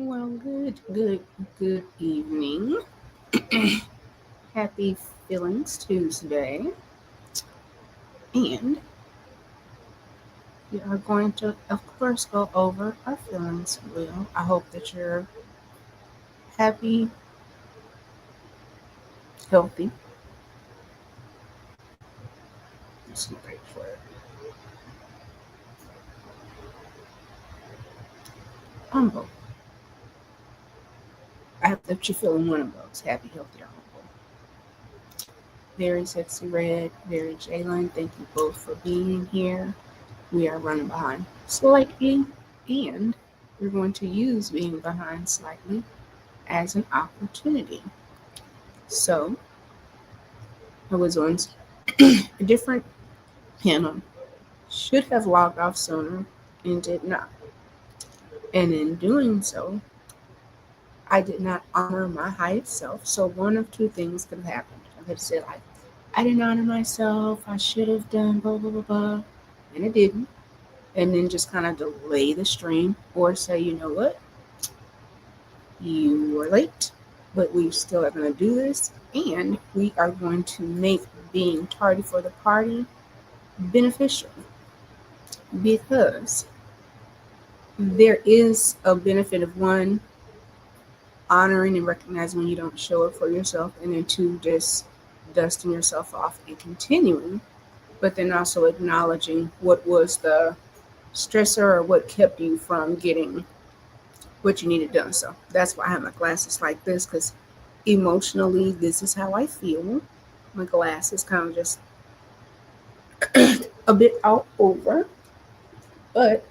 Well, good evening. Happy Feelings Tuesday. And we are going to, of course, go over our feelings wheel. I hope that you're happy, healthy, just great for it, humble. I hope that you're feeling one of those happy, healthy, or humble. Very sexy red, very Jalen. Thank you both for being here. We are running behind slightly, and we're going to use being behind slightly as an opportunity. So I was on a different panel, should have logged off sooner and did not. And in doing so, I did not honor my highest self. So one of two things could have happened. I could have said like, I didn't honor myself. I should have done blah blah blah blah, and I didn't. And then just kind of delay the stream, or say, you know what, you were late, but we still are going to do this, and we are going to make being tardy for the party beneficial because there is a benefit of one, honoring and recognizing when you don't show up for yourself, and then two, just dusting yourself off and continuing, but then also acknowledging what was the stressor or what kept you from getting what you needed done. So that's why I have my glasses like this, because emotionally, this is how I feel. My glasses kind of just a bit all over, but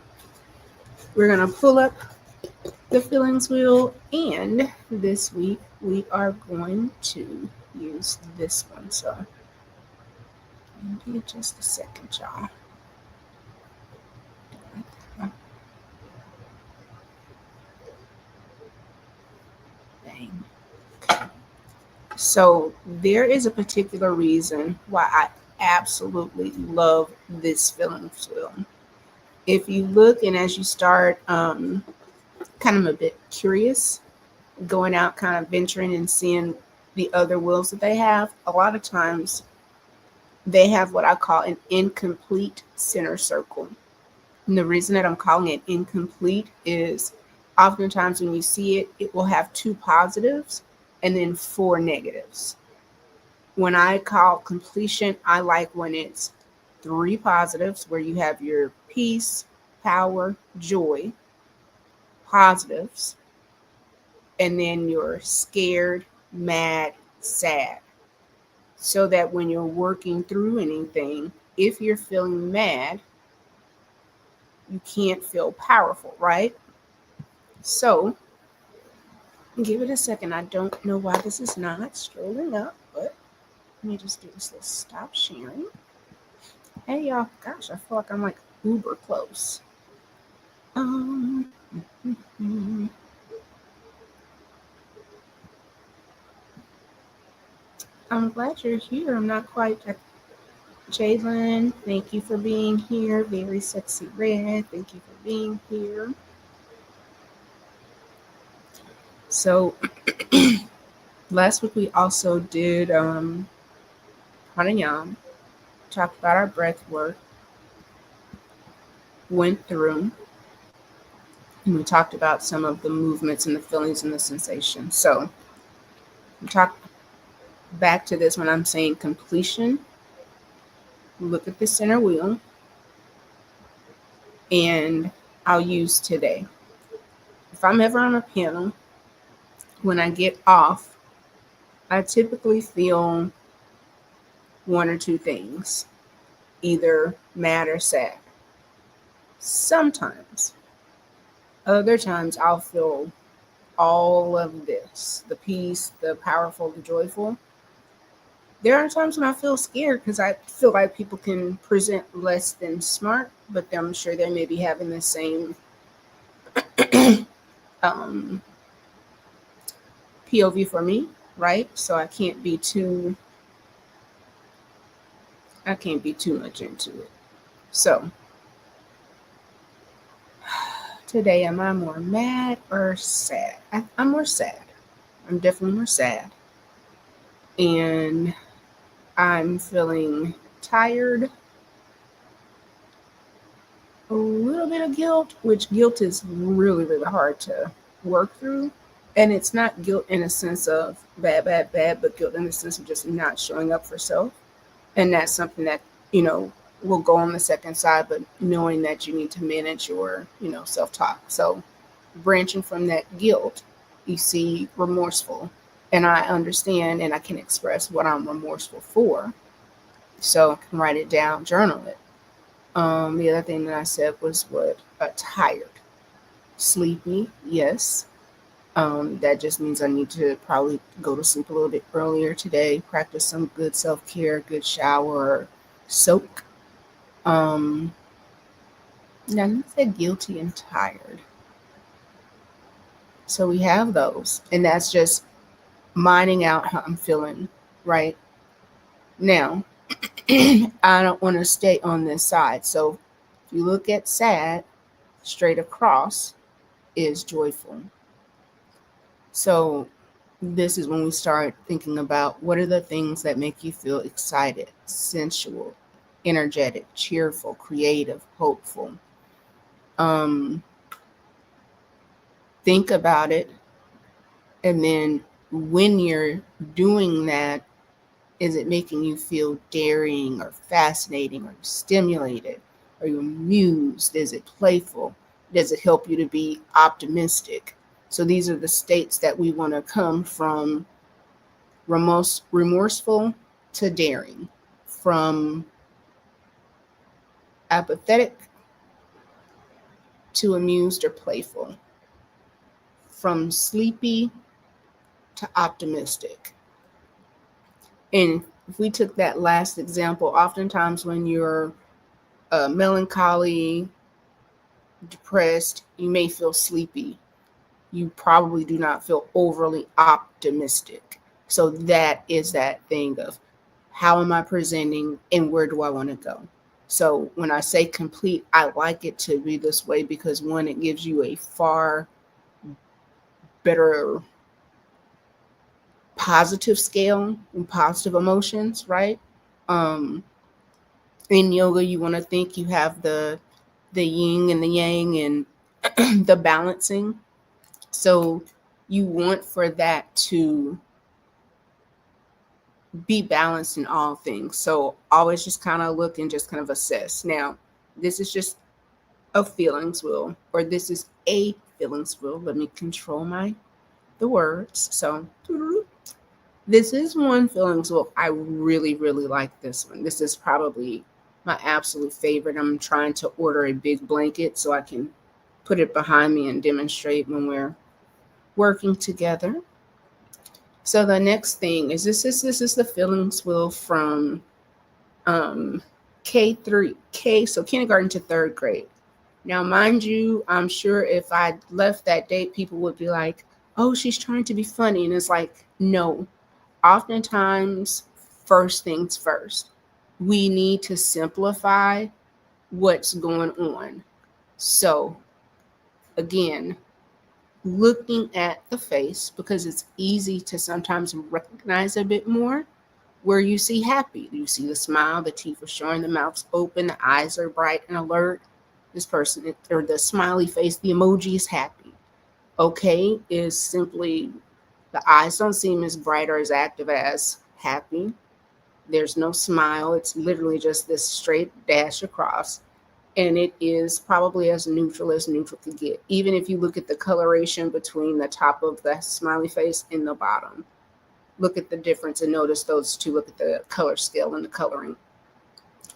we're gonna pull up the feelings wheel, and this week we are going to use this one. So give me just a second, y'all. Bang. So there is a particular reason why I absolutely love this feelings wheel. If you look and as you start kind of a bit curious, going out, kind of venturing and seeing the other wheels that they have, a lot of times they have what I call an incomplete center circle. And the reason that I'm calling it incomplete is oftentimes when you see it, it will have two positives and then four negatives. When I call completion, I like when it's three positives where you have your peace, power, joy, positives, and then you're scared, mad, sad. So that when you're working through anything, if you're feeling mad, you can't feel powerful, right? So give it a second. I don't know why this is not strolling up, but let me just do this little stop sharing. Hey y'all, gosh, I feel like I'm like uber close. Um, I'm glad you're here. I'm not quite Jalen, thank you for being here. Very sexy red, thank you for being here. So last week we also did pranayama, talked about our breath work, went through, and we talked about some of the movements and the feelings and the sensations. So we talked back to this when I'm saying completion. Look at the center wheel, and I'll use today. If I'm ever on a panel, when I get off, I typically feel one or two things, either mad or sad. Sometimes. Other times I'll feel all of this, the peace, the powerful, the joyful. There are times when I feel scared because I feel like people can present less than smart, but I'm sure they may be having the same um, POV for me, right? So I can't be too much into it. So today, am I more mad or sad? I'm more sad. I'm definitely more sad. And I'm feeling tired, a little bit of guilt, which guilt is really, really hard to work through. And it's not guilt in a sense of bad, bad, bad, but guilt in the sense of just not showing up for self. And that's something that, you know, will go on the second side, but knowing that you need to manage your, self talk. So branching from that guilt, you see remorseful. And I understand and I can express what I'm remorseful for. So I can write it down, journal it. The other thing that I said was what tired, sleepy, yes. That just means I need to probably go to sleep a little bit earlier today, practice some good self care, good shower, soak. Um, Now, I said guilty and tired. So we have those, and that's just mining out how I'm feeling right now. I don't want to stay on this side. So if you look at sad, straight across is joyful. So this is when we start thinking about what are the things that make you feel excited, sensual, energetic, cheerful, creative, hopeful. Um, think about it, and then when you're doing that, is it making you feel daring or fascinating or stimulated? Are you amused? Is it playful? Does it help you to be optimistic? So these are the states that we want to come from: remorseful to daring, from apathetic to amused or playful, from sleepy to optimistic. And if we took that last example, oftentimes when you're melancholy, depressed, you may feel sleepy. You probably do not feel overly optimistic. So that is that thing of how am I presenting and where do I want to go? So when I say complete, I like it to be this way because one, it gives you a far better positive scale and positive emotions, right? Um, in yoga, you want to think you have the yin and the yang and the balancing. So you want for that to be balanced in all things. So always just kind of look and just kind of assess. Now, this is just a feelings wheel, or this is a feelings wheel. Let me control the words. So this is one feelings wheel. I really, really like this one. This is probably my absolute favorite. I'm trying to order a big blanket so I can put it behind me and demonstrate when we're working together. So the next thing is this is the feelings wheel from um, K, so kindergarten to third grade. Now, mind you, I'm sure if I left that date, people would be like, "Oh, she's trying to be funny," and it's like, no. Oftentimes, first things first, we need to simplify what's going on. So, again, looking at the face because it's easy to sometimes recognize a bit more where you see happy. You see the smile, the teeth are showing, the mouth's open, the eyes are bright and alert. This person, or the smiley face, the emoji is happy. Okay is simply the eyes don't seem as bright or as active as happy. There's no smile. It's literally just this straight dash across. And it is probably as neutral could get. Even if you look at the coloration between the top of the smiley face and the bottom, look at the difference and notice those two. Look at the color scale and the coloring.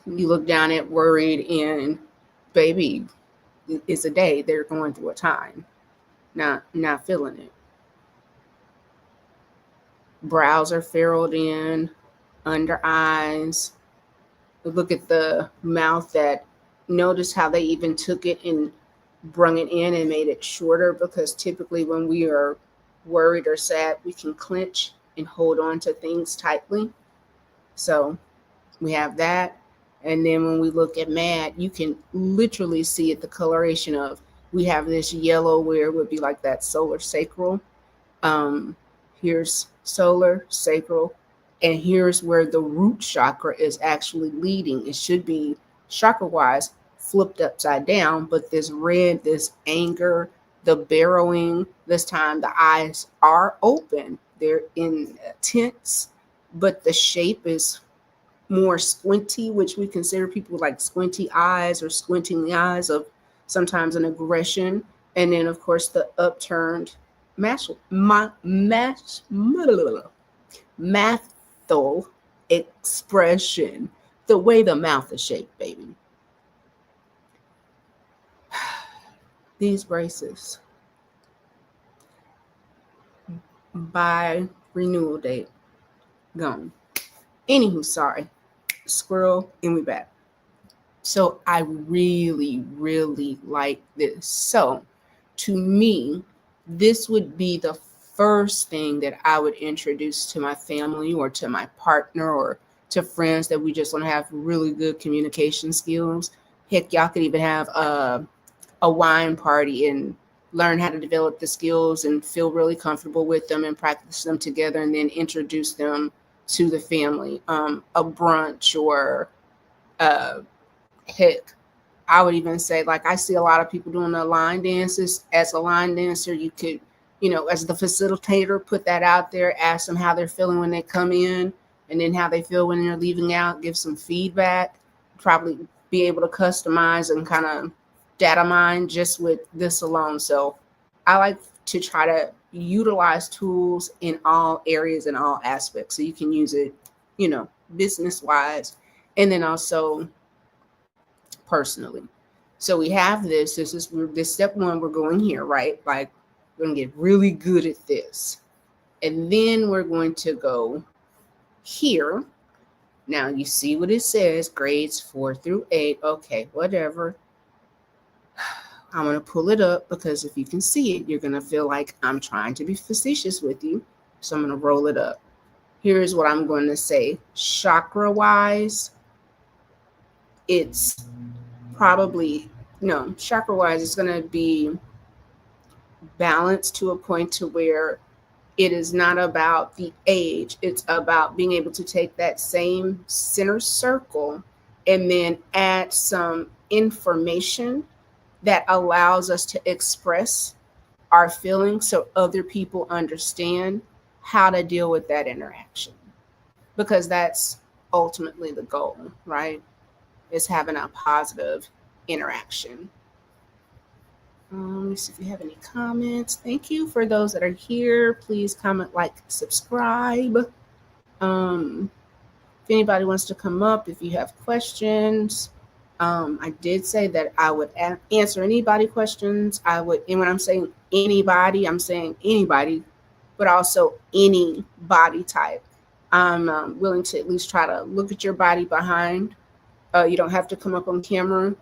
You look down at worried and baby, it's a day. They're going through a time, not feeling it. Brows are furrowed in, under eyes. Look at the mouth that notice how they even took it and brung it in and made it shorter because typically when we are worried or sad, we can clench and hold on to things tightly. So we have that. And then when we look at mad, you can literally see it, the coloration of We have this yellow where it would be like that solar sacral. Um, Here's solar sacral, and here's where the root chakra is actually leading. It should be chakra wise flipped upside down, but this red, this anger, the barrowing, this time the eyes are open, they're intense, but the shape is more squinty, which we consider people like squinty eyes or squinting the eyes of sometimes an aggression. And then, of course, the upturned mash, mathal expression, the way the mouth is shaped, baby. These braces by renewal date gone. Anywho, sorry, squirrel, and we back. So I really, really like this. So to me, this would be the first thing that I would introduce to my family or to my partner or to friends that we just want to have really good communication skills. Heck, y'all could even have a wine party and learn how to develop the skills and feel really comfortable with them and practice them together and then introduce them to the family. A brunch or uh, heck, I would even say, like, I see a lot of people doing the line dances. As a line dancer, you could, as the facilitator, put that out there, ask them how they're feeling when they come in, and then how they feel when they're leaving out, give some feedback, probably be able to customize and kind of data mine just with this alone. So I like to try to utilize tools in all areas and all aspects. So you can use it, business wise, and then also personally. So we have this. This step one. We're going here, right? Like we're gonna get really good at this, and then we're going to go here. Now you see what it says: grades 4 through 8. Okay, whatever. I'm gonna pull it up because if you can see it, you're gonna feel like I'm trying to be facetious with you. So I'm gonna roll it up. Here's what I'm going to say. Chakra wise, it's probably no chakra wise it's going to be balanced to a point to where it is not about the age, it's about being able to take that same center circle and then add some information that allows us to express our feelings so other people understand how to deal with that interaction, because that's ultimately the goal, right? Is having a positive interaction. Let me see if you have any comments. Thank you for those that are here. Please comment, like, subscribe. If anybody wants to come up, if you have questions, I did say that I would answer anybody questions. I would, and when I'm saying anybody, I'm saying anybody, but also any body type. I'm willing to at least try to look at your body behind. You don't have to come up on camera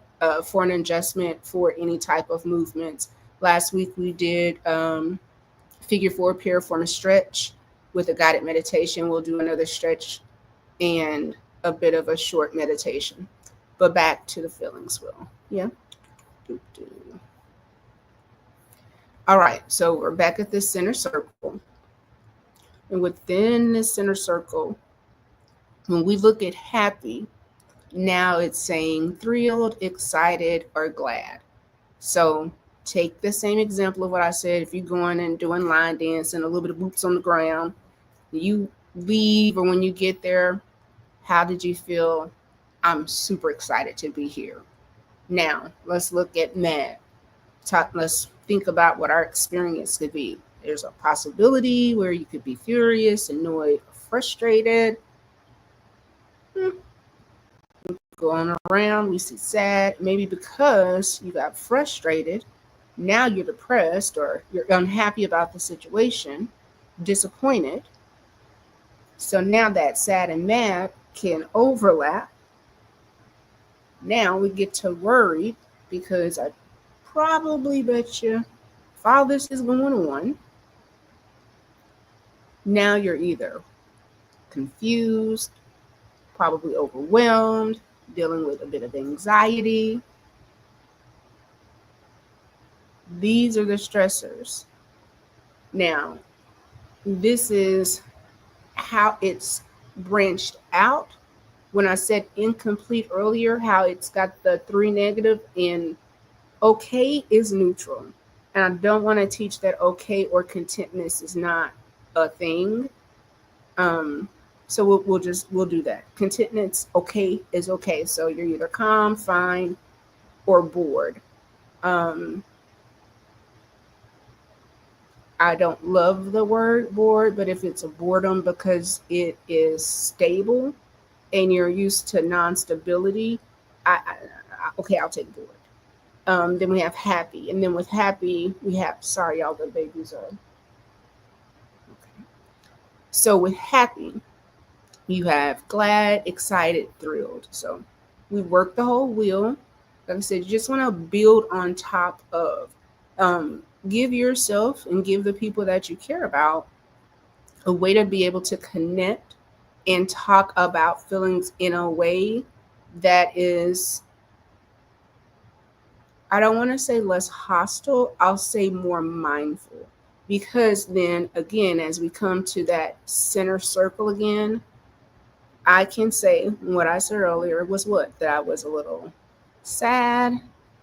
for an adjustment for any type of movements. Last week we did figure 4 piriform stretch with a guided meditation. We'll do another stretch and a bit of a short meditation. But back to the feelings, Will. Yeah. All right. So we're back at this center circle. And within this center circle, when we look at happy, now it's saying thrilled, excited, or glad. So take the same example of what I said. If you're going and doing line dance and a little bit of boots on the ground, you leave, or when you get there, how did you feel? I'm super excited to be here. Now, let's look at mad. Let's think about what our experience could be. There's a possibility where you could be furious, annoyed, frustrated. Going around, we see sad, maybe because you got frustrated. Now you're depressed or you're unhappy about the situation, disappointed. So now that sad and mad can overlap. Now we get to worry because I probably bet you if all this is going on, now you're either confused, probably overwhelmed, dealing with a bit of anxiety. These are the stressors. Now, this is how it's branched out. When I said incomplete earlier, how it's got the three negative, and okay is neutral. And I don't want to teach that okay or contentness is not a thing. Um, so we'll do that. Contentment's okay is okay. So you're either calm, fine, or bored. Um, I don't love the word bored, but if it's a boredom because it is stable and you're used to non-stability, okay, I'll take bored. Then we have happy, and then with happy we have, sorry y'all, the babies are okay. So with happy, you have glad, excited, thrilled. So we work the whole wheel. Like I said, you just want to build on top of. Give yourself and give the people that you care about a way to be able to connect and talk about feelings in a way that is, I don't want to say less hostile, I'll say more mindful. Because then again, as we come to that center circle again, I can say what I said earlier was what? That I was a little sad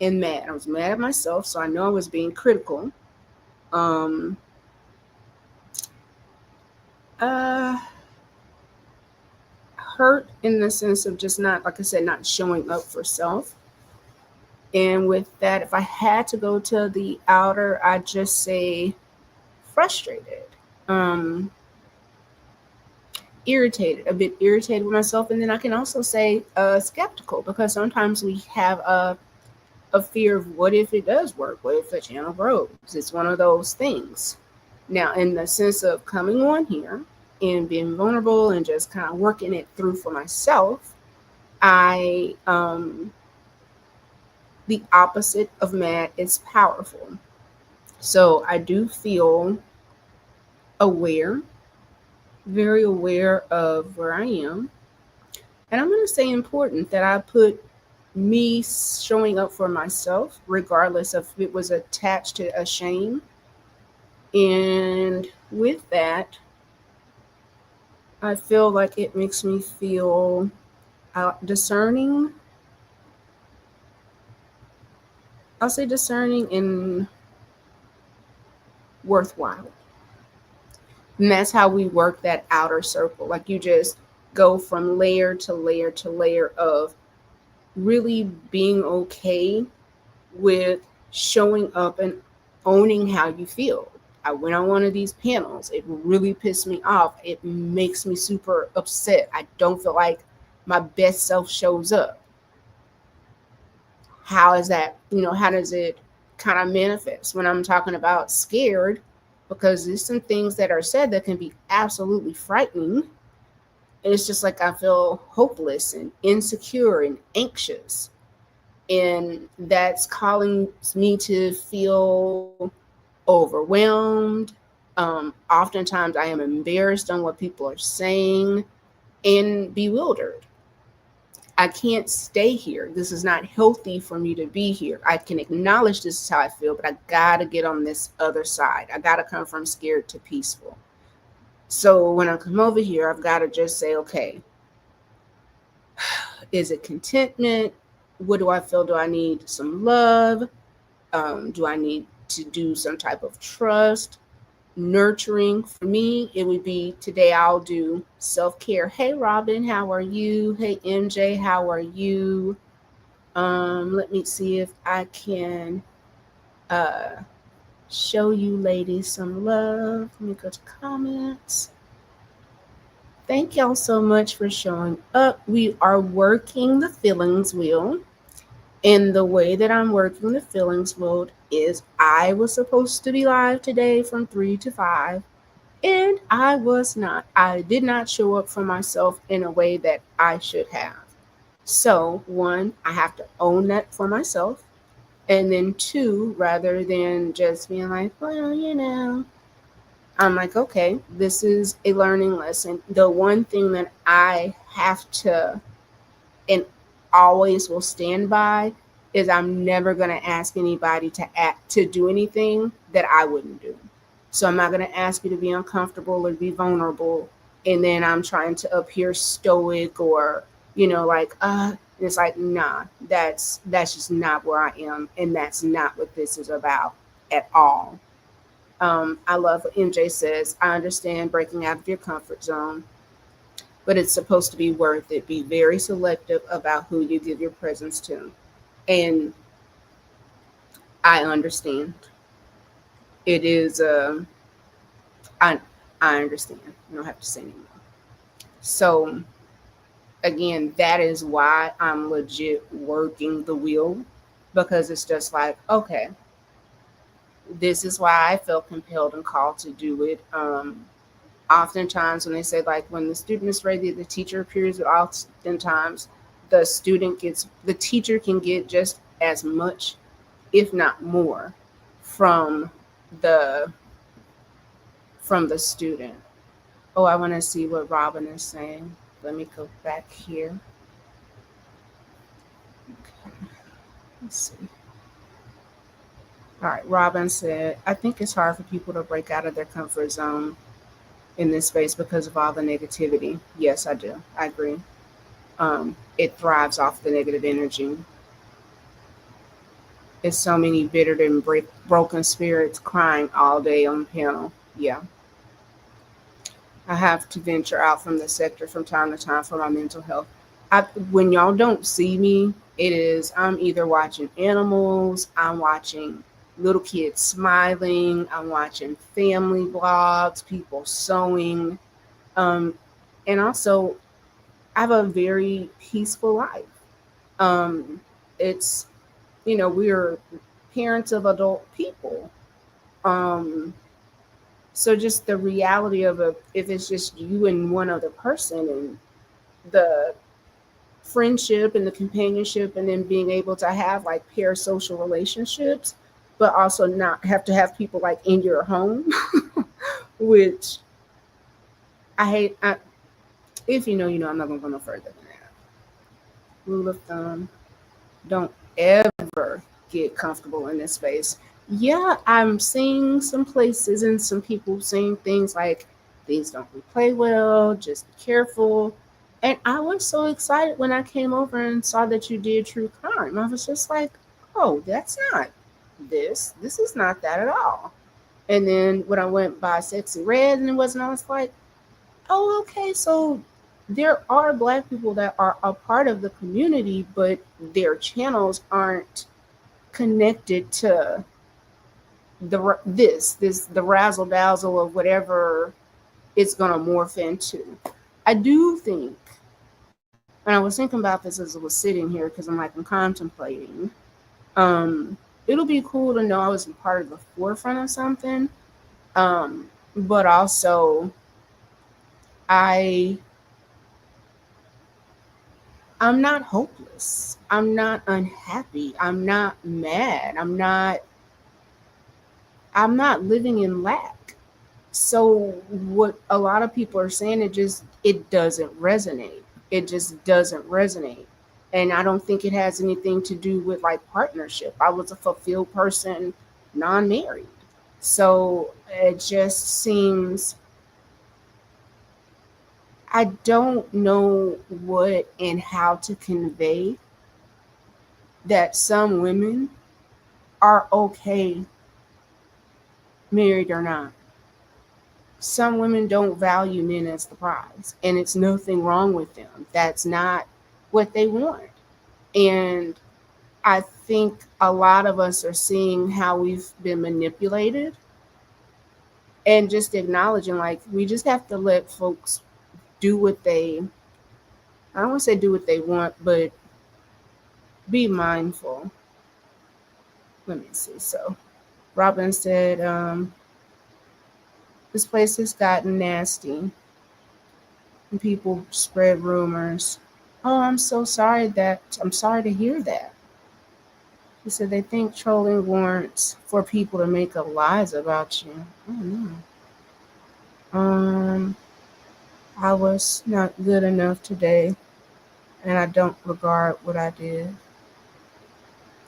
and mad. I was mad at myself, so I know I was being critical. Um, uh, Hurt in the sense of just not, like I said, not showing up for self. And with that, if I had to go to the outer, I'd just say frustrated, um, irritated, a bit irritated with myself. And then I can also say skeptical, because sometimes we have a fear of what if it does work? What if the channel grows? It's one of those things. Now, in the sense of coming on here and being vulnerable and just kind of working it through for myself, I the opposite of mad is powerful. So I do feel aware, very aware of where I am. And I'm going to say important that I put me showing up for myself, regardless of if it was attached to a shame. And with that, I feel like it makes me feel discerning. I'll say discerning and worthwhile. And that's how we work that outer circle. Like you just go from layer to layer to layer of really being okay with showing up and owning how you feel. I went on one of these panels. It really pissed me off. It makes me super upset. I don't feel like my best self shows up. How is that, how does it kind of manifest when I'm talking about scared? Because there's some things that are said that can be absolutely frightening. And it's just like I feel hopeless and insecure and anxious. And that's calling me to feel overwhelmed. Oftentimes I am embarrassed on what people are saying and bewildered. I can't stay here. This is not healthy for me to be here. I can acknowledge this is how I feel, but I gotta get on this other side. I gotta come from scared to peaceful. So when I come over here, I've got to just say, okay, is it contentment? What do I feel? Do I need some love? Do I need to do some type of trust? Nurturing? For me, it would be today I'll do self-care. Hey Robin, how are you? Hey MJ, how are you? Let me see if I can uh show you ladies some love. Let me go to comments. Thank y'all so much for showing up. We are working the feelings wheel. And the way that I'm working the feelings wheel is I was supposed to be live today from 3 to 5. And I was not. I did not show up for myself in a way that I should have. So, one, I have to own that for myself. And then two, rather than just being like, well, I'm like, okay, this is a learning lesson. The one thing that I have to and always will stand by is I'm never going to ask anybody to do anything that I wouldn't do. So I'm not going to ask you to be uncomfortable or be vulnerable, and then I'm trying to appear stoic or like it's like, nah, that's just not where I am, and that's not what this is about at all. I love what MJ says. I understand breaking out of your comfort zone, but it's supposed to be worth it. Be very selective about who you give your presence to. And I understand. It is, I, I understand. You don't have to say anymore. So, again, that is why I'm legit working the wheel, because it's just like, okay, this is why I felt compelled and called to do it. Oftentimes when they say like when the student is ready, the teacher appears, but oftentimes the teacher can get just as much, if not more, from the student. Oh, I want to see what Robin is saying. Let me go back here. Okay, let's see. All right, Robin said, I think it's hard for people to break out of their comfort zone in this space because of all the negativity. Yes, I do. I agree. It thrives off the negative energy. It's so many bitter and broken spirits crying all day on the panel. Yeah, I have to venture out from the sector from time to time for my mental health. When y'all don't see me, it is I'm either watching animals, I'm watching little kids smiling, I'm watching family vlogs, people sewing, um, and also I have a very peaceful life. Um, it's we're parents of adult people. Um, so just the reality of if it's just you and one other person, and the friendship and the companionship, and then being able to have like parasocial relationships, but also not have to have people like in your home, which I hate. If I'm not gonna go no further than that. Rule of thumb: don't ever get comfortable in this space. Yeah, I'm seeing some places and some people saying things like things don't replay well, just be careful. And I was so excited when I came over and saw that you did true crime. I was just like, oh, that's not this. This is not that at all. And then when I went by Sexy Red and it wasn't, I was like, oh, okay, so there are black people that are a part of the community, but their channels aren't connected to the razzle dazzle of whatever it's gonna morph into. I do think, and I was thinking about this as I was sitting here because I'm contemplating. It'll be cool to know I was a part of the forefront of something, but also I I'm not hopeless. I'm not unhappy. I'm not mad. I'm not living in lack. So what a lot of people are saying, it doesn't resonate. It just doesn't resonate. And I don't think it has anything to do with like partnership. I was a fulfilled person, non-married. So it just seems I don't know what and how to convey that some women are okay married or not. Some women don't value men as the prize, and it's nothing wrong with them. That's not what they want. And I think a lot of us are seeing how we've been manipulated, and just acknowledging like we just have to let folks do what they, I don't want to say do what they want, but be mindful. Let me see. So Robin said, this place has gotten nasty and people spread rumors. Oh, I'm sorry to hear that. He said they think trolling warrants for people to make up lies about you. Oh no. Um, I was not good enough today, and I don't regard what I did.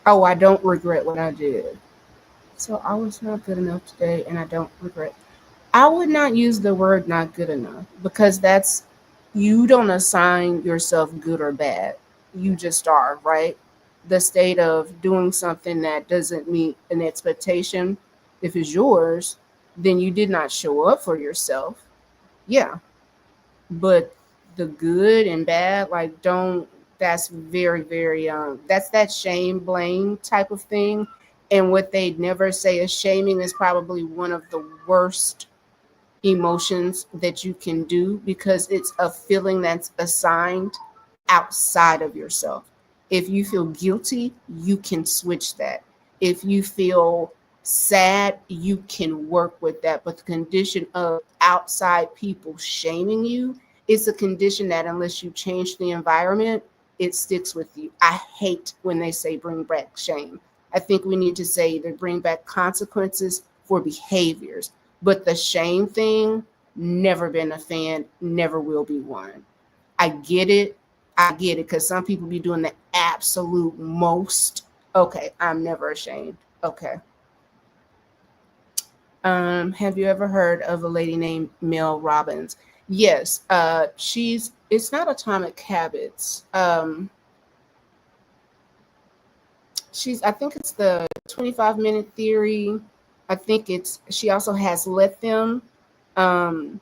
Oh, I don't regret what I did. So I was not good enough today and I don't regret. I would not use the word not good enough because that's, you don't assign yourself good or bad. You just are, right? The state of doing something that doesn't meet an expectation, if it's yours, then you did not show up for yourself. Yeah. But the good and bad, like, don't, that's very, very, that's that shame blame type of thing. And what they'd never say is shaming is probably one of the worst emotions that you can do because it's a feeling that's assigned outside of yourself. If you feel guilty, you can switch that. If you feel sad, you can work with that. But the condition of outside people shaming you is a condition that, unless you change the environment, it sticks with you. I hate when they say bring back shame. I think we need to say either bring back consequences for behaviors, but the shame thing, never been a fan, never will be one. I get it. I get it because some people be doing the absolute most. Okay, I'm never ashamed. Okay. Have you ever heard of a lady named Mel Robbins? Yes. She's. It's not Atomic Habits. She's. I think it's the 25-minute theory. I think it's. She also has Let Them. Um,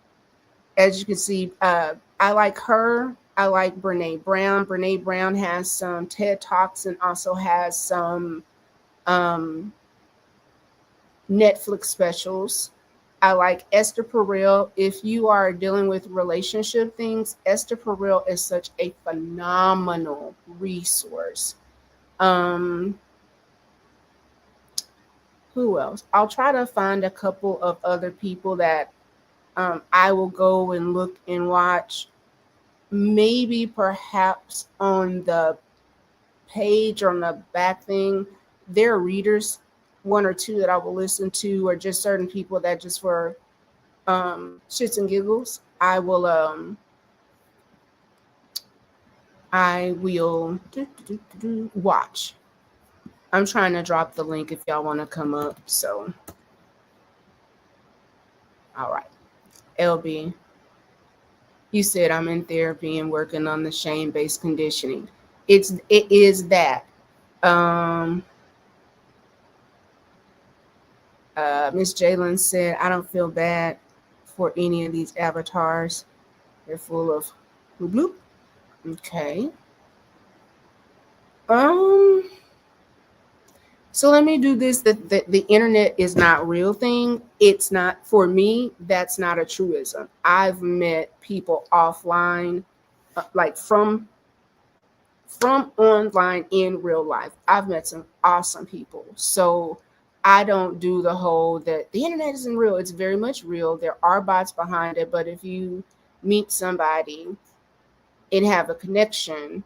as you can see, I like her. I like Brene Brown. Brene Brown has some TED Talks and also has some um, Netflix specials. I like Esther Perel. If you are dealing with relationship things, Esther Perel is such a phenomenal resource. Um, who else? I'll try to find a couple of other people that I will go and look and watch, maybe perhaps on the page or on the back thing. There are readers, one or two that I will listen to, or just certain people that just for shits and giggles, I will watch. I'm trying to drop the link if y'all want to come up. So, all right, LB, you said I'm in therapy and working on the shame-based conditioning. It is that. Um, Miss Jalen said, I don't feel bad for any of these avatars. They're full of bloop bloop. Okay. Um, so let me do this. The internet is not real thing. It's not for me. That's not a truism. I've met people offline, like from online in real life. I've met some awesome people. So I don't do the whole that the internet isn't real. It's very much real. There are bots behind it, but if you meet somebody and have a connection,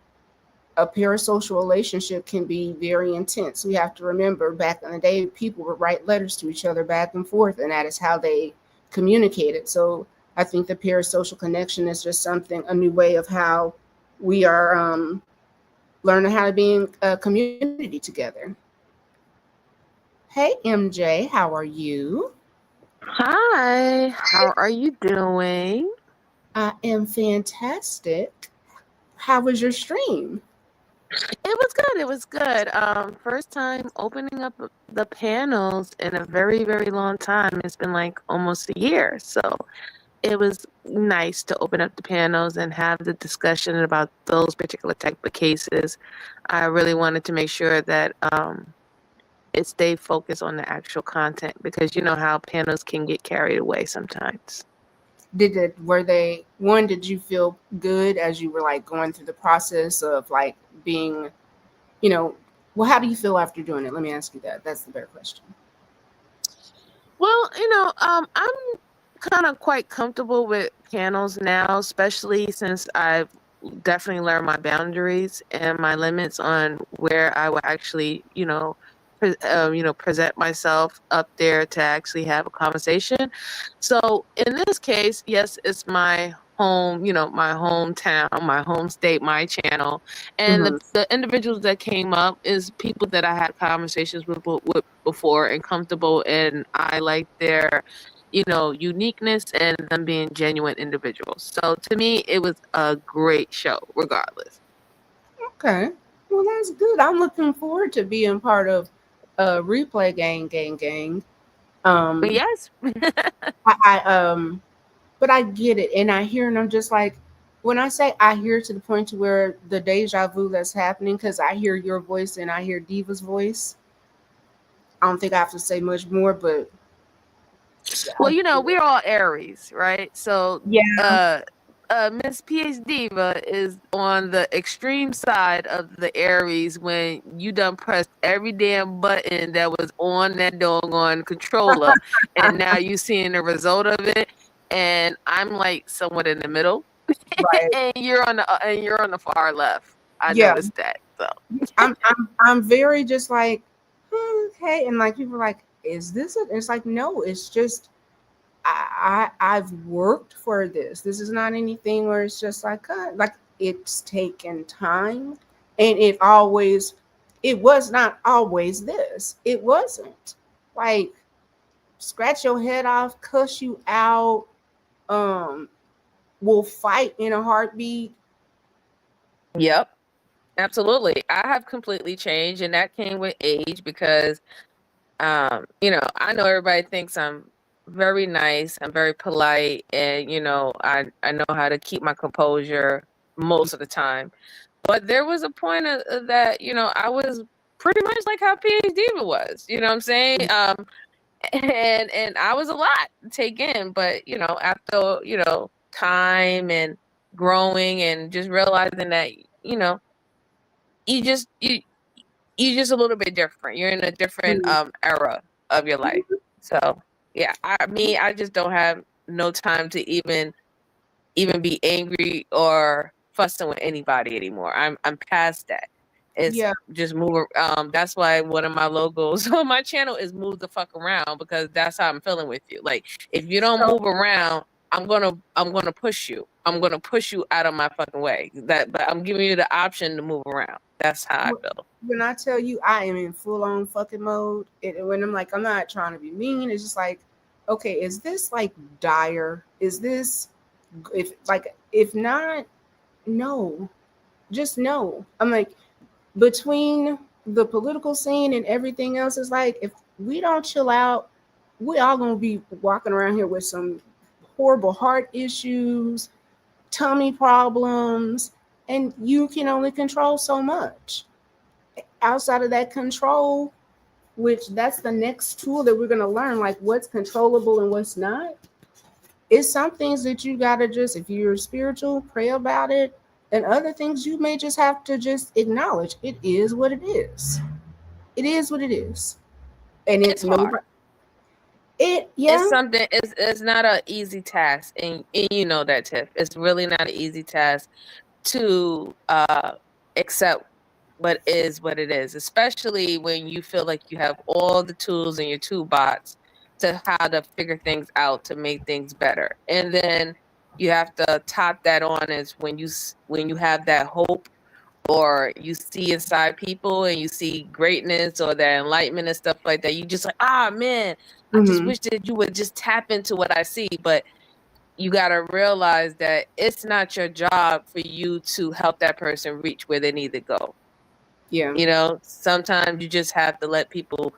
a parasocial relationship can be very intense. We have to remember back in the day, people would write letters to each other back and forth, and that is how they communicated. So I think the parasocial connection is just something, a new way of how we are learning how to be in a community together. Hey, MJ, how are you? Hi, how are you doing? I am fantastic. How was your stream? It was good. It was good. First time opening up the panels in a very, very long time. It's been like almost a year. So it was nice to open up the panels and have the discussion about those particular type of cases. I really wanted to make sure that it stayed focused on the actual content because you know how panels can get carried away sometimes. Were they, one, did you feel good as you were like going through the process of like being, you know, well, how do you feel after doing it? Let me ask you that. That's the better question. Well, I'm kind of quite comfortable with panels now, especially since I've definitely learned my boundaries and my limits on where I will actually, present myself up there to actually have a conversation. So in this case, yes, it's my home, my hometown, my home state, my channel. And Hmm. the individuals that came up is people that I had conversations with before and comfortable, and I like their, uniqueness and them being genuine individuals. So to me, it was a great show, regardless. Okay. Well, that's good. I'm looking forward to being part of replay gang. But Um, yes. I but I get it, and I hear, and I'm just like, when I say I hear to the point to where the deja vu that's happening, because I hear your voice and I hear Diva's voice. I don't think I have to say much more, but Well, I get it. we're all Aries, right? So, Yeah, Miss PhD Diva is on the extreme side of the Aries when you done pressed every damn button that was on that doggone controller, and now you seeing the result of it. And I'm like somewhat in the middle, right. and you're on the far left. I Yeah, noticed that. So, I'm very just like, okay, and like people are like, is this it? And it's like, no, it's just I've worked for this. This is not anything where it's just like it's taken time, and it was not always this. It wasn't like scratch your head off, cuss you out, um, will fight in a heartbeat. yep, absolutely. I have completely changed, and that came with age because I know everybody thinks I'm very nice, I'm very polite, and I know how to keep my composure most of the time. But there was a point of that, I was pretty much like how PhD was, you know what I'm saying? And I was a lot to take in, but after, time and growing and just realizing that, you know, you just you're just a little bit different. You're in a different Mm. era of your life. So yeah, I just don't have no time to even be angry or fussing with anybody anymore. I'm past that. It's Yeah. just move. That's why one of my logos on my channel is move the fuck around, because that's how I'm feeling with you. Like, if you don't So move around, I'm gonna push you. I'm gonna push you out of my fucking way. But I'm giving you the option to move around. That's how I feel. when I tell you I am in full on fucking mode, when I'm like, I'm not trying to be mean, it's just like, okay, is this like dire? Is this, if not, no, just no. I'm like, between the political scene and everything else, is like, if we don't chill out, we all gonna be walking around here with some horrible heart issues, tummy problems, and you can only control so much. Outside of that control, which that's the next tool that we're going to learn, like what's controllable and what's not, is some things that you got to just, if you're spiritual, pray about it, and other things you may just have to just acknowledge. It is what it is. It is what it is. And It's it's hard. nobody, it, It's yeah. something. It's not an easy task, and you know that, Tiff. It's really not an easy task to accept what it is, especially when you feel like you have all the tools in your toolbox to how to figure things out to make things better. And then you have to top that on is when you have that hope, or you see inside people and you see greatness or that enlightenment and stuff like that. You just like, ah, man, I just Hmm. wish that you would just tap into what I see. But you got to realize that it's not your job for you to help that person reach where they need to go. Yeah. Sometimes you just have to let people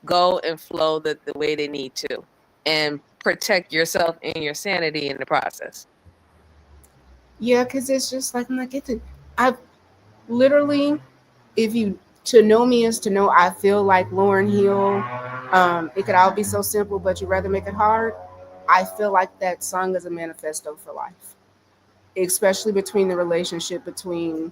go and flow the way they need to, and protect yourself and your sanity in the process. Yeah, because it's just like, I'm like, I literally, if you, to know me is to know I feel like Lauren Hill. It could all be so simple, but you'd rather make it hard. I feel like that song is a manifesto for life, especially between the relationship between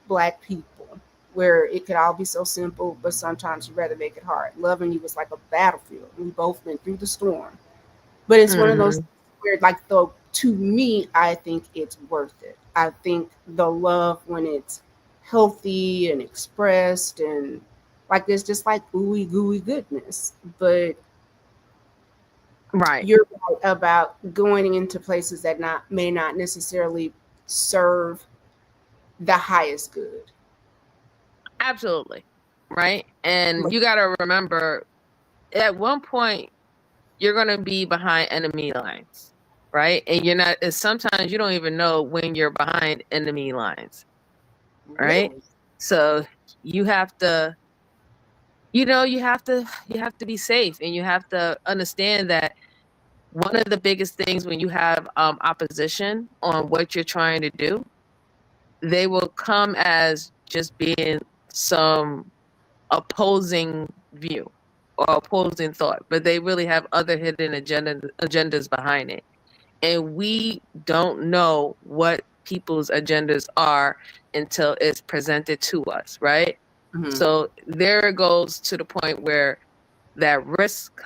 black people, where it could all be so simple, but sometimes you'd rather make it hard. Loving you was like a battlefield. We both went through the storm, but it's one of those Hmm. where, like, though, to me, I think it's worth it. I think the love, when it's healthy and expressed, and like, it's just like ooey gooey goodness. But Right. You're right about going into places that may not necessarily serve the highest good. Absolutely. Right. And you got to remember at one point, you're going to be behind enemy lines. Right. And you're not, and sometimes you don't even know when you're behind enemy lines. Right. Really? So you have to, you have to be safe, and you have to understand that one of the biggest things when you have opposition on what you're trying to do, they will come as just being some opposing view or opposing thought, but they really have other hidden agendas behind it. And we don't know what people's agendas are until it's presented to us, right? Hmm. So there it goes to the point where that risk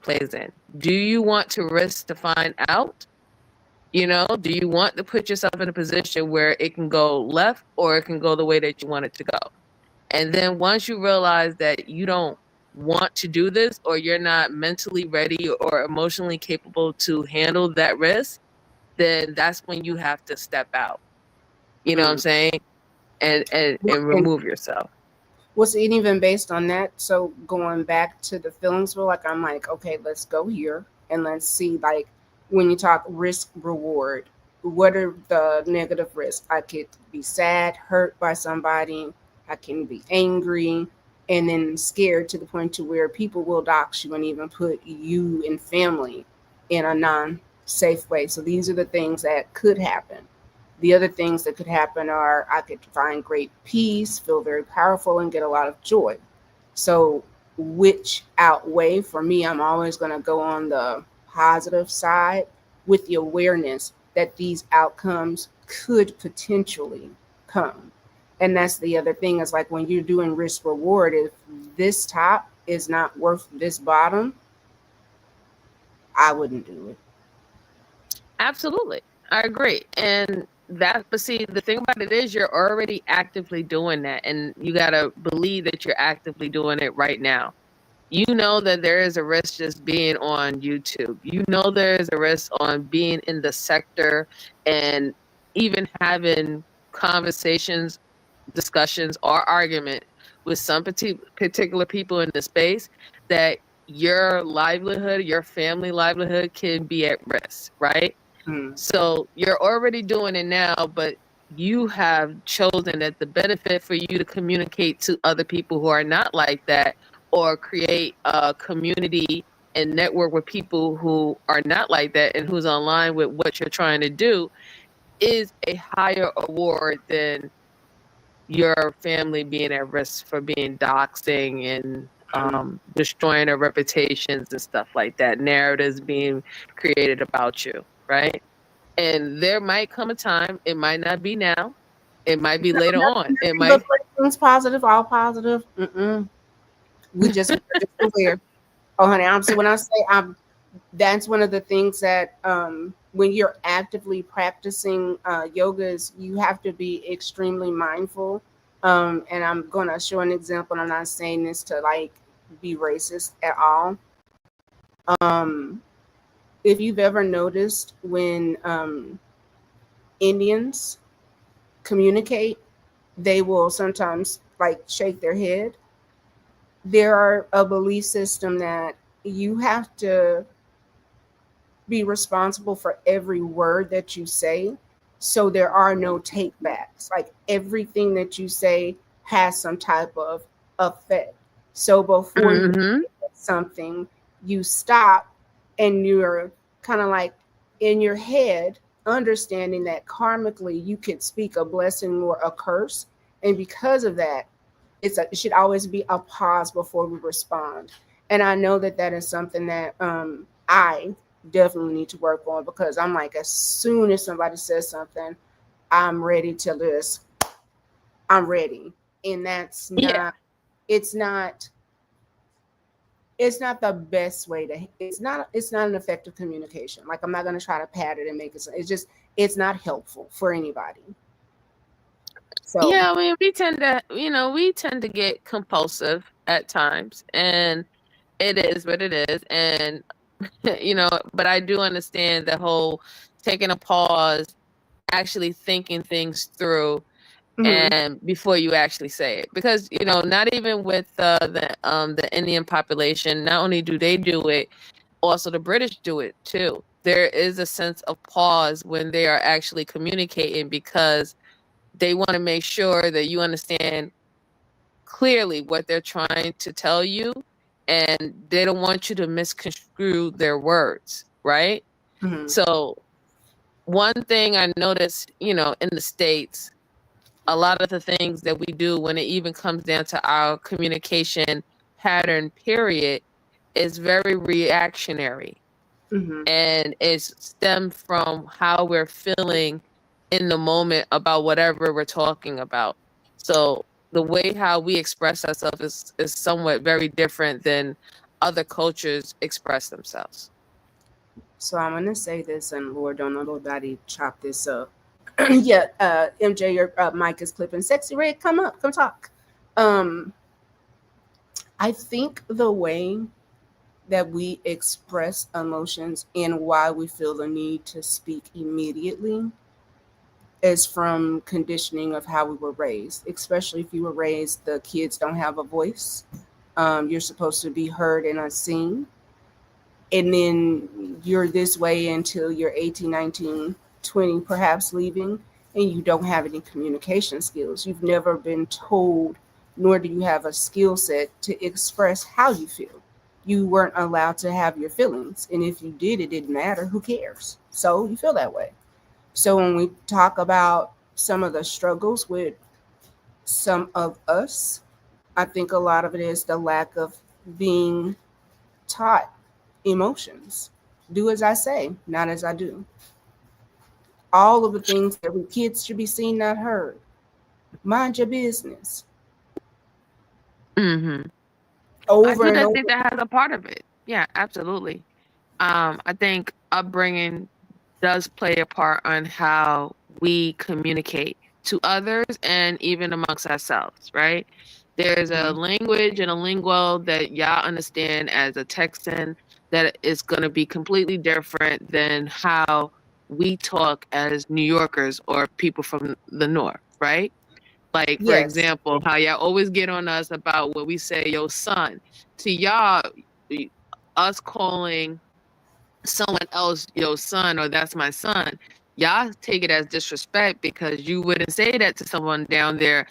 plays in. Do you want to risk to find out? Do you want to put yourself in a position where it can go left or it can go the way that you want it to go? And then once you realize that you don't want to do this, or you're not mentally ready or emotionally capable to handle that risk, then that's when you have to step out. You know what I'm Mm. saying? And And remove yourself. was it even based on that? So going back to the feelings, well, like I'm like, okay, let's go here and let's see, like, when you talk risk reward, what are the negative risks? I could be sad, hurt by somebody. I can be angry, and then scared to the point to where people will dox you and even put you and family in a non-safe way. So these are the things that could happen. The other things that could happen are I could find great peace, feel very powerful, and get a lot of joy. So, which outweigh for me, I'm always going to go on the positive side with the awareness that these outcomes could potentially come. And that's the other thing is like when you're doing risk reward, if this top is not worth this bottom, I wouldn't do it. Absolutely. I agree. But see, the thing about it is you're already actively doing that, and you got to believe that you're actively doing it right now. You know that there is a risk just being on YouTube. You know there is a risk on being in the sector and even having conversations, discussions, or argument with some particular people in the space, that your livelihood, your family livelihood can be at risk, right? Hmm. So you're already doing it now, but you have chosen that the benefit for you to communicate to other people who are not like that, or create a community and network with people who are not like that and who's online with what you're trying to do, is a higher award than your family being at risk for being doxing and Hmm. destroying their reputations and stuff like that, narratives being created about you, right? And there might come a time, it might not be now, it might be later on. It Nothing but might, things positive, all positive. Mm-mm. We're just aware. Oh, honey, I'm so when I say I'm, that's one of the things that when you're actively practicing yoga is you have to be extremely mindful. And I'm gonna show an example. I'm not saying this to like be racist at all. Um, if you've ever noticed when Indians communicate, they will sometimes like shake their head. There are a belief system that you have to be responsible for every word that you say. So there are no takebacks. Like everything that you say has some type of effect. So before you mm-hmm, say something, you stop and you're kind of like in your head, understanding that karmically you could speak a blessing or a curse. And because of that, it should always be a pause before we respond. And I know that that is something that I definitely need to work on because I'm like, as soon as somebody says something, I'm ready to this. I'm ready. And that's yeah, not, it's not, it's not the best way to, it's not an effective communication. Like I'm not going to try to pad it and make it, it's just, it's not helpful for anybody. So, yeah. I mean, we tend to get compulsive at times, and it is what it is. And but I do understand the whole taking a pause, actually thinking things through, Hmm. and before you actually say it, because not even with the Indian population, not only do they do it, also the British do it too. There is a sense of pause when they are actually communicating, because they want to make sure that you understand clearly what they're trying to tell you, and they don't want you to misconstrue their words, right? Hmm. So one thing I noticed, in the States, a lot of the things that we do when it even comes down to our communication pattern, period, is very reactionary. Hmm. And it's stemmed from how we're feeling in the moment about whatever we're talking about. So the way how we express ourselves is somewhat very different than other cultures express themselves. So I'm gonna say this, and Lord, don't let nobody chop this up. Yeah, MJ, your mic is clipping. Sexy Red, come up, come talk. Um, I think the way that we express emotions and why we feel the need to speak immediately is from conditioning of how we were raised, especially if you were raised the kids don't have a voice. You're supposed to be heard and unseen. And then you're this way until you're 18, 19, 20, perhaps leaving, and you don't have any communication skills. You've never been told, nor do you have a skill set to express how you feel. You weren't allowed to have your feelings. And if you did, it didn't matter. Who cares? So you feel that way. So when we talk about some of the struggles with some of us, I think a lot of it is the lack of being taught emotions. Do as I say, not as I do. All of the things that we kids should be seen, not heard. Mind your business. Hmm. I Over do and that think over. that has a part of it. Yeah, absolutely. I think upbringing does play a part on how we communicate to others and even amongst ourselves, right? There's a Mhm. language and a lingo that y'all understand as a Texan that is going to be completely different than how we talk as New Yorkers or people from the North, right? Like, for Yes. example, how y'all always get on us about what we say, yo, son. To y'all, us calling someone else your son or that's my son, y'all take it as disrespect because you wouldn't say that to someone down there.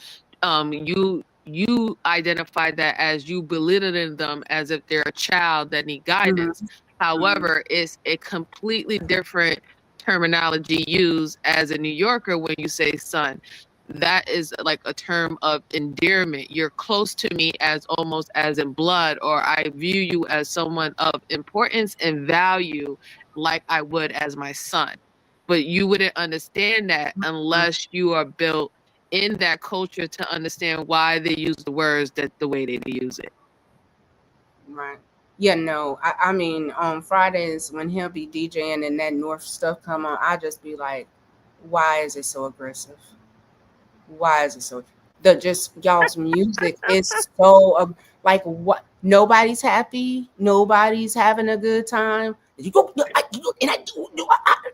You identify that as you belittling them as if they're a child that need Hmm. guidance. However, it's a completely different terminology used as a New Yorker when you say son. That is like a term of endearment. You're close to me as almost as in blood, or I view you as someone of importance and value, like I would as my son. But you wouldn't understand that unless you are built in that culture to understand why they use the words that the way they use it. Right. Yeah, no. I mean, on Fridays when he'll be DJing and that North stuff come on, I just be like, why is it so aggressive? Why is it so? The just y'all's music is so like what? Nobody's happy. Nobody's having a good time. You go, and I do.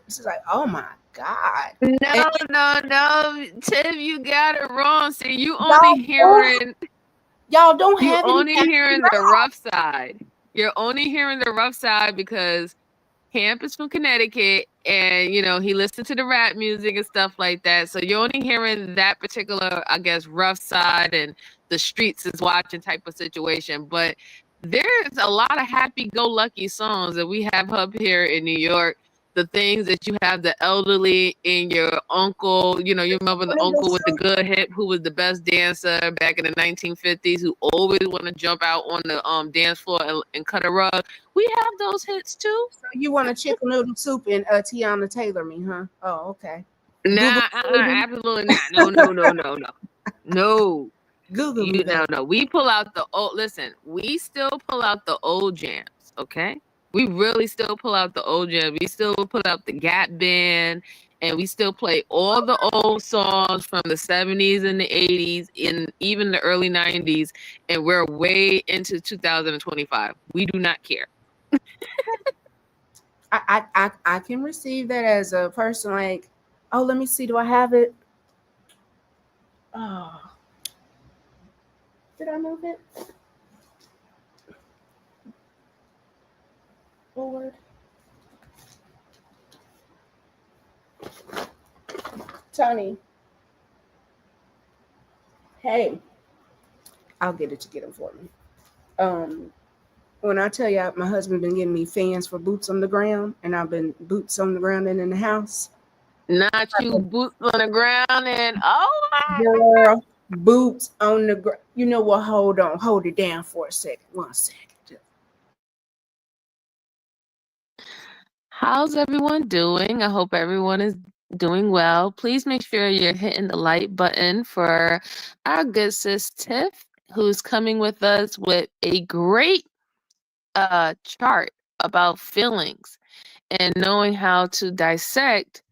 It's like, oh my god. And No, no, no, Tim, you got it wrong. See, y'all don't, y'all don't you have any only happy hearing the mouth. rough side. You're only hearing the rough side because Camp is from Connecticut, and he listened to the rap music and stuff like that. So you're only hearing that particular, I guess, rough side and the streets is watching type of situation. But there's a lot of happy-go-lucky songs that we have up here in New York. The things that you have the elderly and your uncle, you remember the One of the uncle with the songs, good hip who was the best dancer back in the 1950s, who always want to jump out on the dance floor and cut a rug. We have those hits too. so you want a chicken noodle soup and Tiana Taylor me, huh? Oh, okay. Google Nah, baby. absolutely not. No, no, no, no, no. No. Google me, baby. No. We pull out the old, listen, we still pull out the old jams, okay? We really still pull out the old jams. We still pull out the Gap Band, and we still play all the old songs from the 70s and the 80s and even the early 90s, and we're way into 2025. We do not care. I can receive that as a person like, oh, let me see, do I have it? Oh, did I move it forward? Tony, hey, I'll get it to get them for me. Um, when I tell you my husband been getting me fans for boots on the ground, and I've been boots on the ground and in the house. Not you boots on the ground and oh my. Girl, boots on the ground. You know what? Hold it down for a second. 1 second. How's everyone doing? I hope everyone is doing well. Please make sure you're hitting the like button for our good sis Tiff, who's coming with us with a great chart about feelings and knowing how to dissect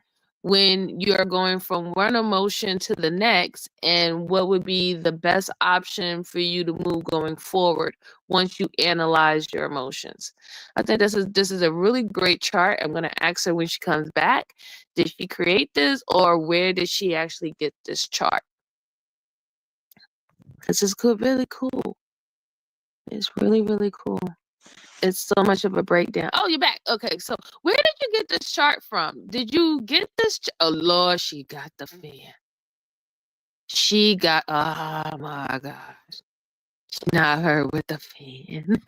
when you are going from one emotion to the next and what would be the best option for you to move going forward once you analyze your emotions. I think this is a really great chart. I'm going to ask her when she comes back, did she create this or where did she actually get this chart? This is cool, really cool. It's really, really cool. It's so much of a breakdown. Oh, you're back. Okay, so where did you get this chart from? Did you get this? Oh, Lord, she got the fan. She got, oh my gosh. Not her with the fan.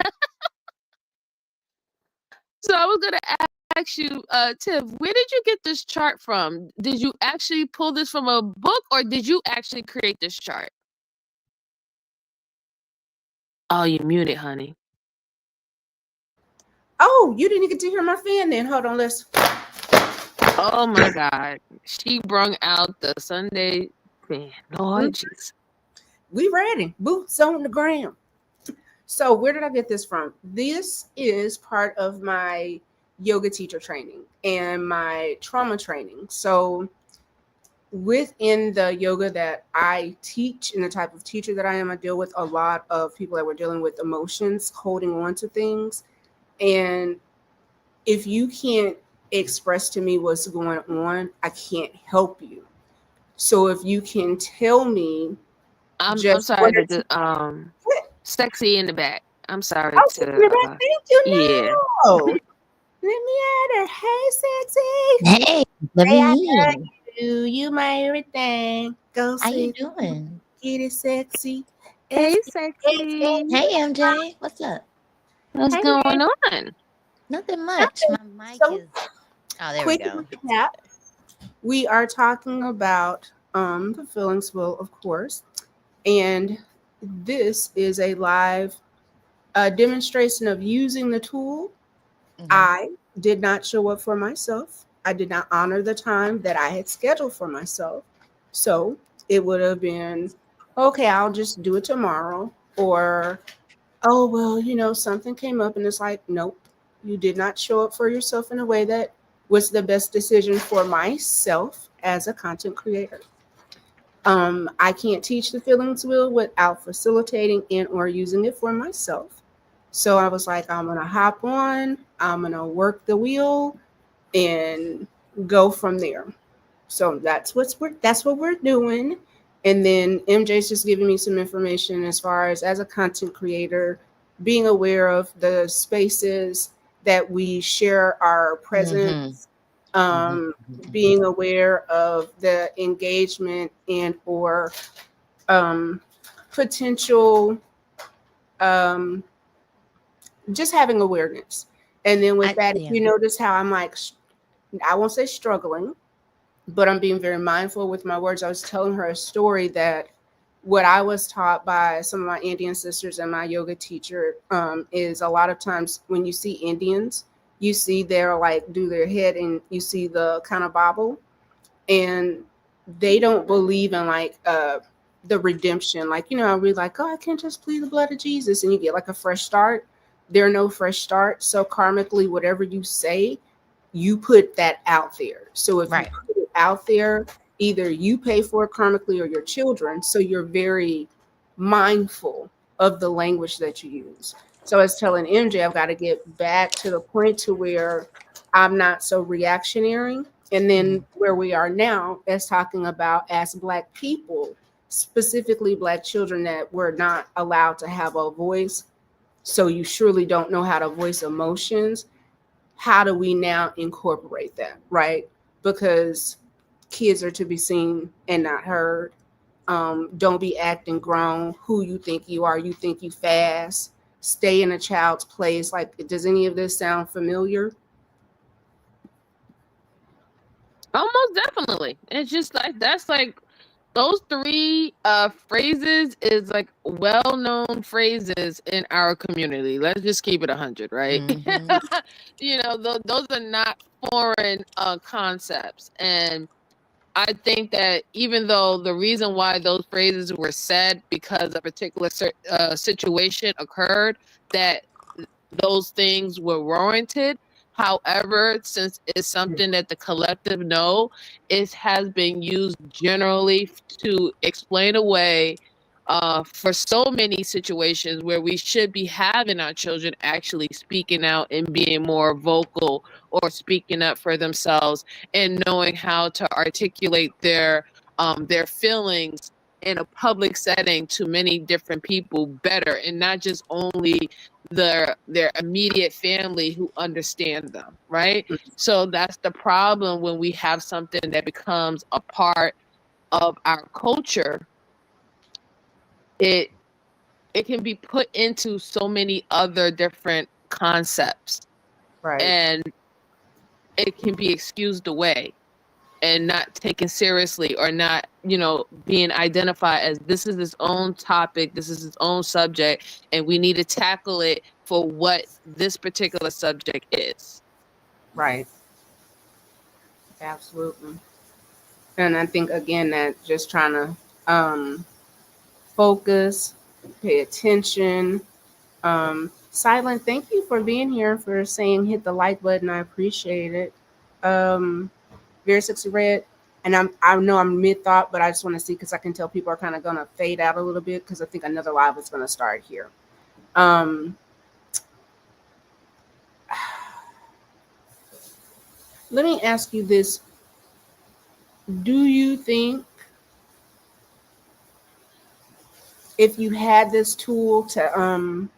So I was going to ask you, Tiff, where did you get this chart from? Did you actually pull this from a book or did you actually create this chart? Oh, you muted, honey. Oh, you didn't get to hear my fan then. Hold on, let's. Oh my God. She brung out the Sunday fan. Lord Jesus. We ready. Boots on the ground. So where did I get this from? This is part of my yoga teacher training and my trauma training. So within the yoga that I teach and the type of teacher that I am, I deal with a lot of people that were dealing with emotions, holding on to things. And if you can't express to me what's going on, I can't help you. So if you can tell me I'm just sorry one to or two. sexy in the back. I'm sorry Oh, to thank you. yeah. Now. Let me at her. Hey, sexy. Hey, let Hey, me I love in. you. You my everything. Go How you see. doing? Get it sexy. Hey S-E-X-X. sexy. Hey, MJ. What's up? What's Hey, going man. on? Nothing much. Nothing. My mic So, is. Oh, there we quick go. recap. We are talking about the Feelngs wheel, of course. And this is a live demonstration of using the tool. Hmm. I did not show up for myself. I did not honor the time that I had scheduled for myself. So it would have been, okay, I'll just do it tomorrow. Or, oh, well, something came up and it's like, nope, you did not show up for yourself in a way that was the best decision for myself as a content creator. I can't teach the feelings wheel without facilitating and or using it for myself. So I was like, I'm gonna hop on, I'm gonna work the wheel and go from there. So that's what we're doing. And then MJ's just giving me some information as a content creator, being aware of the spaces that we share our Hmm. presence, Hmm. being aware of the engagement and or um, potential, um, just having awareness. And then with that, if Yeah. you notice how I'm like, I won't say struggling, but I'm being very mindful with my words. I was telling her a story that what I was taught by some of my Indian sisters and my yoga teacher is a lot of times when you see Indians, you see their like do their head and you see the kind of bobble, and they don't believe in like the redemption. Like, I read like, oh, I can't just plead the blood of Jesus and you get like a fresh start. There are no fresh start. So karmically, whatever you say, you put that out there. So if you Right. put it out there, either you pay for it karmically or your children. So you're very mindful of the language that you use. So I was telling MJ, I've got to get back to the point to where I'm not so reactionary. And then where we are now is talking about as Black people, specifically Black children, that we're not allowed to have a voice. So you surely don't know how to voice emotions. How do we now incorporate that, right? Because kids are to be seen and not heard. Don't be acting grown. Who you think you are? You think you fast. Stay in a child's place. Like, does any of this sound familiar? Almost definitely. It's just like that's like those three phrases is like well-known phrases in our community. Let's just keep it 100, right? Mm-hmm. Those are not foreign concepts. And I think that even though the reason why those phrases were said because a particular situation occurred, that those things were warranted. However, since it's something that the collective know, it has been used generally to explain away for so many situations where we should be having our children actually speaking out and being more vocal or speaking up for themselves and knowing how to articulate their feelings in a public setting to many different people better, and not just only their immediate family who understand them, right? So that's the problem when we have something that becomes a part of our culture. It can be put into so many other different concepts, Right. and it can be excused away and not taken seriously, or not, being identified as this is its own topic, this is its own subject, and we need to tackle it for what this particular subject is. Right. Absolutely. And I think again that just trying to focus, pay attention. Silent, thank you for being here, for saying hit the like button. I appreciate it. Very sexy red. And I know I'm mid thought, but I just want to see, because I can tell people are kind of gonna fade out a little bit because I think another live is gonna start here. Um, Let me ask you this. Do you think if you had this tool to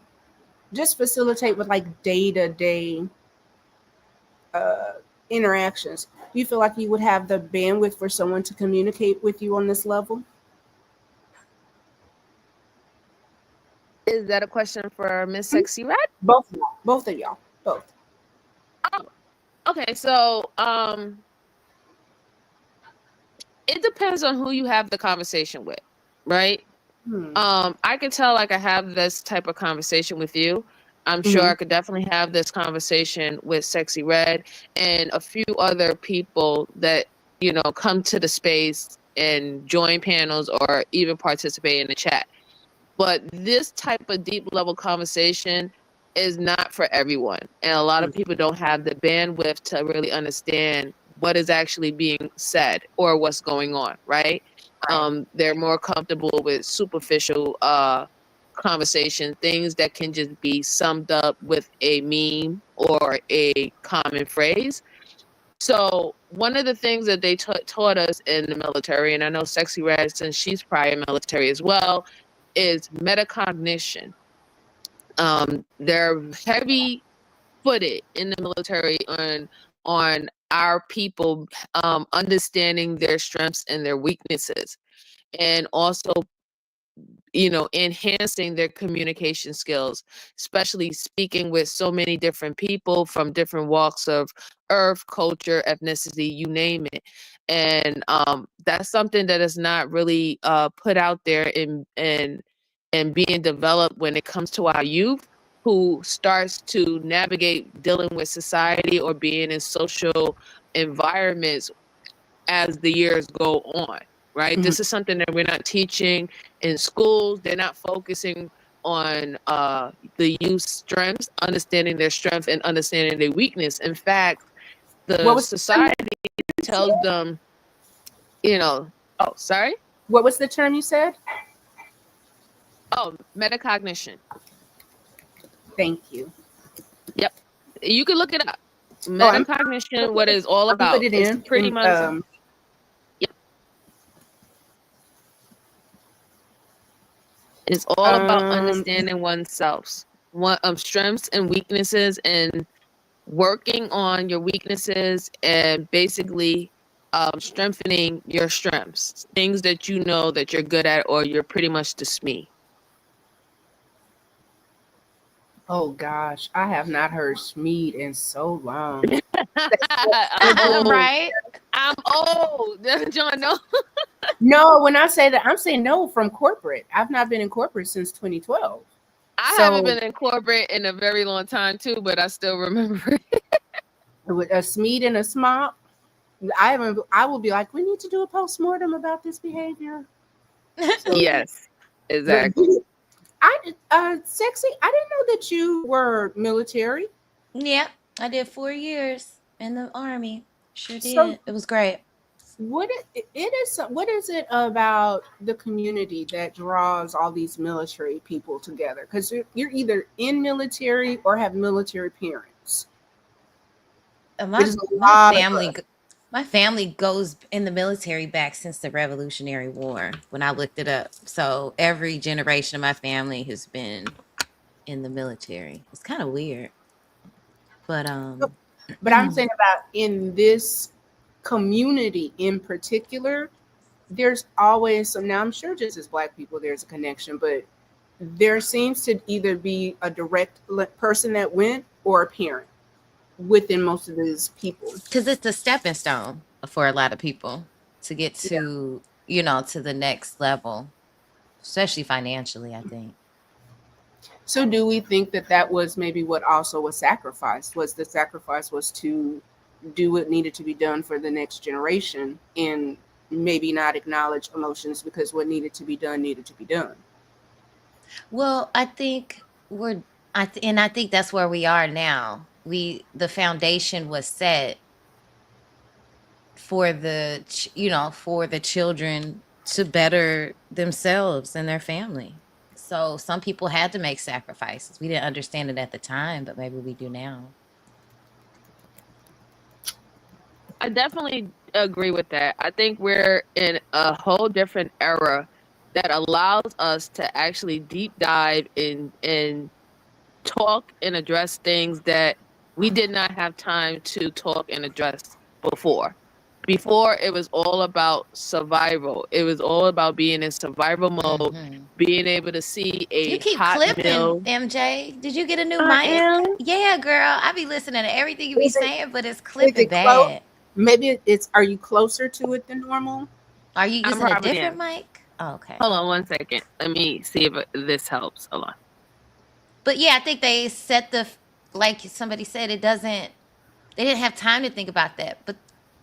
just facilitate with like day-to-day uh, interactions, do you feel like you would have the bandwidth for someone to communicate with you on this level? Is that a question for Miss Sexy Red? Both of y'all. Both of y'all. Both. Oh, okay. So, it depends on who you have the conversation with, right? Hmm. I can tell like I have this type of conversation with you. I'm sure Mhm. I could definitely have this conversation with Sexy Red and a few other people that, come to the space and join panels or even participate in the chat. But this type of deep level conversation is not for everyone. And a lot of people don't have the bandwidth to really understand what is actually being said or what's going on, right? Right. They're more comfortable with superficial conversation, things that can just be summed up with a meme or a common phrase. So one of the things that they taught us in the military, and I know Sexy Red, since she's prior military as well, is metacognition. They're heavy footed in the military on our people understanding their strengths and their weaknesses, and also enhancing their communication skills, especially speaking with so many different people from different walks of earth, culture, ethnicity, you name it. And that's something that is not really put out there and being developed when it comes to our youth, who starts to navigate dealing with society or being in social environments as the years go on, right? Mhm. This is something that we're not teaching in schools. They're not focusing on the youth's strengths, understanding their strength and understanding their weakness. In fact, What the was the term society you said? tells them, oh, sorry. What was the term you said? Oh, metacognition. Thank you. Yep. You can look it up. Oh, I'm Metacognition, what it's all put about, it is in. pretty much, it's all about Um, understanding oneself, strengths and weaknesses, and working on your weaknesses, and basically strengthening your strengths, things that you know that you're good at, or you're pretty much just me. oh gosh, I have not heard Schmeed in so long. I'm old. Right? I'm old. John, no. No, when I say that, I'm saying no from corporate. I've not been in corporate since 2012. I haven't So been in corporate in a very long time too, but I still remember it. with a Smeed and a Smop, I haven't. I will be like, we need to do a postmortem about this behavior. So, Yes, but exactly. sexy. I didn't know that you were military. Yeah, I did 4 years in the army. Sure So did. It was great. what is it about the community that draws all these military people together? Because you're either in military or have military parents. Uh, There's My a my lot of family us. my family goes in the military back since the Revolutionary War when I looked it up. So every generation of my family has been in the military. It's kind of weird, but But I'm saying about in this community in particular, there's always some. Now I'm sure just as Black people, there's a connection, but there seems to either be a direct person that went or a parent within most of these people. because it's a stepping stone for a lot of people to get Yeah. to the next level, especially financially, I think. So do we think that that was maybe what also was sacrificed? Was the sacrifice was to do what needed to be done for the next generation and maybe not acknowledge emotions because what needed to be done. Well, I think and I think that's where we are now. The foundation was set for for the children to better themselves and their family. So some people had to make sacrifices. We didn't understand it at the time, but maybe we do now. I definitely agree with that. I think we're in a whole different era that allows us to actually deep dive in talk and address things that we did not have time to talk and address before. Before, it was all about survival. It was all about being in survival mode, Hmm. being able to see You a keep hot clipping, meal. MJ. Did you get a new I mic? am. Yeah, girl. I be listening to everything you be Is it saying, but it's is clipping it close? bad. Maybe it's are you closer to it than normal? Are you I'm using a probably different am. mic? Oh, okay. Hold on one second. Let me see if this helps. Hold on. But yeah, I think they set like somebody said, they didn't have time to think about that. But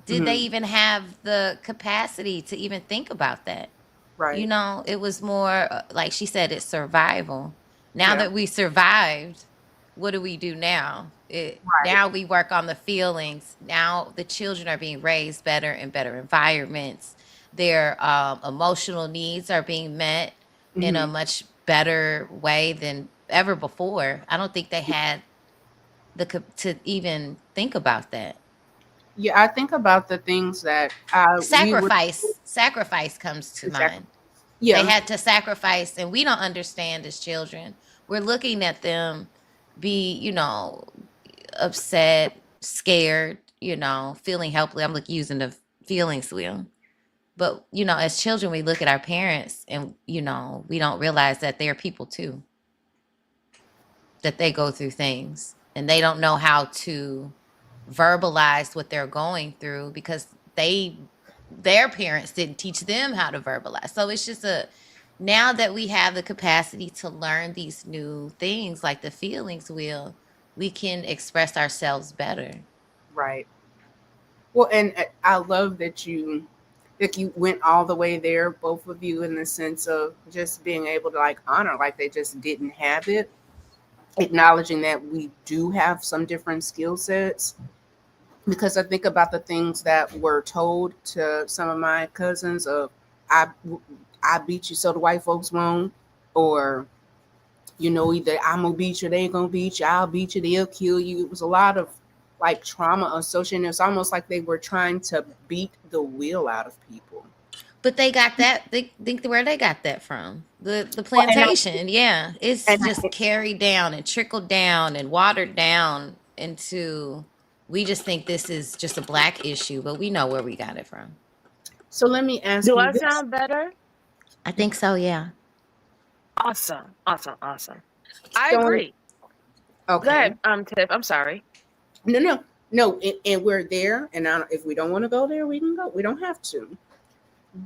did they Hmm. even have the capacity to even think about that? Right. It was more like she said, it's survival. Now Yeah. that we survived, what do we do now? Right. Now we work on the feelings. Now the children are being raised better in better environments. Their emotional needs are being met in a Hmm. much better way than ever before. I don't think they had to even think about that. Yeah, I think about the things that we were Sacrifice comes to mind. sacrificed. They Yeah. had to sacrifice, and we don't understand as children. We're looking at them be, upset, scared, feeling helpless. I'm like using the feelings wheel. But, as children, we look at our parents and, we don't realize that they're people too, that they go through things and they don't know how to verbalize what they're going through because their parents didn't teach them how to verbalize. So it's just now that we have the capacity to learn these new things like the feelings wheel, we can express ourselves better. Right. Well, and I love that you went all the way there, both of you, in the sense of just being able to like honor, like they just didn't have it, acknowledging that we do have some different skill sets. Because I think about the things that were told to some of my cousins of, I, I beat you so the white folks won't, or either I'm gonna beat you, they gonna beat you, I'll beat you, they'll kill you. It was a lot of like trauma associated. It's almost like they were trying to beat the wheel out of people. But they got that. They think where they got that from. The Well, plantation. Yeah, it's and just carried down and trickled down and watered down into. We just think this is just a black issue, but we know where we got it from. so let me ask Do you I this. sound better? I think so. Yeah. Awesome. Awesome. Awesome. I So, agree. Go okay. ahead, Tiff. I'm sorry. No, and we're there. And if we don't want to go there, we can go. We don't have to.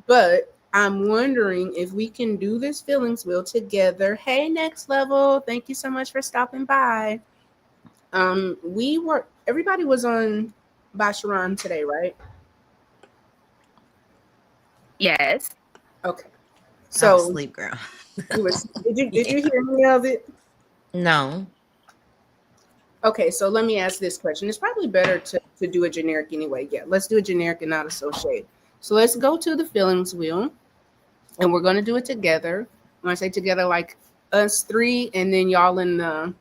But I'm wondering if we can do this feelings wheel together. Hey, next level. Thank you so much for stopping by. Everybody was on Basharan today, right? Yes. Okay. I was So asleep, girl. did you hear any of it? No. Okay, so let me ask this question. It's probably better to do a generic anyway. Yeah, let's do a generic and not associate. So let's go to the feelings wheel, and we're going to do it together. When I say together, like us three, and then y'all in the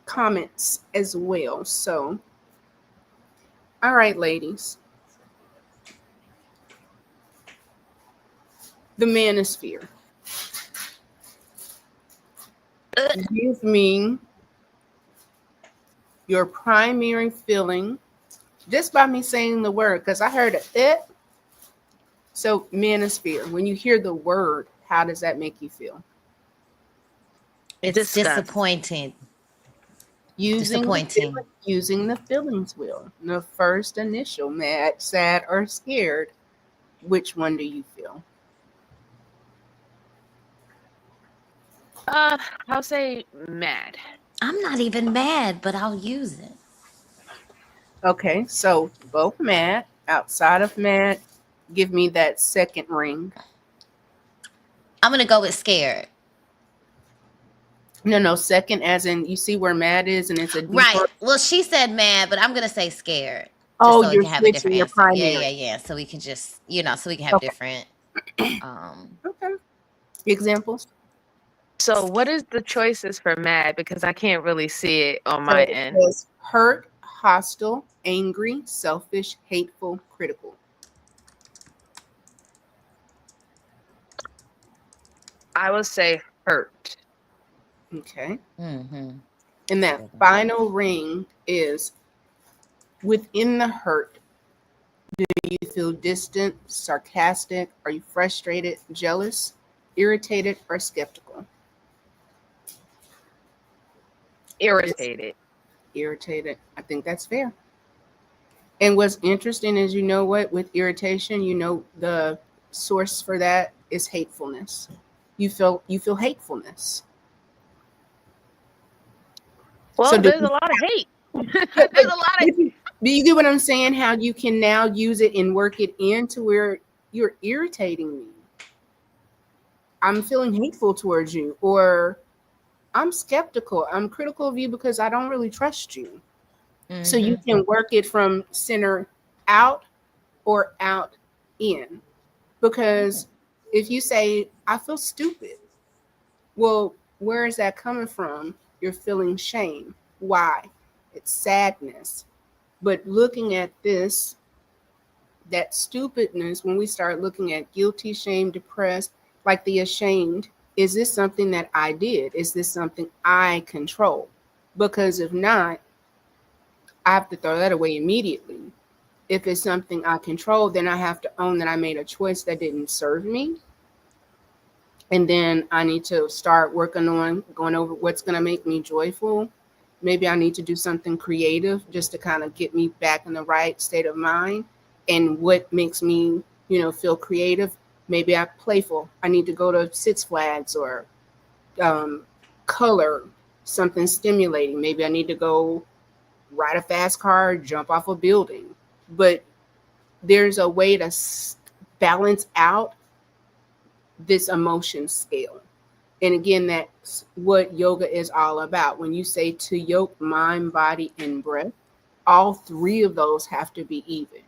comments as well. So, all right, ladies. The manosphere. Give me your primary feeling just by me saying the word, because I heard it. So, manosphere, when you hear the word, how does that make you feel? It's Disgust. disappointing. Using Disappointing. using the feelings wheel. The first initial, mad, sad, or scared. Which one do you feel? I'll say mad. I'm not even mad, but I'll use it. Okay, so both mad. Outside of mad, give me that second ring. I'm gonna go with scared. No, second as in you see where mad is and it's a Right. deeper. Well, she said mad, but I'm gonna say scared. Just Oh, so we you're can have a switching different your answer. Yeah, primary. yeah, yeah. So we can just, so we can have Okay. different Okay. Examples. So, what is the choices for mad? Because I can't really see it on So my it end. says hurt, hostile, angry, selfish, hateful, critical. I would say hurt. Okay. mm-hmm. And that final ring is within the hurt. Do you feel distant, sarcastic? Are you frustrated, jealous, irritated, or skeptical? Irritated. Irritated. I think that's fair. And what's interesting is, you know what, with irritation, the source for that is hatefulness. You feel hatefulness. Well, So do there's a lot of hate. but, There's a lot of. do you get what I'm saying? How you can now use it and work it into where you're irritating me. I'm feeling hateful towards you, or I'm skeptical. I'm critical of you because I don't really trust you. So you Mm-hmm. can work it from center out or out in. Because if you say, I feel stupid, well, where is that coming from? You're feeling shame. Why? It's sadness. But looking at this, that stupidness, when we start looking at guilty, shame, depressed, like the ashamed, is this something that I did? Is this something I control? Because if not, I have to throw that away immediately. If it's something I control, then I have to own that I made a choice that didn't serve me. And then I need to start working on going over what's going to make me joyful. Maybe I need to do something creative just to kind of get me back in the right state of mind. And what makes me, feel creative? Maybe I'm playful. I need to go to Six Flags or um, color something stimulating. Maybe I need to go ride a fast car, jump off a building. But there's a way to balance out this emotion scale. And again, that's what yoga is all about. When you say to yoke mind, body, and breath, all three of those have to be even.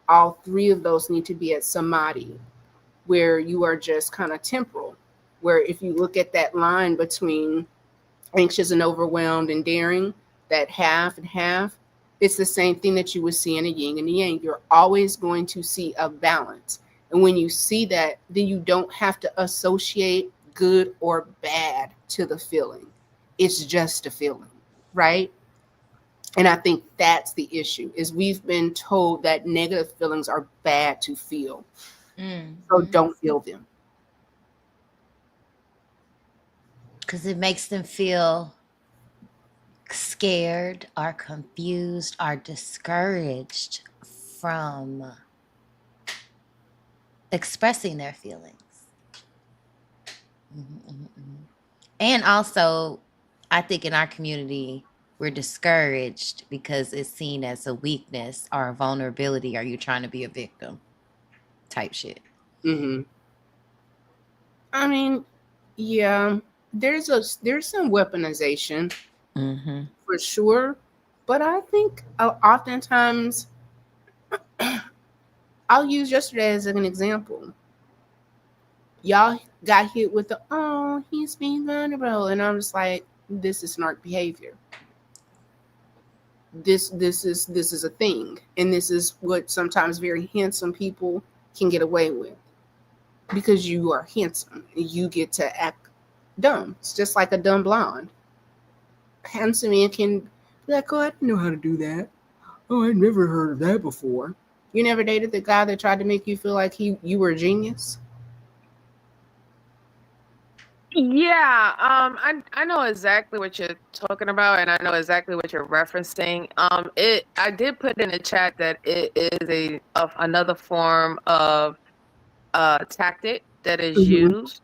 All three of those need to be at samadhi, where you are just kind of temporal. Where if you look at that line between anxious and overwhelmed and daring, that half and half, it's the same thing that you would see in a yin and a yang. You're always going to see a balance. And when you see that, then you don't have to associate good or bad to the feeling. It's just a feeling, right? And I think that's the issue is we've been told that negative feelings are bad to feel. So don't feel them. Because it makes them feel scared or confused or discouraged from expressing their feelings. And also, I think in our community, we're discouraged because it's seen as a weakness or a vulnerability. Are you trying to be a victim type shit? Mm-hmm. I mean, yeah, there's some weaponization for sure, but I think oftentimes I'll use yesterday as an example. Y'all got hit with the oh he's being vulnerable, and I'm just like this is smart behavior. This is a thing, and this is what sometimes very handsome people can get away with because you are handsome and you get to act dumb. It's just like a dumb blonde. Handsome man can be like, oh, I didn't know how to do that. Oh, I'd never heard of that before. You never dated the guy that tried to make you feel like you were a genius? Yeah, I know exactly what you're talking about, and I know exactly what you're referencing. I did put in the chat that it is another form of tactic that is Mm-hmm. used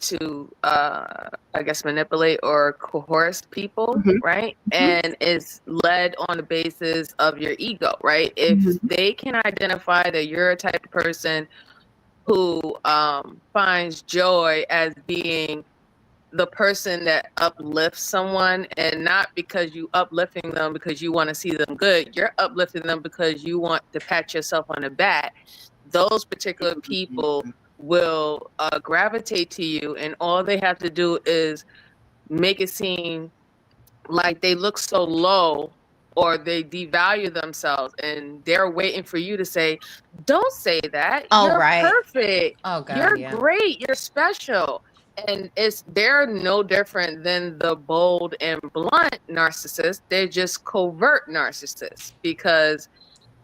to I guess manipulate or coerce people, Mm-hmm. right? And it's led on the basis of your ego, right? If Mm-hmm. they can identify that you're a type of person who finds joy as being the person that uplifts someone, and not because you uplifting them because you want to see them good, you're uplifting them because you want to pat yourself on the back. Those particular people will gravitate to you, and all they have to do is make it seem like they look so low or they devalue themselves, and they're waiting for you to say, don't say that, Oh, you're right. perfect, Oh, God, you're yeah. great, you're special. And they're no different than the bold and blunt narcissist. They're just covert narcissists, because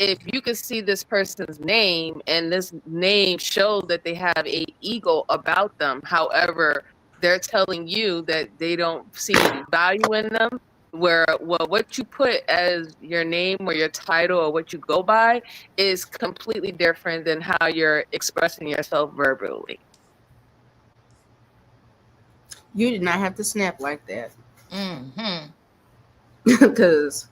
if you can see this person's name and this name shows that they have a ego about them, however, they're telling you that they don't see value in them, where well what you put as your name or your title or what you go by is completely different than how you're expressing yourself verbally. You did not have to snap like that. Mm-hmm. Because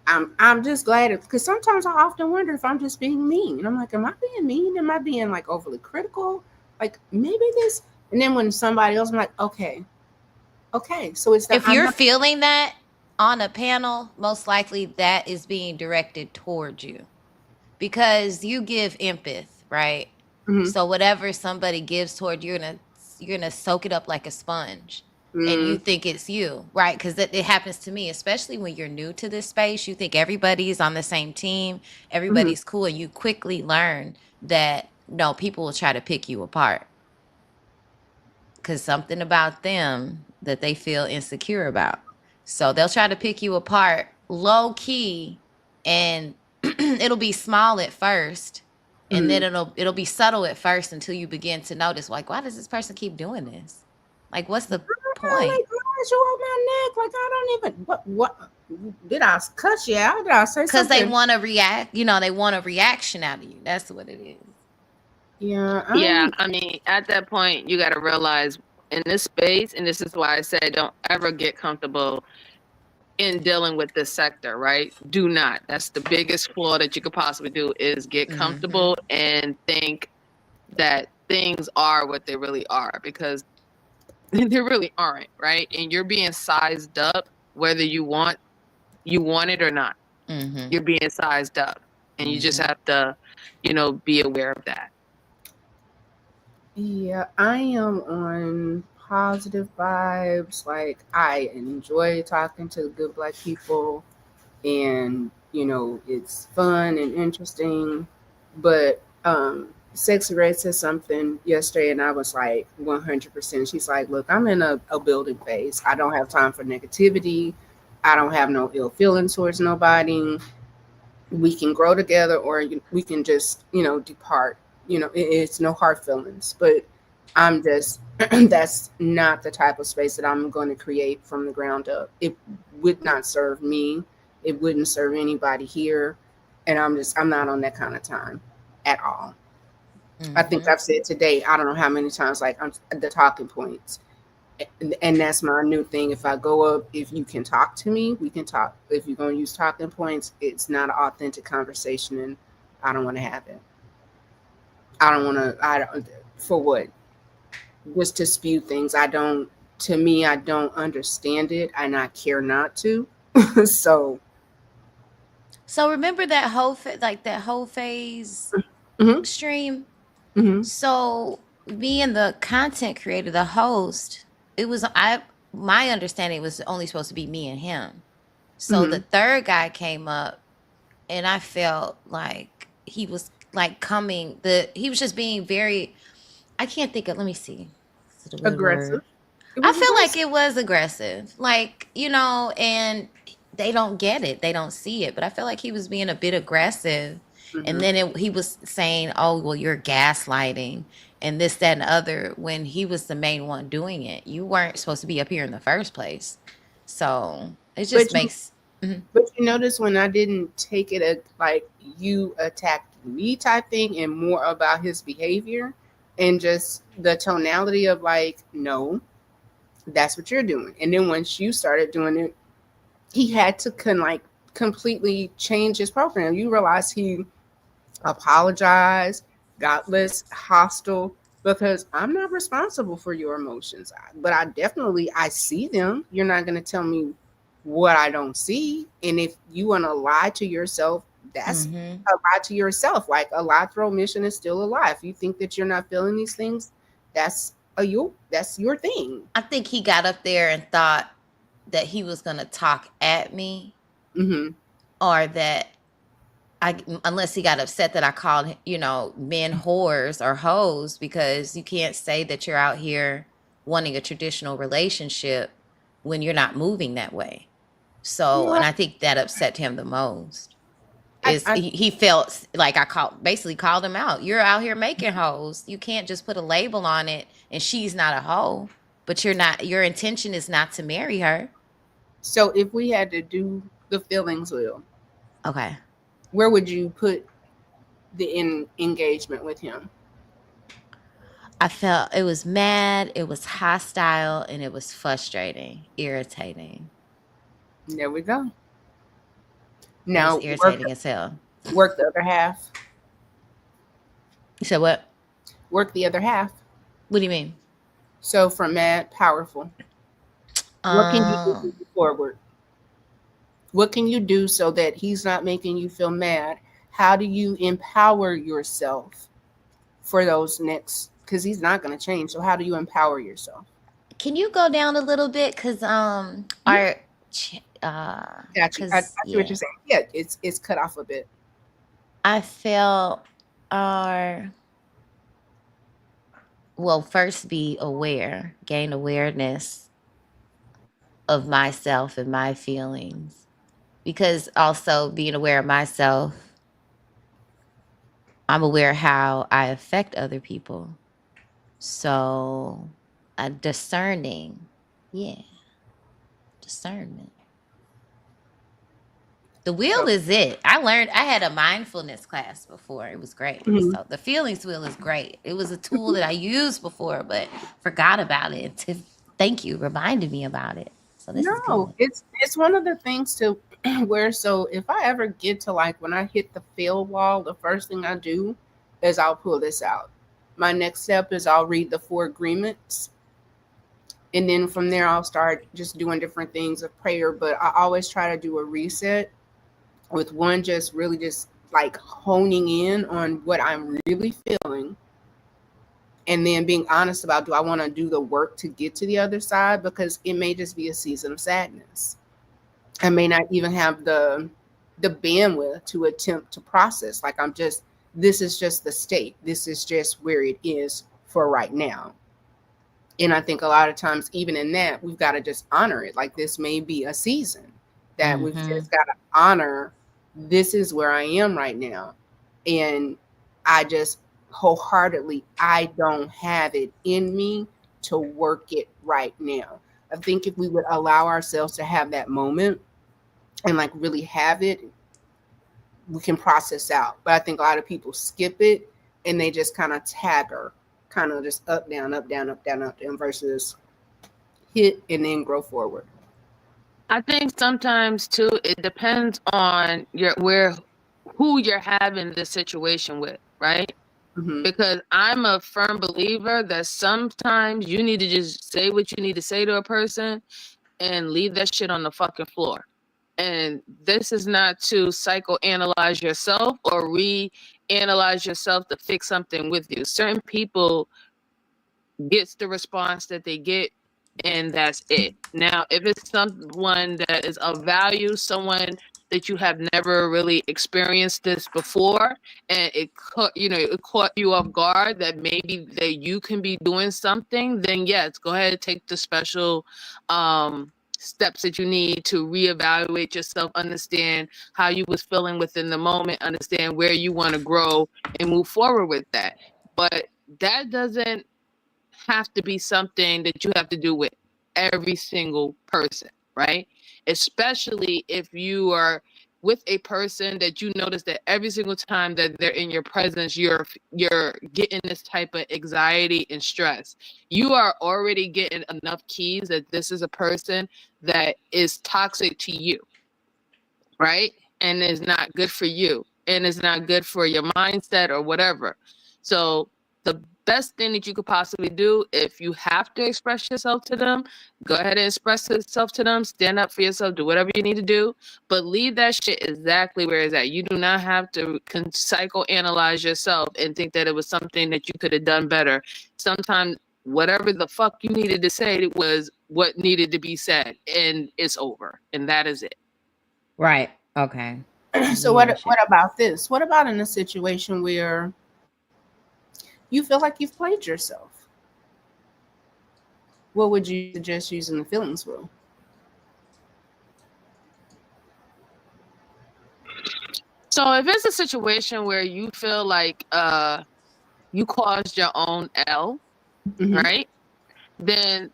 I'm just glad because sometimes I often wonder if I'm just being mean. And I'm like, am I being mean? Am I being like overly critical? Like maybe this. And then when somebody else, I'm like, okay. So it's that If you're feeling that on a panel, most likely that is being directed towards you because you give empath, right? Mm-hmm. So whatever somebody gives toward you, you're gonna soak it up like a sponge. And you think it's you, right? Because it happens to me, especially when you're new to this space. You think everybody's on the same team, everybody's cool, and you quickly learn that no, people will try to pick you apart because something about them that they feel insecure about. So they'll try to pick you apart low key, and it'll be small at first, and then it'll be subtle at first until you begin to notice, like, why does this person keep doing this? Like, what's the point? Like, why you on my neck? Like, I don't even. What? Did I cuss you out? Did I say Because they something? want to react. They want a reaction out of you. That's what it is. Yeah. I mean, at that point you got to realize in this space, and this is why I say don't ever get comfortable in dealing with this sector, right? Do not. That's the biggest flaw that you could possibly do, is get comfortable and think that things are what they really are, because they really aren't, right? And you're being sized up whether you want it or not. You're being sized up, and you just have to, be aware of that. Yeah, I am on positive vibes. Like I enjoy talking to good black people, and it's fun and interesting. But Sexy Red said something yesterday, and I was like 100%. She's like, "Look, I'm in a building phase. I don't have time for negativity. I don't have no ill feelings towards nobody. We can grow together, or we can just depart. It's no hard feelings, but I'm just that's not the type of space that I'm going to create from the ground up. It would not serve me. It wouldn't serve anybody here, and I'm not on that kind of time at all. I think Mm-hmm. I've said today, I don't know how many times, like, I'm the talking points, and that's my new thing. If I go up, if you can talk to me, we can talk. If you're going to use talking points, it's not an authentic conversation, and I don't want to have it. I don't want to. I don't for what? Just to spew things. I don't. To me, I don't understand it, and I care not to. So, So remember that that whole phase hmm stream. hmm So being the content creator, the host, it was I my understanding was only supposed to be me and him. So the hmm third guy came up and I felt like he was like coming the he was just being very I can't think of let me see. Is it a good aggressive. word? It I was feel like aggressive. it was aggressive. Like, and they don't get it. They don't see it. But I feel like he was being a bit aggressive. And hmm then he was saying, oh, well, you're gaslighting and this, that, and the other when he was the main one doing it. You weren't supposed to be up here in the first place. So it just But you makes. Mhm. But you notice when I didn't take it as like you attacked me type thing, and more about his behavior and just the tonality of like, no, that's what you're doing. And then once you started doing it, he had to completely change his program. You realize he apologize, got less hostile, because I'm not responsible for your emotions. But I see them. You're not going to tell me what I don't see. And if you want to lie to yourself, that's Mhm. a lie to yourself. Like a lie throw mission is still a lie. If you think that you're not feeling these things, that's your thing. I think he got up there and thought that he was going to talk at me Hmm or that unless he got upset that I called, men whores or hoes because you can't say that you're out here wanting a traditional relationship when you're not moving that way. So, No, and I think that upset him the most. I, Is I he felt like I basically called him out. You're out here making hoes. You can't just put a label on it and she's not a hoe, but you're not your intention is not to marry her. so if we had to do the feelings wheel, Okay. where would you put the engagement with him? I felt it was mad, it was hostile, and it was frustrating, irritating. There we go. It was Now irritating as hell. work the other half. You said what? Work the other half. What do you mean? So from mad, powerful. What can you do to Um, move forward? What can you do so that he's not making you feel mad? How do you empower yourself for those next? Because he's not going to change. So how do you empower yourself? can you go down a little bit? Cause Yeah, our, got you. I cause see what you're yeah, saying. Yeah, it's cut off a bit. I felt our well first be aware, gain awareness of myself and my feelings, because also being aware of myself, I'm aware how I affect other people. So, discerning. Yeah, discernment. The wheel So is it. I had a mindfulness class before. It was great. mhm. So, the feelings wheel is great. It was a tool that I used before, but forgot about it. Thank you, reminded me about it. So, this is No, good. it's one of the things to where, so if I ever get to like when I hit the fail wall, the first thing I do is I'll pull this out. My next step is I'll read the four agreements, and then from there I'll start just doing different things of prayer. But I always try to do a reset with one, just really just like honing in on what I'm really feeling, And then being honest about, do I want to do the work to get to the other side? Because it may just be a season of sadness. I may not even have the bandwidth to attempt to process. Like, this is just the state. This is just where it is for right now. And I think a lot of times, even in that, we've got to just honor it. Like, this may be a season that we've just got to honor. This is where I am right now. And I just wholeheartedly, I don't have it in me to work it right now. I think if we would allow ourselves to have that moment and like really have it, we can process out. But I think a lot of people skip it and they just kind of tagger, kind of just up, down, up, down, up, down, up, down, versus hit and then grow forward. I think sometimes too, it depends on who you're having this situation with, right? Mm-hmm. Because I'm a firm believer that sometimes you need to just say what you need to say to a person and leave that shit on the fucking floor. And this is not to psychoanalyze yourself or reanalyze yourself to fix something with you. Certain people gets the response that they get, and that's it. Now, if it's someone that is of value, someone that you have never really experienced this before, and it caught you off guard that maybe that you can be doing something, then yes, go ahead and take the special steps that you need to reevaluate yourself, understand how you was feeling within the moment, understand where you want to grow and move forward with that. But that doesn't have to be something that you have to do with every single person, right? Especially if you are with a person that you notice that every single time that they're in your presence, you're getting this type of anxiety and stress. You are already getting enough keys that this is a person that is toxic to you, right? And is not good for you, and is not good for your mindset or whatever. So the best thing that you could possibly do, if you have to express yourself to them, go ahead and express yourself to them, stand up for yourself, do whatever you need to do, but leave that shit exactly where it's at. You do not have to psychoanalyze yourself and think that it was something that you could have done better. Sometimes whatever the fuck you needed to say was what needed to be said, and it's over, and that is it. Right. Okay. So what about this? What about in a situation where you feel like you've played yourself? What would you suggest using the feelings wheel? So if it's a situation where you feel like you caused your own L, Mm-hmm. right? Then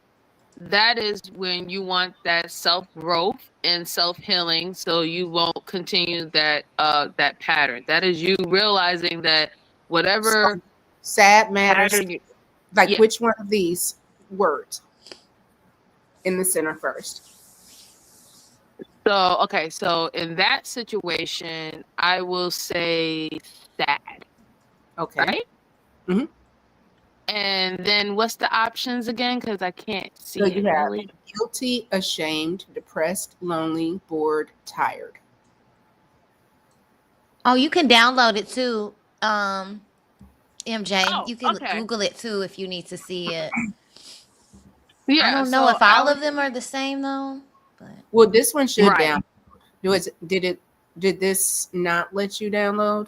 that is when you want that self-growth and self-healing, so you won't continue that pattern. That is you realizing that So whatever sad matters. pattern Like, yeah. which one of these words in the center first? So okay, so in that situation, I will say sad, Okay. right? Mm-hmm. And then what's the options again? Because I can't So see you it have really. guilty, ashamed, depressed, lonely, bored, tired. Oh, you can download it too. MJ, Oh, you can okay. Google it too if you need to see it. I Yeah, don't know so if I all was of them are the same though, but Well, this one should right. down. Did this not let you download?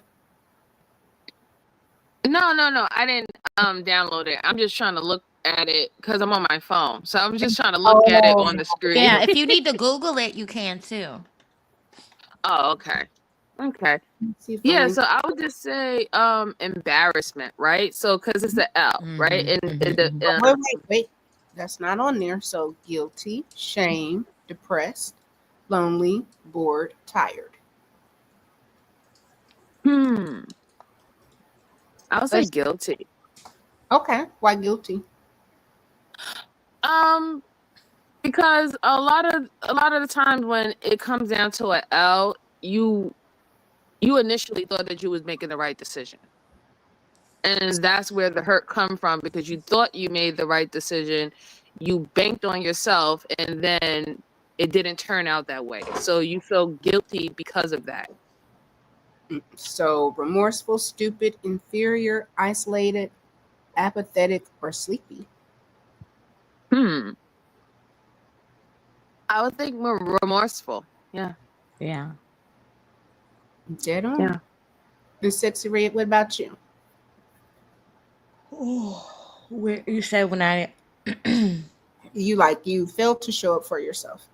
No. I didn't download it. I'm just trying to look at it because I'm on my phone. So I'm just trying to look at it Oh, on the screen. yeah, if you need to Google it, you can too. Oh, okay. Okay. let's see if the Yeah, link. so I would just say embarrassment, right? So cuz it's an L, right? Mm-hmm. And Mm-hmm. Mm-hmm. Oh, wait. That's not on there. So guilty, shame, depressed, lonely, bored, tired. hmm. I would say Let's. guilty. Okay. Why guilty? Um because a lot of the times when it comes down to an L, you initially thought that you was making the right decision. And that's where the hurt come from, because you thought you made the right decision, you banked on yourself, and then it didn't turn out that way, so you feel guilty because of that. So remorseful, stupid, inferior, isolated. apathetic, or sleepy? Hmm. I would think more remorseful. Yeah. Yeah. Dead on. Yeah. And Sexy Red, what about you? Oh, where you said when I You failed to show up for yourself.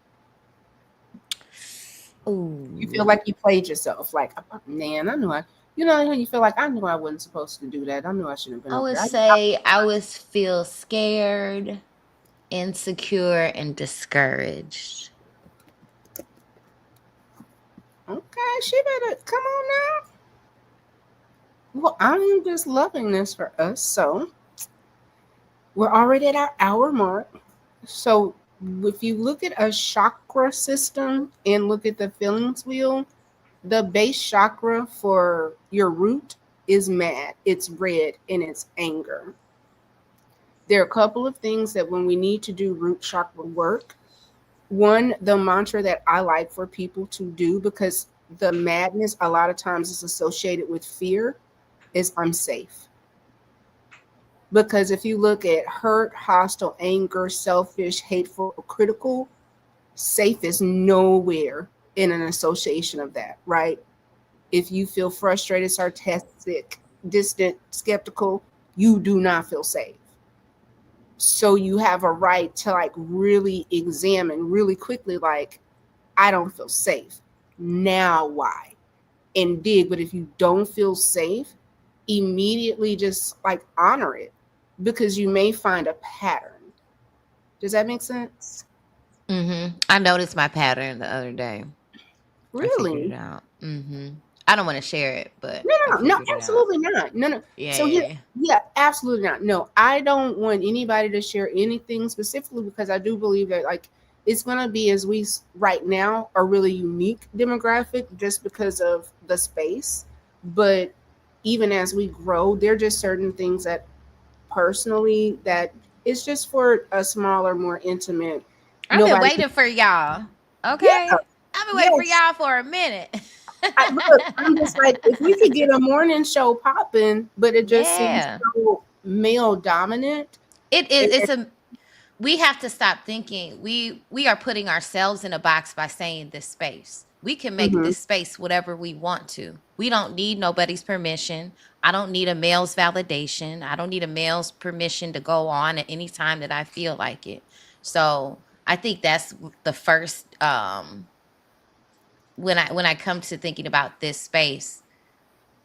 You feel oh like you played yourself. Like, man, I knew I, when you feel like I knew I wasn't supposed to do that. I knew I shouldn't have been I over would there. say I would feel scared, insecure, and discouraged. Okay, she better come on now. Well, I'm just loving this for us. So we're already at our hour mark. So if you look at a chakra system and look at the feelings wheel, the base chakra for your root is mad, it's red, and it's anger. There are a couple of things that when we need to do root chakra work, one, the mantra that I like for people to do, because the madness a lot of times is associated with fear, is I'm safe. Because if you look at hurt, hostile, anger, selfish, hateful, or critical, safe is nowhere in an association of that, right? If you feel frustrated, sarcastic, distant, skeptical, you do not feel safe. So you have a right to like really examine really quickly, like, I don't feel safe. Now why? And dig. But if you don't feel safe, immediately just like honor it, because you may find a pattern. Does that make sense? I noticed my pattern the other day. I figured it Really? out. I don't want to share it, but No, I no, no, no, figured it out. absolutely not. No, no. Yeah, So yeah, here, yeah. yeah, absolutely not. No, I don't want anybody to share anything specifically, because I do believe that like it's gonna be, as right now, a really unique demographic just because of the space. But even as we grow, there are just certain things that personally that it's just for a smaller, more intimate. I've been Nobody. waiting for y'all. Yeah. Okay, I've been waiting for Yes. y'all for a minute. Look, I'm just like, if we could get a morning show popping, but it just seems Yeah, so male dominant. it is. And, It's a. We have to stop thinking we are putting ourselves in a box by saying this space. We can make mhm. this space whatever we want to. We don't need nobody's permission. I don't need a male's validation. I don't need a male's permission to go on at any time that I feel like it. So I think that's the first when I come to thinking about this space,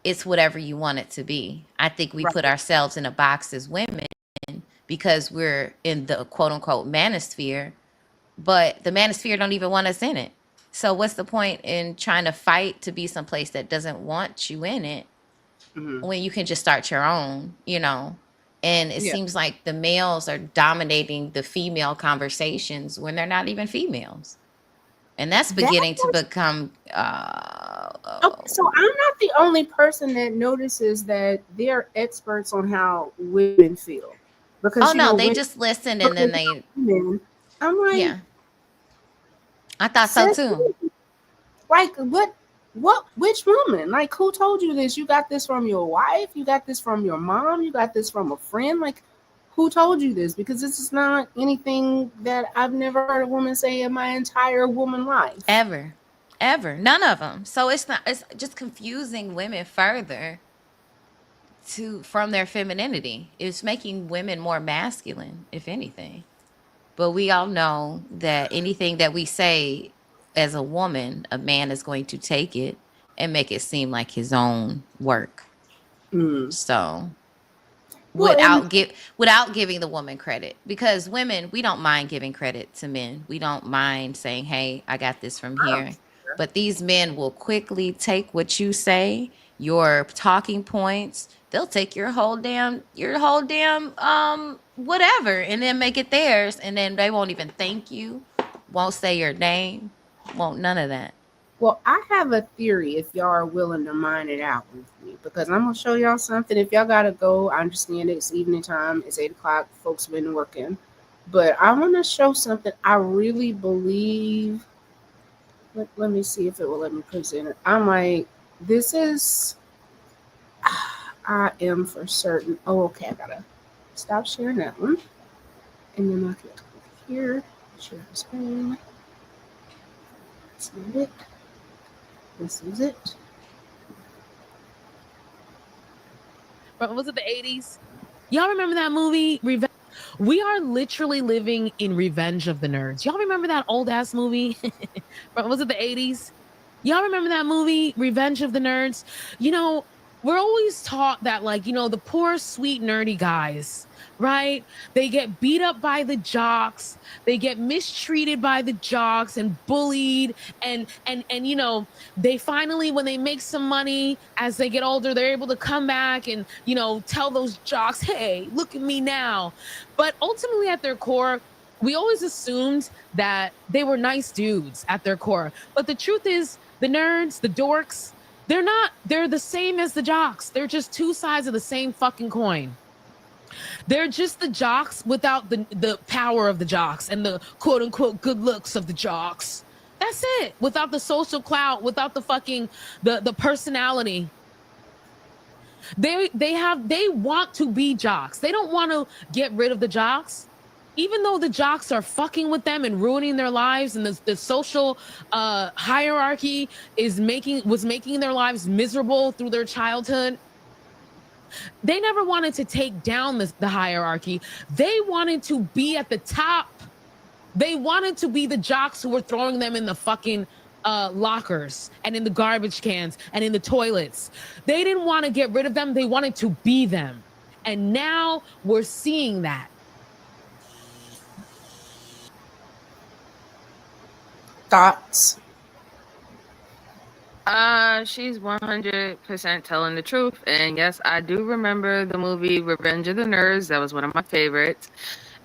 it's whatever you want it to be. I think we put Right. ourselves in a box as women because we're in the quote unquote manosphere, but the manosphere don't even want us in it. So what's the point in trying to fight to be someplace that doesn't want you in it Mhm. when you can just start your own? And it Yeah. seems like the males are dominating the female conversations when they're not even females. And that's That beginning to was become okay. So I'm not the only person that notices that they're experts on how women feel, oh because no, they when just listened and then because they women, I'm like, yeah. I thought so sis, too. like which woman? Like, who told you this? You got this from your wife? You got this from your mom? You got this from a friend? Like, who told you this? Because this is not anything that I've never heard a woman say in my entire woman life. Ever. Ever. None of them. So it's just confusing women further to from their femininity. It's making women more masculine, if anything. But we all know that anything that we say as a woman, a man is going to take it and make it seem like his own work. Mm. So Well, and without giving the woman credit, because women, we don't mind giving credit to men. We don't mind saying, hey, I got this from I don't here. But these men will quickly take what you say, your talking points, they'll take your whole damn whatever, and then make it theirs, and then they won't even thank you, won't say your name, won't none of that. Well, I have a theory if y'all are willing to mine it out with me, because I'm gonna show y'all something. If y'all gotta go, I understand it's evening time, it's 8 o'clock, folks been working. But I wanna show something I really believe. Let me see if it will let me present it. I'm like, this is I am for certain. Oh, okay, I gotta. stop sharing that one. And then I click here, share the screen. That's not it. This is it. Was it the 80s? Y'all remember that movie? We are literally living in Revenge of the Nerds. Y'all remember that old ass movie? Was it the 80s? Y'all remember that movie, Revenge of the Nerds? You know, we're always taught that, like, you know, the poor, sweet, nerdy guys, right? They get beat up by the jocks, they get mistreated by the jocks and bullied, and you know, they finally, when they make some money as they get older, they're able to come back and, you know, tell those jocks, hey, look at me now. But ultimately, at their core, we always assumed that they were nice dudes at their core. But the truth is, the nerds, the dorks, they're the same as the jocks. They're just two sides of the same fucking coin. They're just the jocks without the power of the jocks and the quote unquote good looks of the jocks. That's it. Without the social clout, without the fucking the personality. They want to be jocks. They don't want to get rid of the jocks. Even though the jocks are fucking with them and ruining their lives, and the social hierarchy was making their lives miserable through their childhood, they never wanted to take down the hierarchy. They wanted to be at the top. They wanted to be the jocks who were throwing them in the fucking lockers and in the garbage cans and in the toilets. They didn't want to get rid of them. They wanted to be them. And now we're seeing that. Thoughts? She's 100% telling the truth. And yes, I do remember the movie Revenge of the Nerds. That was one of my favorites.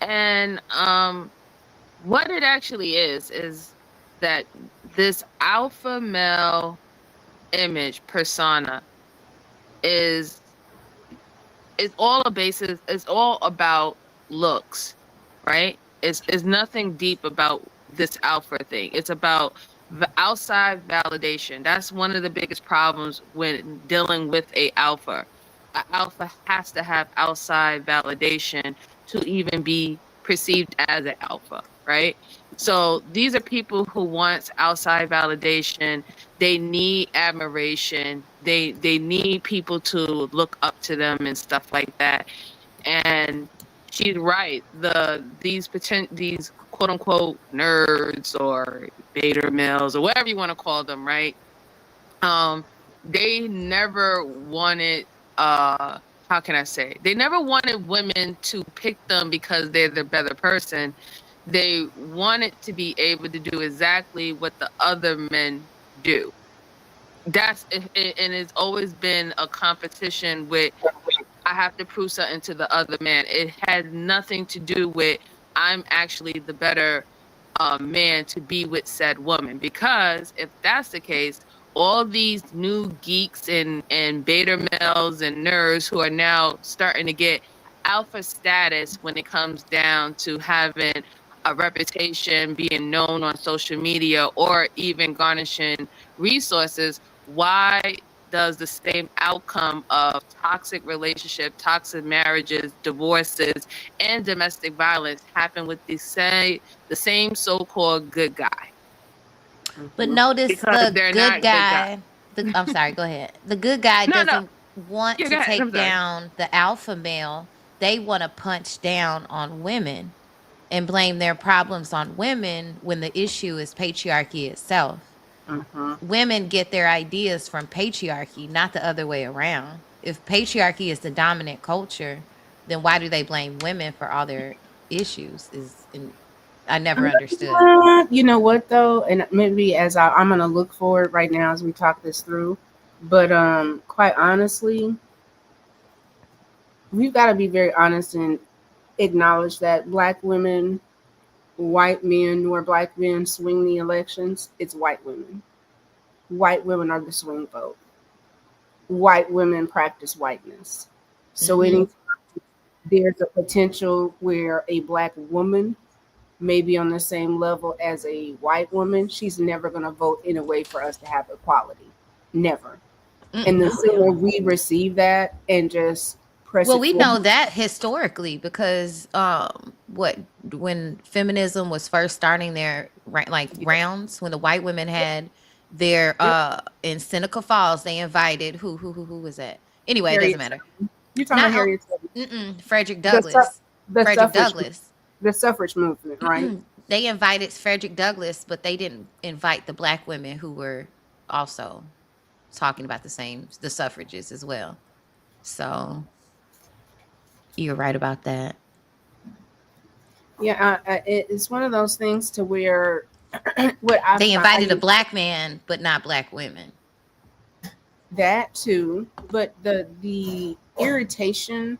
And what it actually is that this alpha male image persona is all it's all about looks, right? It's nothing deep about this alpha thing. It's about outside validation. That's one of the biggest problems when dealing with a alpha. An alpha has to have outside validation to even be perceived as an alpha, right? So these are people who want outside validation. They need admiration. They need people to look up to them and stuff like that. And she's right. These quote unquote nerds or beta males or whatever you want to call them, right? They never wanted how can I say? They never wanted women to pick them because they're the better person. They wanted to be able to do exactly what the other men do. And it's always been a competition with I have to prove something to the other man. It had nothing to do with I'm actually the better man to be with said woman. Because if that's the case, all these new geeks and beta males and nerds who are now starting to get alpha status when it comes down to having a reputation, being known on social media, or even garnishing resources, why does the same outcome of toxic relationship, toxic marriages, divorces, and domestic violence happen with the same so-called good guy? But notice Because the they're good not guy. I'm sorry, go ahead. The good guy No, doesn't want Yeah, to go ahead. I'm take sorry. down the alpha male. They want to punch down on women and blame their problems on women when the issue is patriarchy itself. Women get their ideas from patriarchy, not the other way around. If patriarchy is the dominant culture, then why do they blame women for all their issues? I never understood. You know what though, and maybe I'm gonna look for it right now as we talk this through. But quite honestly, we've got to be very honest and acknowledge that black women, white men, nor black men swing the elections. It's white women. White women are the swing vote. White women practice whiteness. So Mhm. there's a potential where a black woman may be on the same level as a white woman, she's never going to vote in a way for us to have equality. Never. And the sooner we receive that and just press Well, it we forward. know that historically because what when feminism was first starting their like Yeah. rounds, when the white women had their Yep. in Seneca Falls, they invited who was that? Anyway, it doesn't Harriet matter. Tubman. You're talking about Not Harriet Tubman. Frederick The su- Douglass. the Frederick suffrage Douglass. the suffrage movement, right? They invited Frederick Douglass, but they didn't invite the black women who were also talking about the suffrages as well. So you're right about that. Yeah, it's one of those things to where what I They invited a find black man, but not black women. that too, but the irritation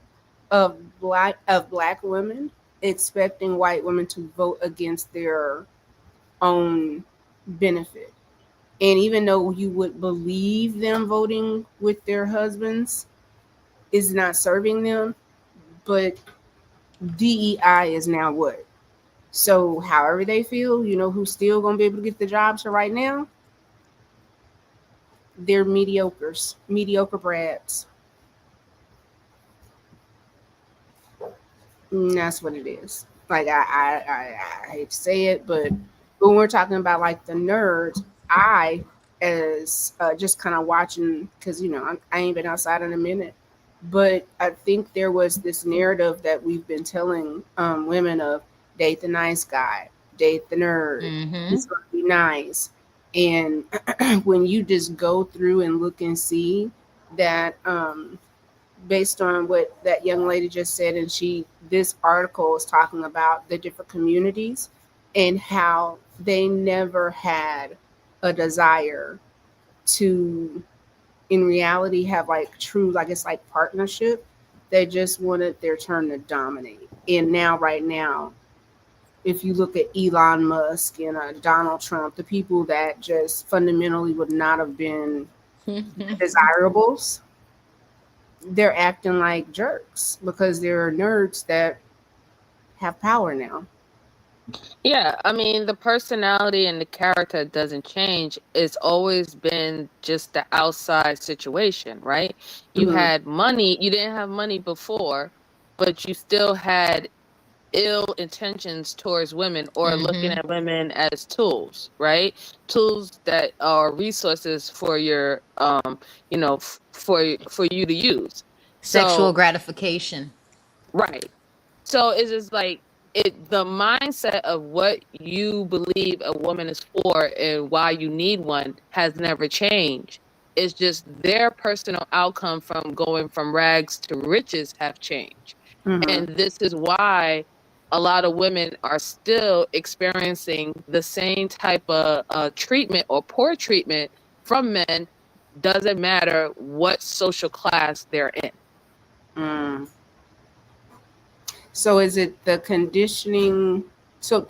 of black women expecting white women to vote against their own benefit. And even though you would believe them voting with their husbands is not serving them, but DEI is now what? So however they feel, you know who's still gonna be able to get the jobs for right now? They're mediocre brats. That's what it is. Like I hate to say it, but when we're talking about like the nerds, I as just kind of watching because I ain't been outside in a minute, but I think there was this narrative that we've been telling women of date the nice guy, date the nerd. Mm-hmm. He's gonna be nice, and when you just go through and look and see that based on what that young lady just said, and this article is talking about the different communities and how they never had a desire to in reality have like true, like it's like partnership. They just wanted their turn to dominate. And now right now, if you look at Elon Musk and Donald Trump, the people that just fundamentally would not have been desirables, they're acting like jerks because they're nerds that have power now. Yeah, I mean, the personality and the character doesn't change. It's always been just the outside situation, right? You Hmm. had money, you didn't have money before, but you still had ill intentions towards women or looking Mm-hmm. at women as tools, right? Tools that are resources for your for you to use. Sexual So, gratification. right. So it's just like the mindset of what you believe a woman is for and why you need one has never changed. It's just their personal outcome from going from rags to riches have changed. Hmm. And this is why a lot of women are still experiencing the same type of treatment or poor treatment from men, doesn't matter what social class they're in. Mm. So is it the conditioning? So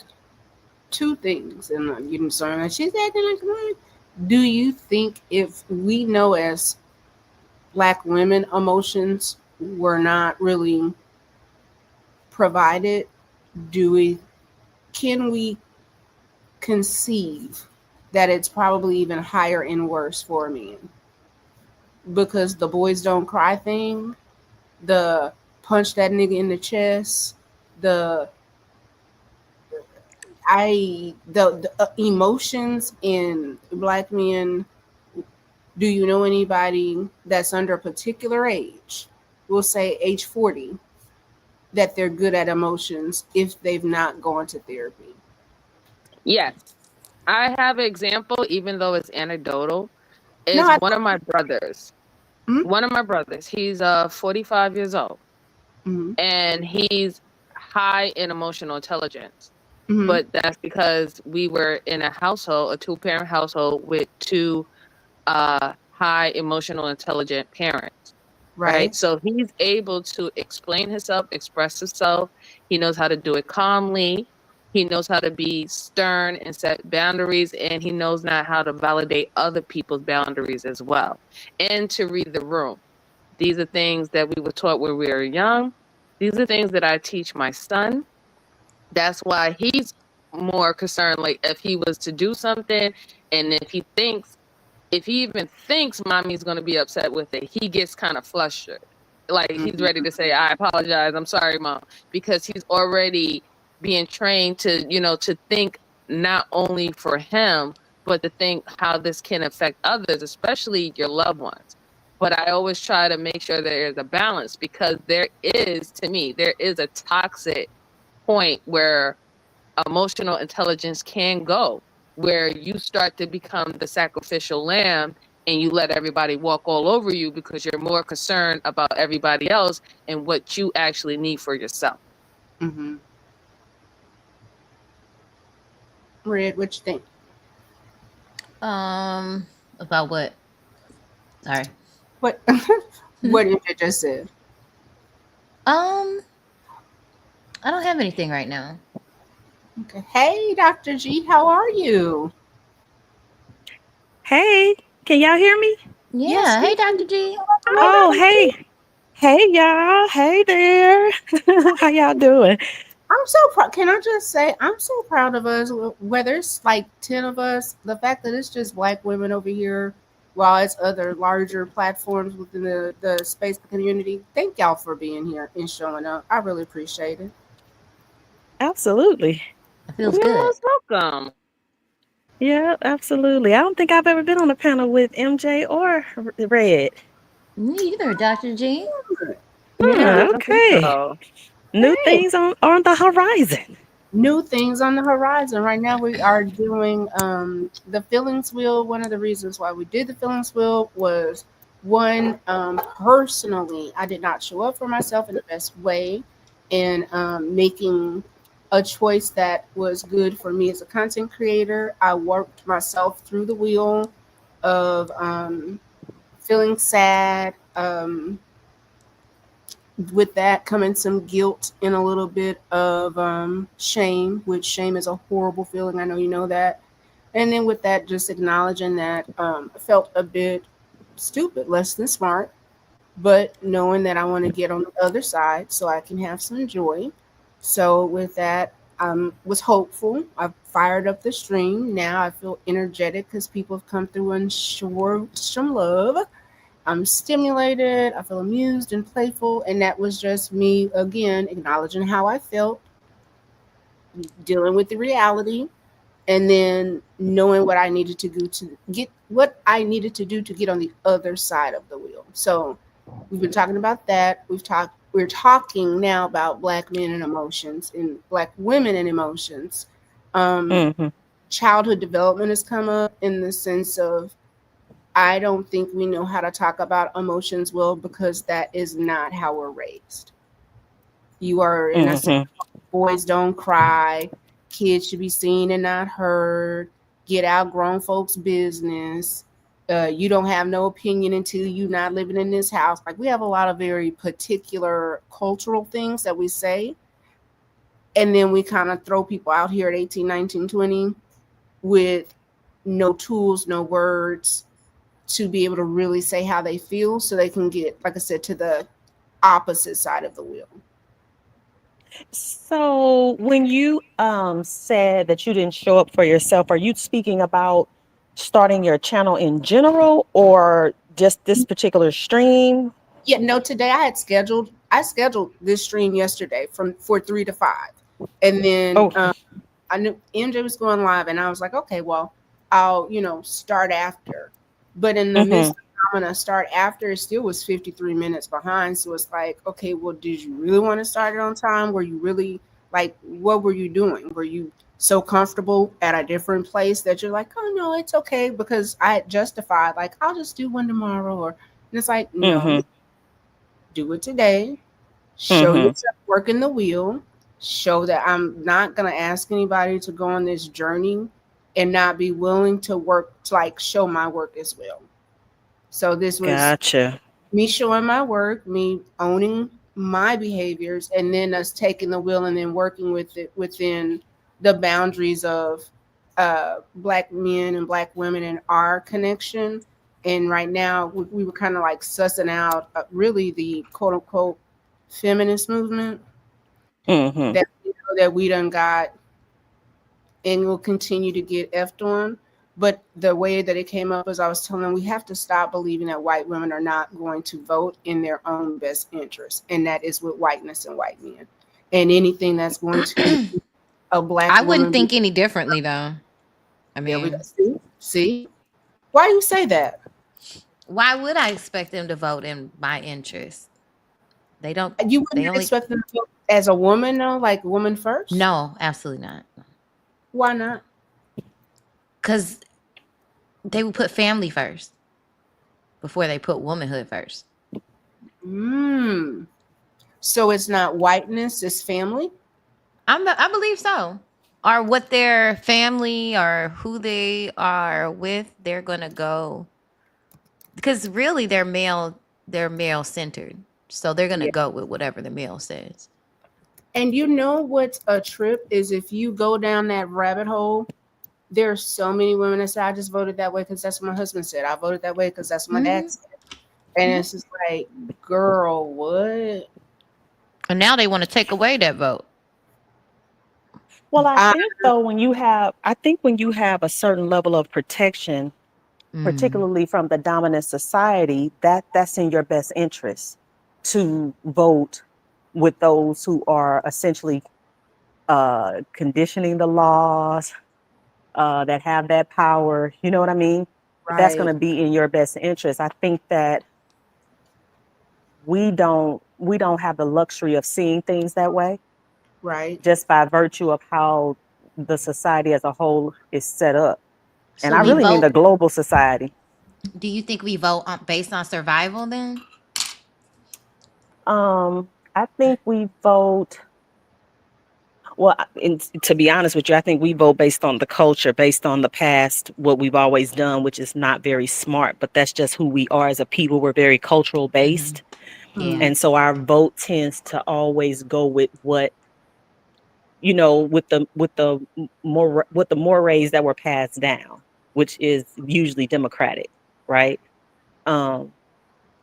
two things, and you know, sorry, she's acting like a woman. Do you think if we know as black women emotions were not really provided, do we can we conceive that it's probably even higher and worse for men because the boys don't cry thing, the punch that nigga in the chest, the the emotions in black men. Do you know anybody that's under a particular age, we'll say age 40, that they're good at emotions if they've not gone to therapy? Yes. I have an example, even though it's anecdotal, No, is I. one of my brothers. Mm-hmm. One of my brothers, he's 45 years old Mm-hmm. and he's high in emotional intelligence. Mm-hmm. But that's because we were in a household, a two-parent household with two high emotional intelligent parents, right? Right. So he's able to explain himself, express himself. He knows how to do it calmly. He knows how to be stern and set boundaries, and he knows not how to validate other people's boundaries as well, and to read the room. These are things that we were taught when we were young. These are things that I teach my son. That's why he's more concerned. Like if he was to do something, and if he even thinks mommy's going to be upset with it, he gets kind of flustered. Like he's ready to say, "I apologize. I'm sorry, mom," because he's already being trained to, to think not only for him, but to think how this can affect others, especially your loved ones. But I always try to make sure there is a balance because to me, there is a toxic point where emotional intelligence can go, where you start to become the sacrificial lamb and you let everybody walk all over you because you're more concerned about everybody else and what you actually need for yourself. Mm-hmm. Red, what you think? About what? Sorry. What what did you just said? Um, I don't have anything right now. Okay. Hey, Dr. G, how are you? Hey, can y'all hear me? Yes, Yeah. we Hey, Dr. can. G. Oh, hey. Hey, y'all. Hey there. How y'all doing? I'm so proud. Can I just say, I'm so proud of us. Whether it's like 10 of us, the fact that it's just black women over here, while it's other larger platforms within the space community. Thank y'all for being here and showing up. I really appreciate it. Absolutely. It feels You're good. most welcome. Yeah, absolutely. I don't think I've ever been on a panel with MJ or Red. Me either, Dr. G. Yeah, I don't think Okay. so. New Hey, things on the horizon. new things on the horizon. Right now, we are doing the Feelings Wheel. One of the reasons why we did the Feelings Wheel was one, personally, I did not show up for myself in the best way, and making a choice that was good for me as a content creator. I worked myself through the wheel of feeling sad. With that coming some guilt and a little bit of shame, which shame is a horrible feeling. I know you know that. And then with that, just acknowledging that I felt a bit stupid, less than smart, but knowing that I want to get on the other side so I can have some joy. So with that, I was hopeful. I fired up the stream. Now I feel energetic because people have come through and showed some love. I'm stimulated, I feel amused and playful, and that was just me again acknowledging how I felt, dealing with the reality, and then knowing what I needed to do to get what I needed to do to get on the other side of the wheel. So we've been talking about that. We're talking now about black men and emotions and black women and emotions. Um, Mm-hmm. Childhood development has come up in the sense of I don't think we know how to talk about emotions well because that is not how we're raised. You are in a sense, Mm-hmm. boys don't cry, kids should be seen and not heard, get out grown folks' business. You don't have no opinion until you not living in this house. Like we have a lot of very particular cultural things that we say, and then we kind of throw people out here at 18, 19, 20 with no tools, no words, to be able to really say how they feel so they can get, like I said, to the opposite side of the wheel. So when you said that you didn't show up for yourself, are you speaking about starting your channel in general or just this particular stream? Yeah, no, today I scheduled this stream yesterday from for 3 to 5. And then Oh, I knew MJ was going live and I was like, okay, well, I'll, start after. But in the mm-hmm. midst of I'm gonna start after, it still was 53 minutes behind. So it's like, okay, well, did you really want to start it on time? Were you really like what were you doing? Were you so comfortable at a different place that you're like, oh no, it's okay because I had justified like I'll just do one tomorrow or and it's like, no, Mm-hmm. do it today. Show Mm-hmm. yourself working the wheel. Show that I'm not going to ask anybody to go on this journey and not be willing to work to like show my work as well. So this was Gotcha. me showing my work, me owning my behaviors, and then us taking the wheel and then working with it within the boundaries of black men and black women and our connection. And right now, we were kind of like sussing out really the quote unquote feminist movement Mm-hmm. that we know that we done got and will continue to get effed on. But the way that it came up is I was telling them we have to stop believing that white women are not going to vote in their own best interest, and that is with whiteness and white men. And anything that's going to a black I wouldn't woman, think any differently though. I there we go. mean, See, why you say that? why would I expect them to vote in my interest? They don't. You They wouldn't only. expect them to vote as a woman, though, like woman first. No, absolutely not. Why not? Because they would put family first before they put womanhood first. Mm. So it's not whiteness, it's family. I believe so. Or what their family or who they are with, they're gonna go because really they're male centered. So they're gonna Yeah. go with whatever the male says. And you know what's a trip is if you go down that rabbit hole, there are so many women that say, I just voted that way because that's what my husband said. I voted that way because that's what my dad said. And it's just like, girl, what? And now they want to take away that vote. Well, I I, think though when you have a certain level of protection, particularly from the dominant society, that's in your best interest to vote with those who are essentially conditioning the laws, that have that power. You know what I mean? That's going right, to be in your best interest. I think that we don't have the luxury of seeing things that way right. just by virtue of how the society as a whole is set up. And So I we really mean vote. the global society. Do you think we vote based on survival then? I think we vote. Well, to be honest with you, I think we vote based on the culture, based on the past, what we've always done, which is not very smart, but that's just who we are as a people. We're very cultural based. Yeah. And so our vote tends to always go with what, with the mores that were passed down, which is usually democratic, right? Um,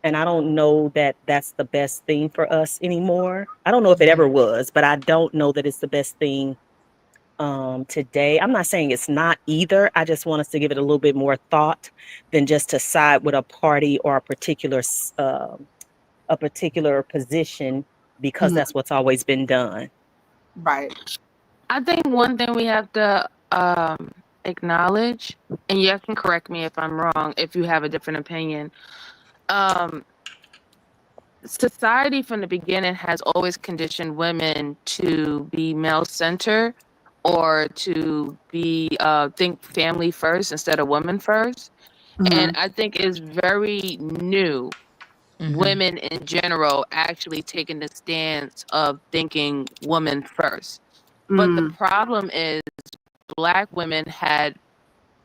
and I don't know that that's the best thing for us anymore. I don't know if it ever was, but I don't know that it's the best thing today. I'm not saying it's not either. I just want us to give it a little bit more thought than just to side with a party or a particular position because Mhm, that's what's always been done. right. I think one thing we have to acknowledge, and you can correct me if I'm wrong, if you have a different opinion. Um, Society from the beginning has always conditioned women to be male centered or to be think family first instead of women first. And Mhm, I think it's very new, Mm-hmm. women in general actually taking the stance of thinking woman first. But the mm, problem is black women had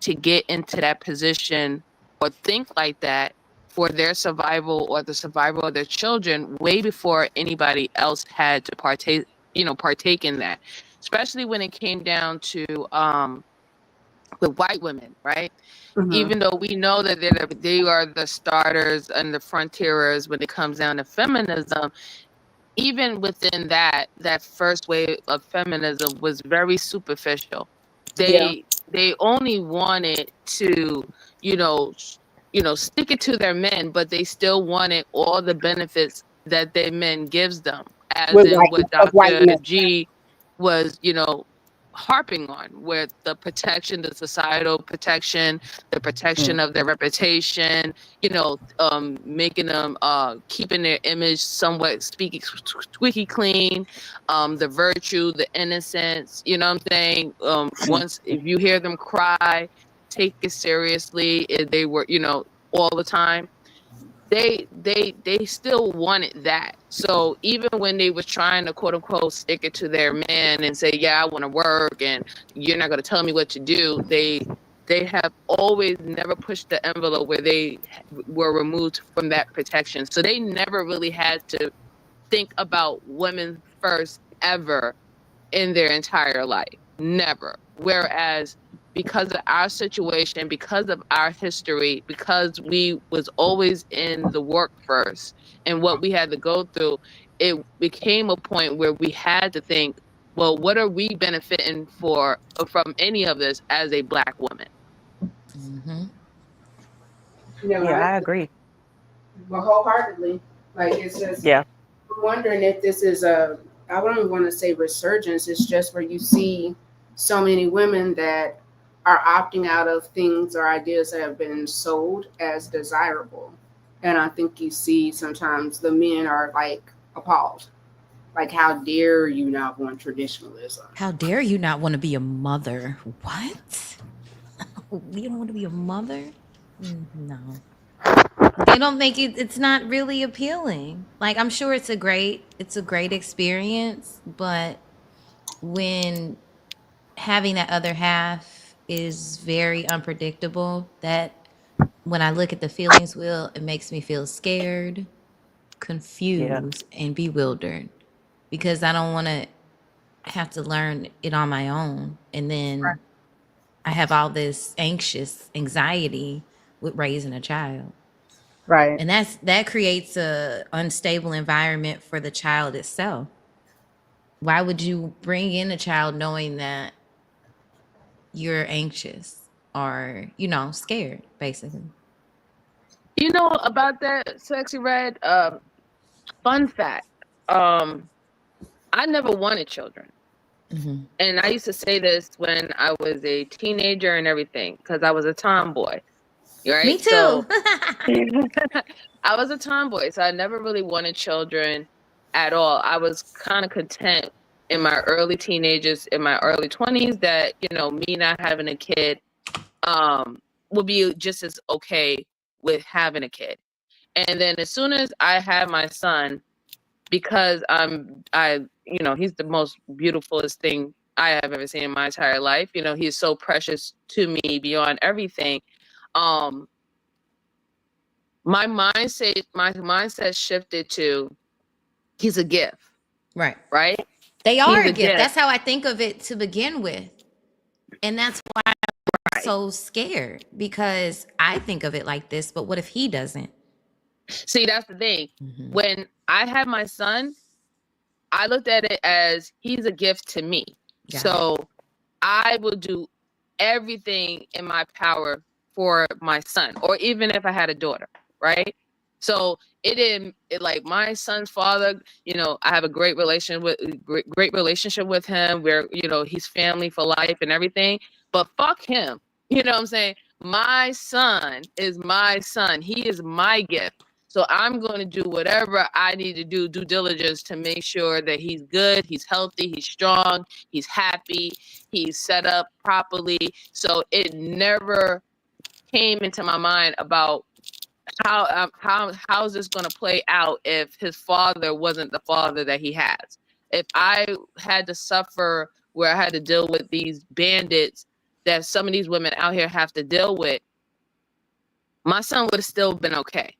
to get into that position or think like that for their survival or the survival of their children way before anybody else had to partake in that, especially when it came down to with white women, right? mhm. Even though we know that they are the starters and the frontierers when it comes down to feminism, even within that first wave of feminism was very superficial. Yeah. They only wanted to, you know, stick it to their men, but they still wanted all the benefits that their men gives them, as With in white what of Dr. whiteness. G was, harping on, with the protection, the societal protection, the Mm. protection of their reputation, making them keeping their image somewhat speaking squeaky clean, the virtue, the innocence, you know what I'm saying? Mm. Once if you hear them cry, take it seriously. If they were, all the time, they still wanted that. So even when they was trying to quote unquote stick it to their man and say, yeah, I want to work and you're not going to tell me what to do, they have always never pushed the envelope where they were removed from that protection. So they never really had to think about women first ever in their entire life. Never. Whereas because of our situation, because of our history, because we was always in the workforce and what we had to go through, it became a point where we had to think, well, what are we benefiting from any of this as a black woman? Mm-hmm. You know, Yeah, I agree. well, wholeheartedly. Like it's just Yeah. I'm wondering if this is a I don't want to say resurgence. It's just where you see so many women that are opting out of things or ideas that have been sold as desirable, and I think you see sometimes the men are like appalled, like how dare you not want traditionalism? How dare you not want to be a mother? What? You don't want to be a mother? No. They don't make it, it's not really appealing. Like I'm sure it's a great experience, but when having that other half is very unpredictable, that when I look at the feelings wheel, it makes me feel scared, Yeah. confused, and bewildered because I don't want to have to learn it on my own. And Right. then I have all this anxiety with raising a child. Right. And that creates a unstable environment for the child itself. Why would you bring in a child knowing that you're anxious or, scared, basically? You know about that, Sexy Red? Fun fact. Um, I never wanted children. Hmm. And I used to say this when I was a teenager and everything, because I was a tomboy, Me right? too. So I was a tomboy, so I never really wanted children at all. I was kind of content in my early teenagers, in my early 20s, that, me not having a kid um would be just as okay with having a kid. And then as soon as I had my son, because he's the most beautifulest thing I have ever seen in my entire life. He's so precious to me beyond everything. Um, my mindset shifted to he's a gift, Right. right? They are He's a a gift. gift, That's how I think of it to begin with. And that's why I'm right? so scared because I think of it like this, but what if he doesn't? See, that's the thing. Hmm. When I had my son, I looked at it as he's a gift to me. Got it. So I will do everything in my power for my son, or even if I had a daughter, right? So it didn't it, like my son's father. I have a great relationship with him. Where he's family for life and everything. But fuck him. You know what I'm saying? My son is my son. He is my gift. So I'm going to do whatever I need to do, due diligence, to make sure that he's good, he's healthy, he's strong, he's happy, he's set up properly. So it never came into my mind about how is this going to play out if his father wasn't the father that he has. If I had to suffer where I had to deal with these bandits that some of these women out here have to deal with, my son would have still been okay.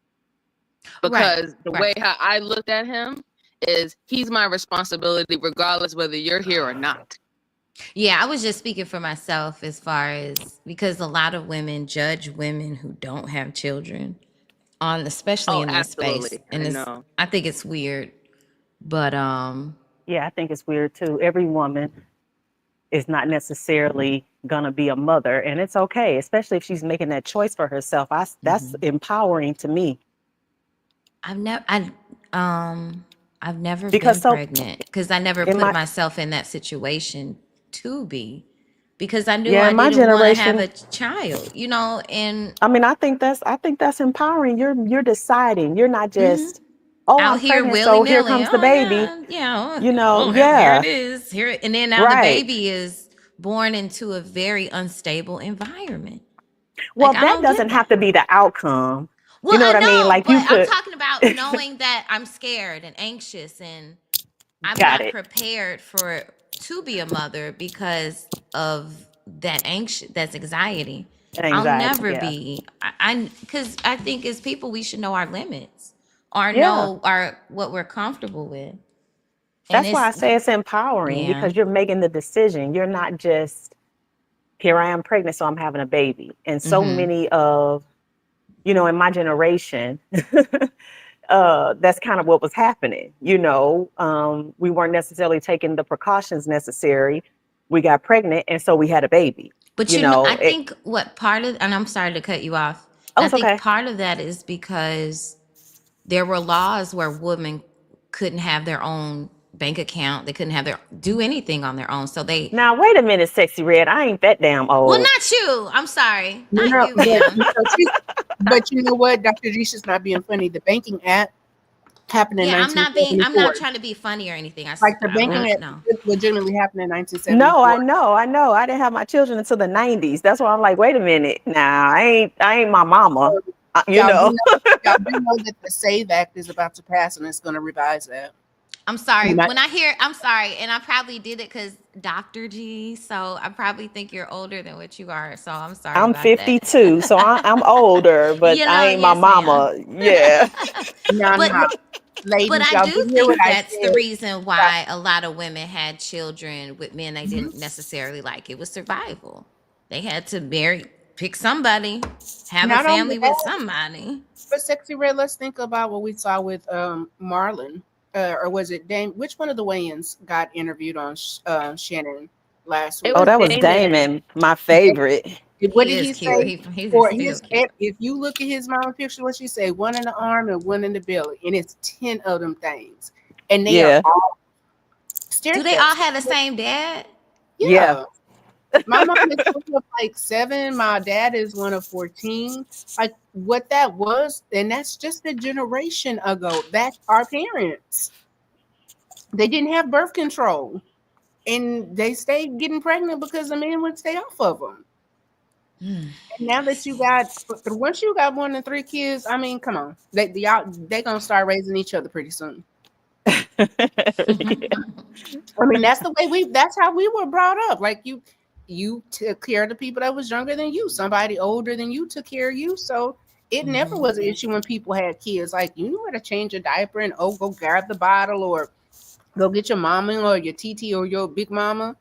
Right. Because the Right. way how I looked at him is he's my responsibility regardless whether you're here or not. Yeah, I was just speaking for myself as far as because a lot of women judge women who don't have children on especially Oh, in this space. absolutely. And I this know. I think it's weird. But Yeah, I think it's weird too. Every woman is not necessarily gonna be a mother, and it's okay, especially if she's making that choice for herself. That's mhm. empowering to me I've never I I've never because been so pregnant because I never in put my myself in that situation to be because I knew yeah I in my didn't want to have generation, a child, and I mean, I think that's empowering. You're deciding. You're not mhm, just, oh, out I'm here pregnant, willy so here nilly. comes the Oh baby. yeah, yeah. Oh, here it Yeah, is. Here and then now the right. baby is born into a very unstable environment. Well, Like I that don't get doesn't have that. to be the outcome. Well, You know I what I mean? know, Like you but I'm could, talking about knowing that I'm scared and anxious and I'm got not it. prepared for to be a mother because of that that's anxiety. I'll Anxiety. never Yeah, be. Because I think as people we should know our limits or yeah. know our what we're comfortable with. And That's why I it's say it's empowering yeah. because you're making the decision. You're not just, here I am pregnant, so I'm having a baby. And so Mm-hmm. many of, in my generation, that's kind of what was happening. We weren't necessarily taking the precautions necessary we got pregnant, and so we had a baby. But You you know, know, I think what part of, and I'm sorry to cut you off, oh, and I it's think okay. part of that is because there were laws where women couldn't have their own bank account. They couldn't have their do anything on their own. So they, Now wait a minute, Sexy Red. I ain't that damn well, old. not you. I'm sorry, No, not no, you, but ma'am. but you know what, Dr. G, is not being funny. The banking app happened in Yeah, I'm not 1974. trying to be funny or anything. Like the I'm banking not. app No. legitimately happened in No, 1974. I know. I didn't have my children until the 90s. That's why I'm like, wait a minute. Nah, I ain't my mama. So You know. y'all do know that the Save Act is about to pass and it's going to revise that. I'm sorry. And I, When I hear, I'm sorry, and I probably did it because Dr. G. So I probably think you're older than what you are. So I'm sorry I'm about that. 52, so I'm older, but You I know, ain't my yes, ma'am. mama. Yeah. no, but no, but ladies, I y'all do did hear what think I that's the said. reason why a lot of women had children with men they Mhm. didn't necessarily like. It was survival. They had to marry, pick somebody, have a Not only family with that, somebody. but Sexy Red, let's think about what we saw with Marlon. Or was it Dame? Which one of the Wayans got interviewed on Shannon last It Oh, week? was that was Damon. Damon, my favorite. What He did is he cute. say? He's For still his, cute. if you look at his mama picture, what she say? One in the arm and one in the belly, and it's 10 of them things, and they are Yeah. all stair Do they all steps. have the same dad? Yeah. Yeah, my mom is one of like 7. My dad is one of 14. Like what that was, and that's just a generation ago. That's our parents. They didn't have birth control, and they stayed getting pregnant because the men would stay off of them. And now that you got, once you got more than 3 kids, I mean, come on, they gonna start raising each other pretty soon. Yeah. I mean, that's how we were brought up. Like you took care of the people that was younger than you. Somebody older than you took care of you. So it never Hmm. was an issue when people had kids. Like you knew how to change a diaper and go grab the bottle or go get your mama or your TT or your big mama.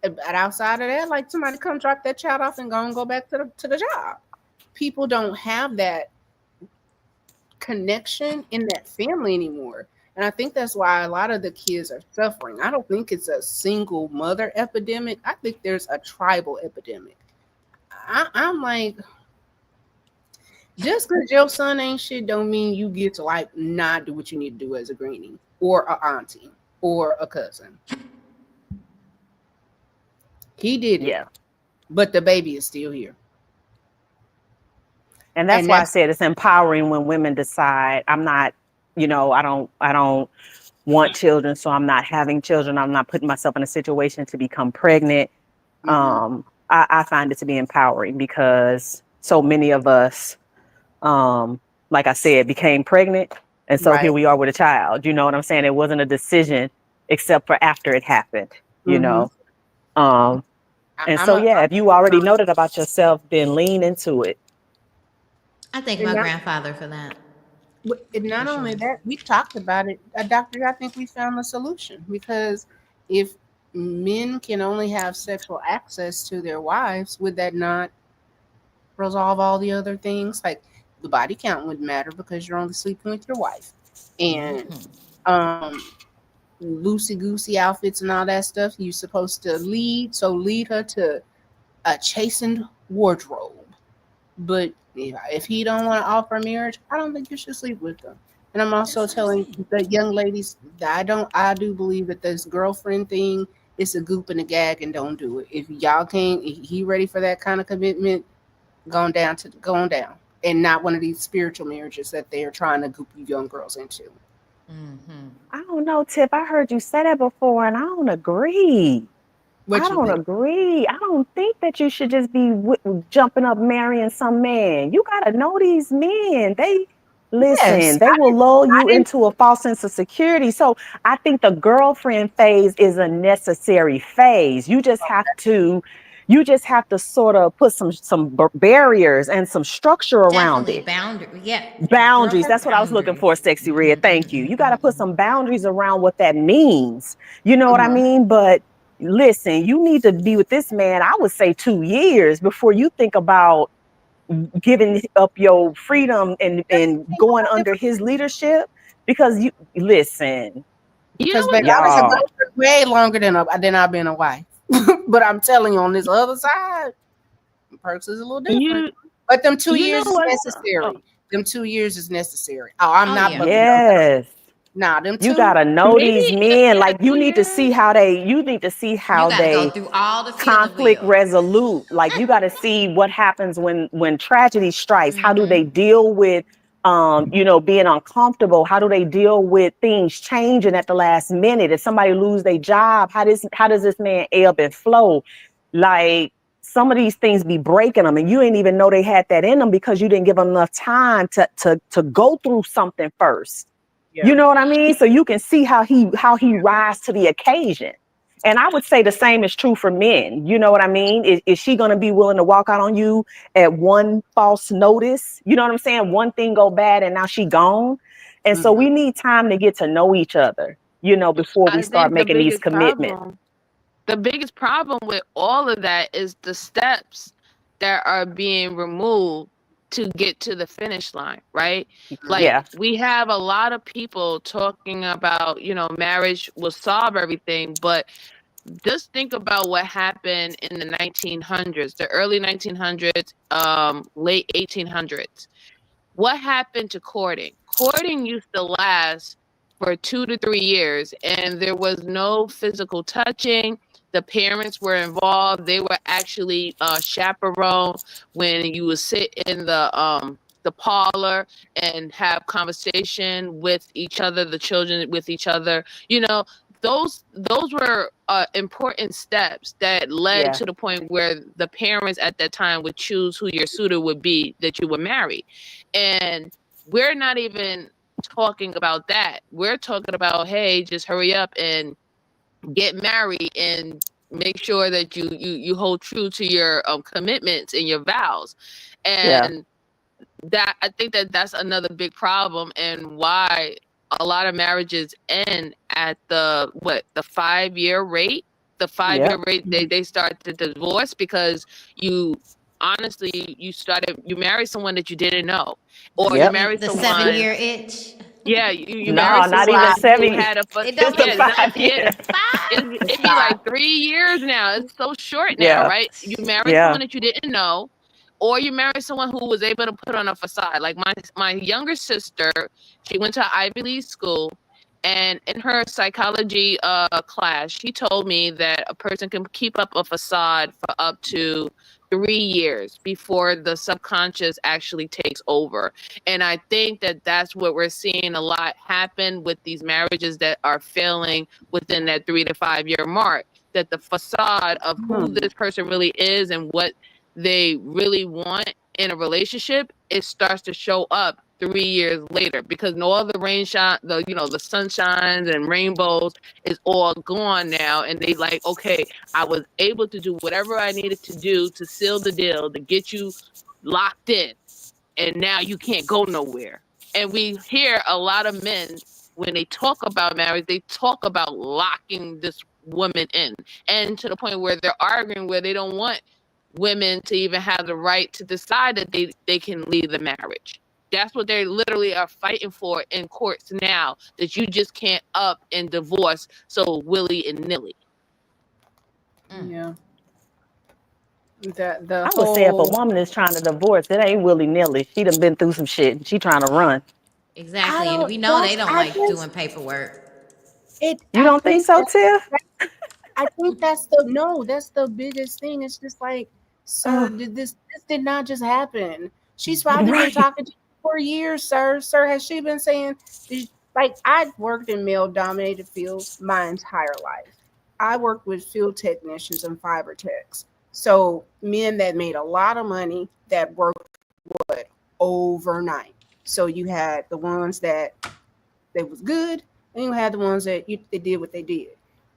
But outside of that, like somebody come drop that child off and go back to the job. People don't have that connection in that family anymore. And I think that's why a lot of the kids are suffering. I don't think it's a single mother epidemic. I think there's a tribal epidemic. I'm like, just because your son ain't shit don't mean you get to like not do what you need to do as a granny or a auntie or a cousin. He did it, Yeah. but the baby is still here. And that's And why I that's said it's empowering when women decide I'm not, I don't want children, so I'm not having children. I'm not putting myself in a situation to become pregnant. mhm, I find it to be empowering because so many of us, like I said, became pregnant. And so here right. we are with a child. You know what I'm saying? It wasn't a decision except for after it happened, you Hmm. know? Um, and I'm so, a yeah, if you already know that about yourself, then lean into it. I thank and my not, grandfather for that, and for not sure. only that, we talked about it, doctor. I think we found the solution because if men can only have sexual access to their wives, would that not resolve all the other things? Like the body count wouldn't matter because you're only sleeping with your wife, and Hmm. um, loosey goosey outfits and all that stuff. You're supposed to lead her to a chastened wardrobe. But if he don't want to offer marriage, I don't think you should sleep with them. And I'm also That's what I'm telling saying. the young ladies that I do believe that this girlfriend thing is a goop and a gag, and don't do it. If y'all can't, if he ready for that kind of commitment, go on down, and not one of these spiritual marriages that they are trying to goop you young girls into. Hmm. I don't know, Tip. I heard you say that before, and I don't agree. I What you don't think? agree. I don't think that you should just be jumping up marrying some man. You got to know these men. They listen, Yes, they will lull I you didn't. into a false sense of security. So I think the girlfriend phase is a necessary phase. You just have to sort of put some barriers and some structure around Definitely it. boundary. Yeah, Boundaries. girlfriend That's what I was looking boundaries. for, Sexy Red. Thank you. You got to put Hmm. some boundaries around what that means. You know what I Mhm. mean? But listen, you need to be with this man, I would say 2 years before you think about giving up your freedom and going under his leadership. Because you listen, You know Because what baby, though? I was a y'all. girlfriend way longer than I've been a wife. But I'm telling you, on this other side, perks is a little different. You But them 2 years know is what's necessary. Them 2 years is necessary. Oh, I'm Oh not yeah. bugging no. Yes. Nah, them You two. gotta know these maybe men. yeah, Like you need to see 2 years. how they. You need to see You how got to go they through all the feeling conflict wheel. resolute. Like you got to see what happens when tragedy strikes. How do Mm-hmm. they deal with being uncomfortable? How do they deal with things changing at the last minute? If somebody lose their job, how does this man ebb and flow? Like some of these things be breaking them, and you ain't even know they had that in them because you didn't give them enough time to go through something first. You Yeah. know what I mean? So you can see how he rise to the occasion. And I would say the same is true for men. You know what I mean? Is she going to be willing to walk out on you at one false notice? You know what I'm saying? One thing go bad and now she gone. And so Mhm. we need time to get to know each other, before we I start think making these commitments. the biggest problem with all of that is the steps that are being removed to get to the finish line, right? Mhm. Like Yeah, we have a lot of people talking about, marriage will solve everything, but just think about what happened in the 1900s, the early 1900s, late 1800s. What happened to courting? Courting used to last for 2 to 3 years, and there was no physical touching. The parents were involved. They were actually chaperone when you would sit in the parlor and have conversation with each other, the children with each other. Those were important steps that led yeah, to the point where the parents at that time would choose who your suitor would be that you would marry. And we're not even talking about that. We're talking about, hey, just hurry up and get married and make sure that you hold true to your commitments and your vows. yeah, And that I think that's another big problem, and why a lot of marriages end at the 5 year rate. The 5 year yep, rate, they start to divorce because you honestly you marry someone that you didn't know, or you yep. marry The seven someone. year itch. Yeah, you marry No, not someone even who 7 years. had a It don't Just a be yeah, not, seven. 5 year. yeah, It's five. It's it'd be five. like 3 years now. It's so short now, Yeah, right? You marry yeah, someone that you didn't know, or you marry someone who was able to put on a facade. Like my younger sister, she went to Ivy League school, and in her psychology class, she told me that a person can keep up a facade for up to 3 years before the subconscious actually takes over. And I think that that's what we're seeing a lot happen with these marriages that are failing within that 3 to 5 year mark. That the facade of who Hmm. this person really is and what they really want in a relationship, it starts to show up 3 years later, because no other the sunshines and rainbows is all gone now, and they like, okay, I was able to do whatever I needed to do to seal the deal to get you locked in, and now you can't go nowhere. And we hear a lot of men, when they talk about marriage, they talk about locking this woman in, and to the point where they're arguing where they don't want women to even have the right to decide that they can leave the marriage. That's what they literally are fighting for in courts now, that you just can't up and divorce so willy and nilly. Mm. Yeah. The I would say if a whole. woman is trying to divorce, it ain't willy nilly. She done been through some shit. She trying to run. I Exactly. And don't. we know they That's. don't I like guess doing paperwork. it. You I don't think think so, that. Tiff? I think that's the no. That's the biggest thing. It's just like, sir, Oh, this did not just happen. She's probably been right. talking to you for years, sir. Sir, has she been saying? Like I worked in male-dominated fields my entire life. I worked with field technicians and fiber techs. So men that made a lot of money that worked overnight. So you had the ones that they was good, and you had the ones that they did what they did.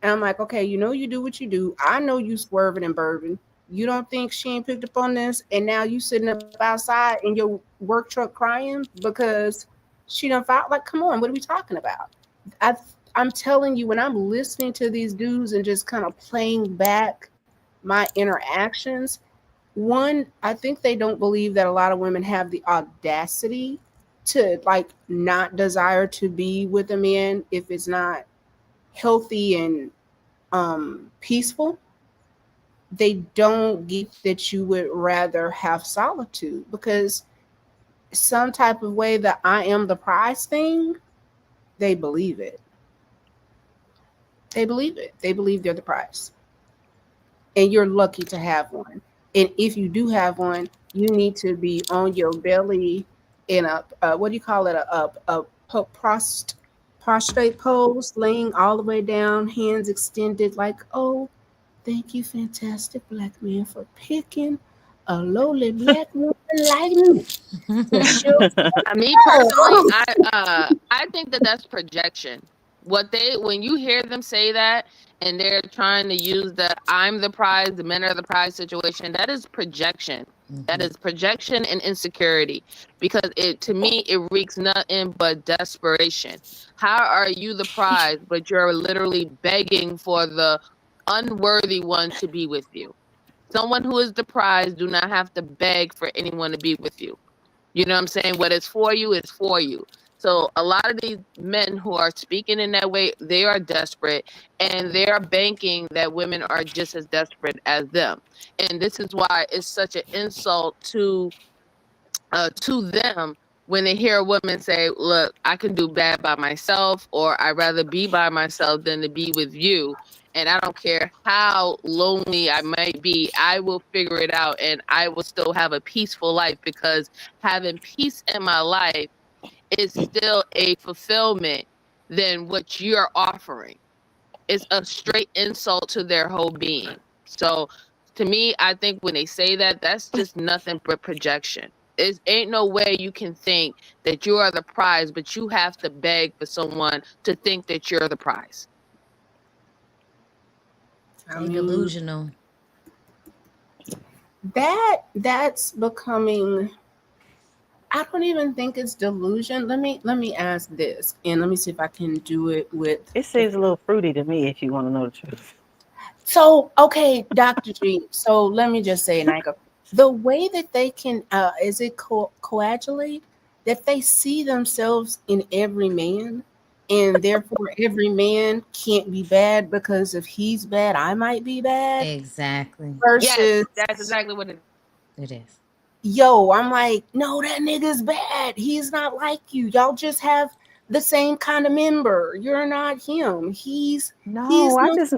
And I'm like, okay, you do what you do. I know you swerving and bourbon. You don't think she ain't picked up on this, and now you sitting up outside in your work truck crying because she done filed. Like, come on, what are we talking about? I I'm telling you, when I'm listening to these dudes and just kind of playing back my interactions, one, I think they don't believe that a lot of women have the audacity to like not desire to be with a man if it's not healthy and peaceful. they don't get that you would rather have solitude, because some type of way that I am the prize thing, they believe it. They believe it. They believe they're the prize. And you're lucky to have one. And if you do have one, you need to be on your belly in a what do you call it? Prostrate pose, laying all the way down, hands extended, like, oh, thank you, fantastic black man, for picking a lowly black woman like me to show Me personally, love. I think that that's projection. What they when you hear them say that and they're trying to use the "I'm the prize, the men are the prize" situation, that is projection. That is projection and insecurity, because it to me it reeks nothing but desperation. How are you the prize, but you're literally begging for the unworthy one to be with you? Someone who is the prize do not have to beg for anyone to be with you. You know what I'm saying? What is for you is for you. So a lot of these men who are speaking in that way, they are desperate, and they are banking that women are just as desperate as them. And this is why it's such an insult to them when they hear a woman say, "Look, I can do bad by myself," or "I'd rather be by myself than to be with you. And I don't care how lonely I might be, I will figure it out and I will still have a peaceful life, because having peace in my life is still a fulfillment than what you're offering." It's a straight insult to their whole being. So to me, I think when they say that, that's just nothing but projection. It ain't no way you can think that you are the prize, but you have to beg for someone to think that you're the prize. I They mean, delusional. that's becoming, I don't even think it's delusion. Let me ask this, and let me see if I can do it with It the. seems a little fruity to me, if you want to know the truth. So, okay, Dr. G. So let me just say, Nika, the way that they can, is it coagulate, that they see themselves in every man, and therefore every man can't be bad, because if he's bad, I might be bad. Exactly. Yes, Versus, that's exactly what it It is. yo, I'm like, no, that nigga's bad. He's not like you. Y'all just have the same kind of member. You're not him. He's No, I no. just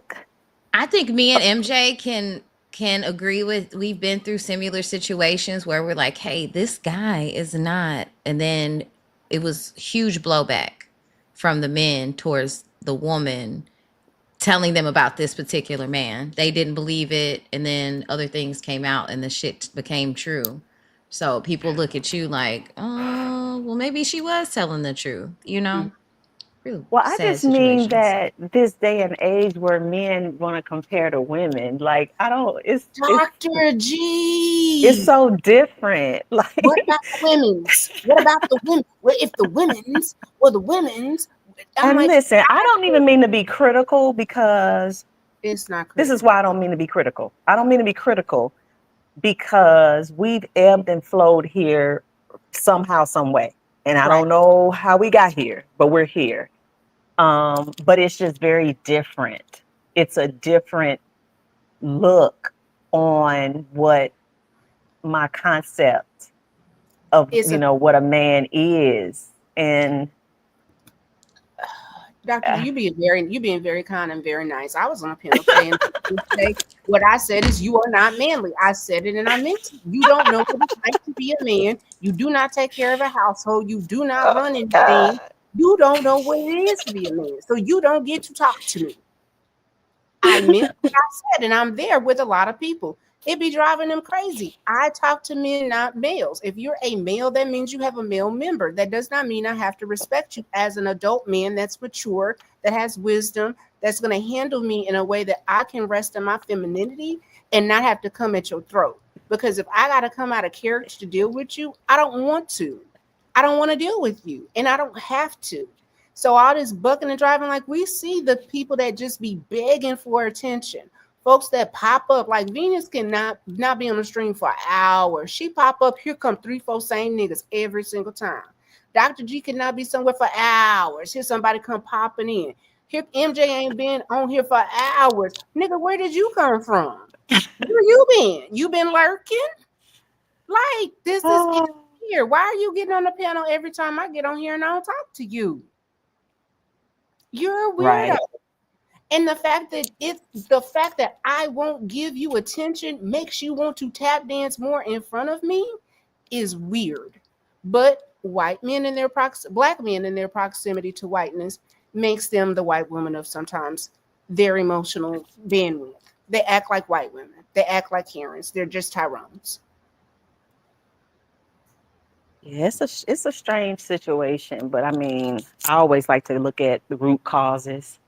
I think me and MJ can agree with, we've been through similar situations where we're like, "Hey, this guy is not." And then it was huge blowback from the men towards the woman telling them about this particular man. They didn't believe it, and then other things came out and the shit became true. So people look at you like, "Oh, well maybe she was telling the truth," you know? Real well, I sad just mean situations. that this day and age where men want to compare to women, like I don't, Dr. it's G. so different. What Like, about the women's? What about the women? Well, if the women's were the women's, I'm and like, listen, I don't even mean to be critical because it's not this is critical. why I don't mean to be critical. I don't mean to be critical because we've ebbed and flowed here somehow, some way. And I Right. don't know how we got here, but we're here. But it's just very different. It's a different look on what my concept of, It's a what a man is. And Dr. G, uh, you being very kind and very nice. I was on a panel today, and say what I said is, you are not manly. I said it and I meant it. You don't know what it's like to be a man. You do not take care of a household. You do not run anything. You don't know what it is to be a man. So you don't get to talk to me. I meant what I said, and I'm there with a lot of people. It be driving them crazy. I talk to men, not males. If you're a male, that means you have a male member. That does not mean I have to respect you as an adult man that's mature, that has wisdom, that's going to handle me in a way that I can rest in my femininity and not have to come at your throat. Because if I got to come out of character to deal with you, I don't want to. I don't want to deal with you, and I don't have to. So all this bucking and driving, like, we see the people that just be begging for attention. Folks that pop up, like Venus cannot not be on the stream for hours. She pop up, here come 3, 4 same niggas every single time. Dr. G cannot be somewhere for hours. Here somebody come popping in. Here MJ ain't been on here for hours. Nigga, where did you come from? Where you been? You been lurking? Like, this is Oh, here. Why are you getting on the panel every time I get on here and I don't talk to you? You're a weirdo. right. And the fact that I won't give you attention makes you want to tap dance more in front of me is weird. But black men in their proximity to whiteness makes them the white woman of sometimes their emotional bandwidth. They act like white women. They act like Karens. They're just Tyrones. Yeah, it's a strange situation, but I mean, I always like to look at the root causes.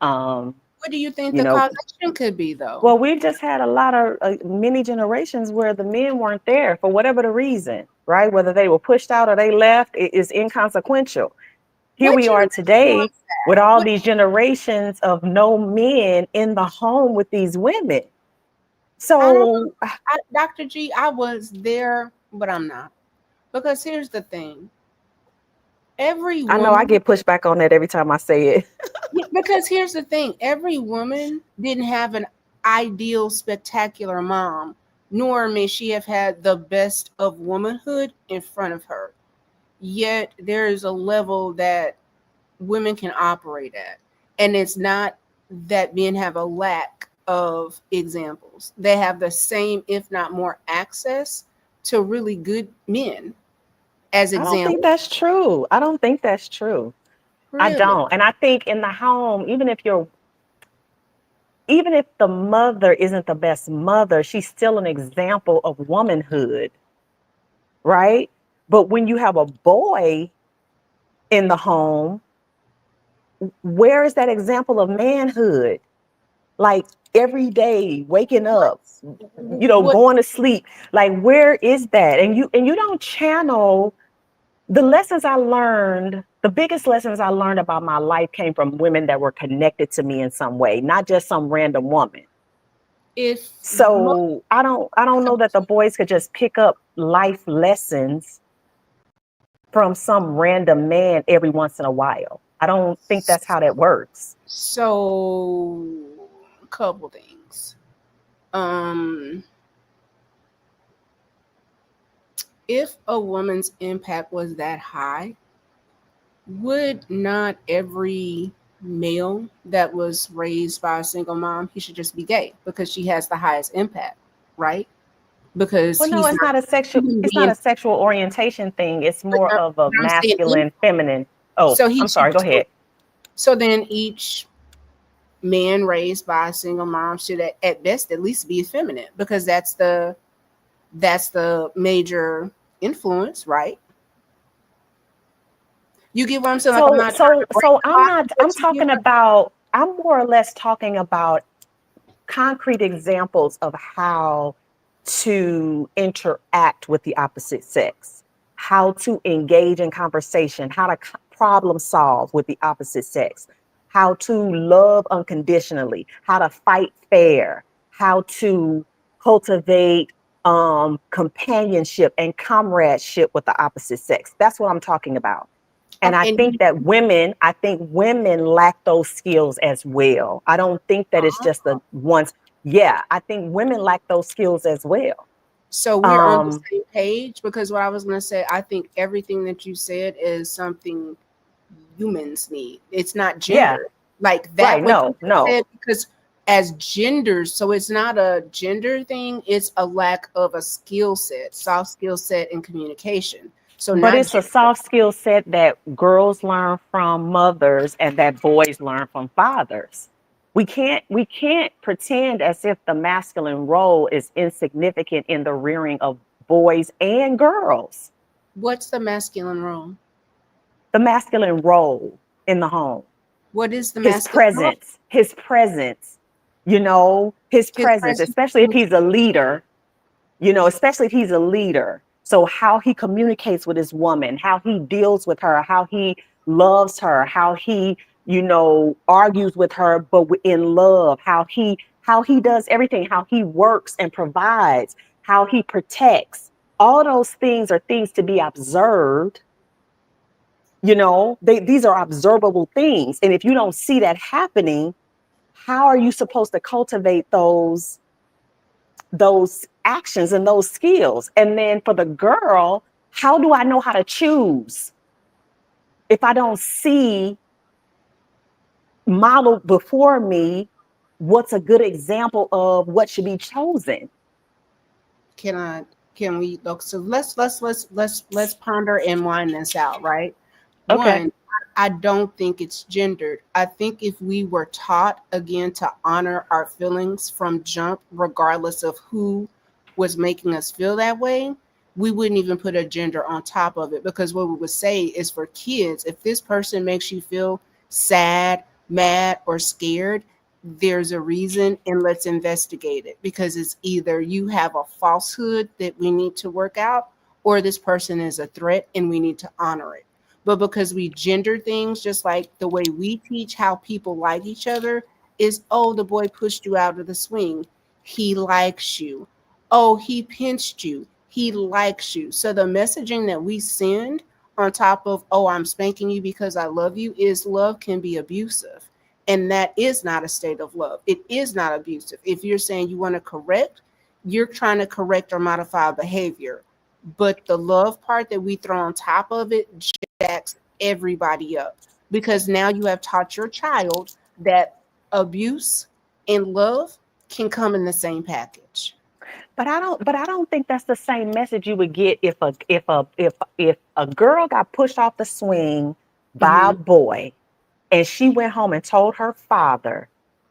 Um, What do you think you the know, causation could be, though? well, we've just had a lot of many generations where the men weren't there for whatever the reason, right? Whether they were pushed out or they left, it is inconsequential. Here What we are generation was today with that? all these generations of no men in the home with these women. I don't So Dr. G, I was there, but I'm not. Because here's the thing. Every I know I woman, get pushed back on that every time I say it. yeah, because here's the thing. Every woman didn't have an ideal, spectacular mom, nor may she have had the best of womanhood in front of her. Yet there is a level that women can operate at. And it's not that men have a lack of examples. They have the same, if not more, access to really good men as I don't think examples. that's true. I don't think that's true. I Really. don't. And I think in the home, even if the mother isn't the best mother, she's still an example of womanhood, right? But when you have a boy in the home, where is that example of manhood? Like every day, waking What up, what going to sleep. Like where is that? And you don't channel the lessons I learned. The biggest lessons I learned about my life came from women that were connected to me in some way, not just some random woman. if most So I don't know that the boys could just pick up life lessons from some random man every once in a while. I don't think that's how that works. so a couple things. Um if a woman's impact was that high, would not every male that was raised by a single mom, he should just be gay because she has the highest impact, right? Because Well, no, he's it's not not a sexual even it's not being, a sexual orientation thing. It's more of a but I'm saying masculine, feminine. Oh, so he I'm sorry, should go ahead. so then each man raised by a single mom should at best at least be effeminate because that's the major influence, right? You get what I'm saying? Like, I'm So not trying so to break so the I'm logic, not but I'm you get talking what about I'm more or less talking about concrete examples of how to interact with the opposite sex, how to engage in conversation, how to problem solve with the opposite sex, how to love unconditionally, how to fight fair, how to cultivate companionship and comradeship with the opposite sex. That's what I'm talking about. And okay, and I think women lack those skills as well. I don't think that it's just the ones. Yeah, I think women lack those skills as well. so we're on the Um, same page because what I was going to say, I think everything that you said is something humans need. It's not yeah, gender. Like that, right. what you No, just no. said, because as genders, so it's not a gender thing, it's a lack of a skill set, soft skill set and communication. So But not it's a gender. soft skill set that girls learn from mothers and that boys learn from fathers. We can't pretend as if the masculine role is insignificant in the rearing of boys and girls. What's the masculine role? The masculine role in the home, What is the his masculine role? presence, his presence, his His presence, presence. especially if he's a leader, especially if he's a leader. So how he communicates with his woman, how he deals with her, how he loves her, how he, argues with her, but in love, how he does everything, how he works and provides, how he protects. All those things are things to be observed. These are observable things. And if you don't see that happening, how are you supposed to cultivate those those actions and those skills. And then for the girl, how do I know how to choose if I don't see modeled before me what's a good example of what should be chosen? Can we look? So let's ponder and wind this out, right? Okay. One, I don't think it's gendered. I think if we were taught again to honor our feelings from jump, regardless of who was making us feel that way, we wouldn't even put a gender on top of it, because what we would say is, for kids, if this person makes you feel sad, mad, or scared, there's a reason, and let's investigate it, because it's either you have a falsehood that we need to work out, or this person is a threat and we need to honor it. But because we gender things, just like the way we teach how people like each other is, oh, the boy pushed you out of the swing, he likes you. Oh, he pinched you, he likes you. So the messaging that we send on top of, oh, I'm spanking you because I love you, is love can be abusive. And that is not a state of love. It is not abusive. If you're saying you want to correct, you're trying to correct or modify behavior. But the love part that we throw on top of it jacks everybody up, because now you have taught your child that abuse and love can come in the same package. But I don't think that's the same message you would get if a girl got pushed off the swing by a Hmm. boy and she went home and told her father.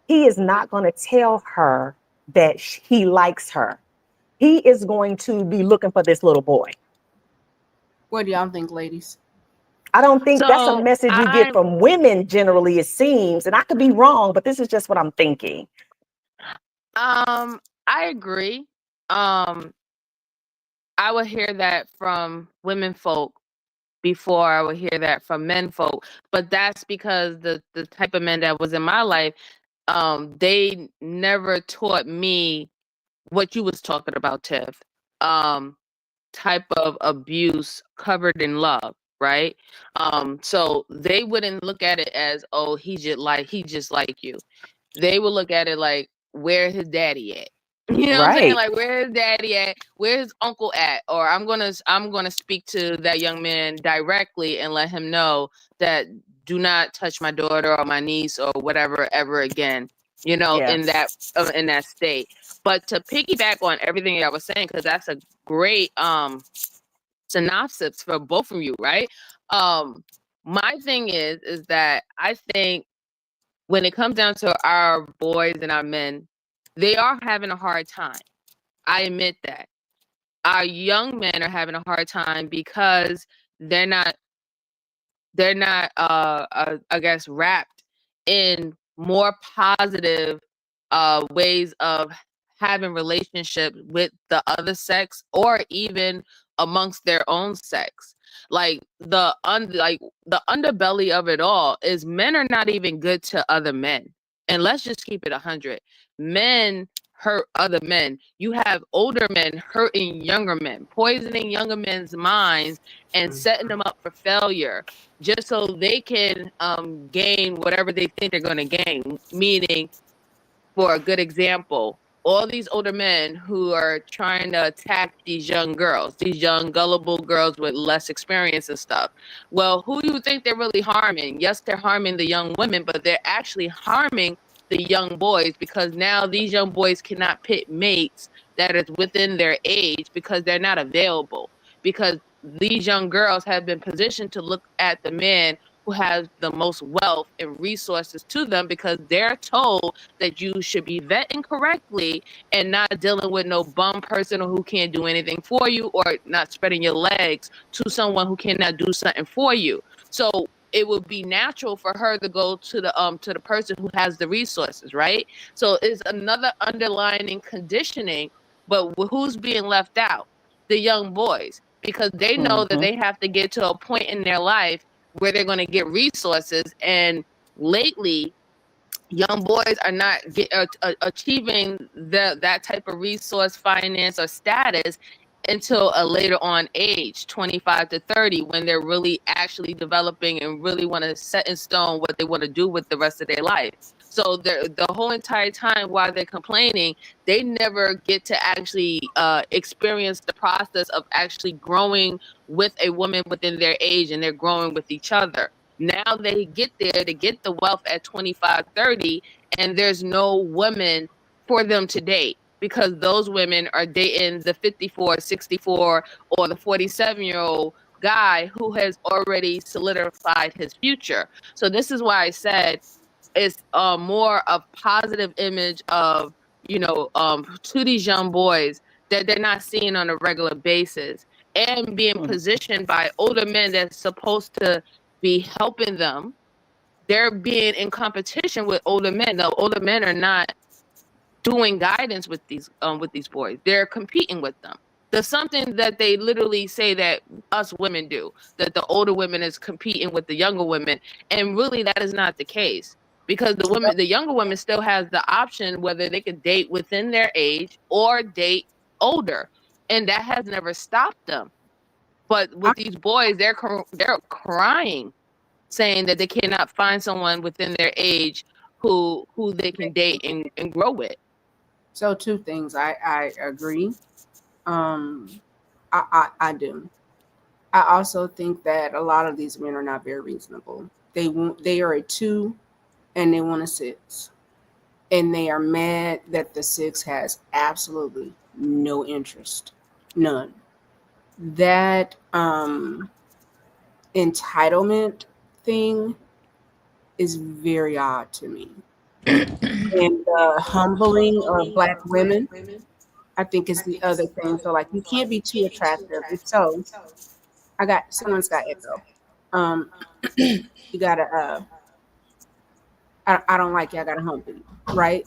He is not going to tell her that he likes her. He is going to be looking for this little boy. What do y'all think, ladies? I don't think that's a So message you get I from women generally, it seems. And I could be wrong, but this is just what I'm thinking. I agree. Um I would hear that from women folk before I would hear that from men folk. But that's because the type of men that was in my life, they never taught me what you was talking about, Tiff. Um, type of abuse covered in love, right? So they wouldn't look at it as, oh, he just like you. They would look at it like, where his daddy at? You know what I'm saying? Right. Like, where his daddy at? Where his uncle at? Or I'm gonna speak to that young man directly and let him know that, do not touch my daughter or my niece or whatever ever again. You know, Yeah. in that state. But to piggyback on everything I was saying, because that's a great synopsis for both of you, right? Um, my thing is that I think when it comes down to our boys and our men, they are having a hard time. I admit that. Our young men are having a hard time because they're not I guess wrapped in more positive ways of having relationships with the other sex, or even amongst their own sex. Like the underbelly of it all is, men are not even good to other men. And let's just keep it 100. Men hurt other men. You have older men hurting younger men, poisoning younger men's minds and setting them up for failure, just so they can gain whatever they think they're going to gain. Meaning, for a good example, all these older men who are trying to attack these young girls, these young gullible girls with less experience and stuff. Well, who do you think they're really harming? Yes, they're harming the young women, but they're actually harming the young boys, because now these young boys cannot pick mates that is within their age because they're not available. Because these young girls have been positioned to look at the man who has the most wealth and resources to them, because they're told that you should be vetting correctly and not dealing with no bum person who can't do anything for you, or not spreading your legs to someone who cannot do something for you. So it would be natural for her to go to the person who has the resources, right? So it's another underlining conditioning, but who's being left out? The young boys, because they know that Mm-hmm. they have to get to a point in their life where they're going to get resources. And lately, young boys are not achieving that type of resource, finance, or status until a later on age, 25 to 30, when they're really actually developing and really want to set in stone what they want to do with the rest of their life. So the whole entire time while they're complaining, they never get to actually experience the process of actually growing with a woman within their age, and they're growing with each other. Now they get there to get the wealth at 25, 30, and there's no women for them to date because those women are dating the 54, 64, or the 47-year-old guy who has already solidified his future. So this is why I said it's more of positive image of, to these young boys that they're not seeing on a regular basis, and being positioned by older men that's supposed to be helping them. They're being in competition with older men. The older men are not doing guidance with these boys. They're competing with them. There's something that they literally say that us women do, that the older women is competing with the younger women, and really that is not the case, because the younger women still has the option whether they could date within their age or date older, and that has never stopped them. But with these boys, they're crying, saying that they cannot find someone within their age who they can date and grow with. So two things. I agree. I do. I also think that a lot of these men are not very reasonable. They are a 2 and they want a 6. And they are mad that the 6 has absolutely no interest. None. That entitlement thing is very odd to me. And the humbling of black women, I think, is the other thing. So like you can't be too attractive. If so, someone's got echo. Um you gotta I don't like you, I gotta humble you, right?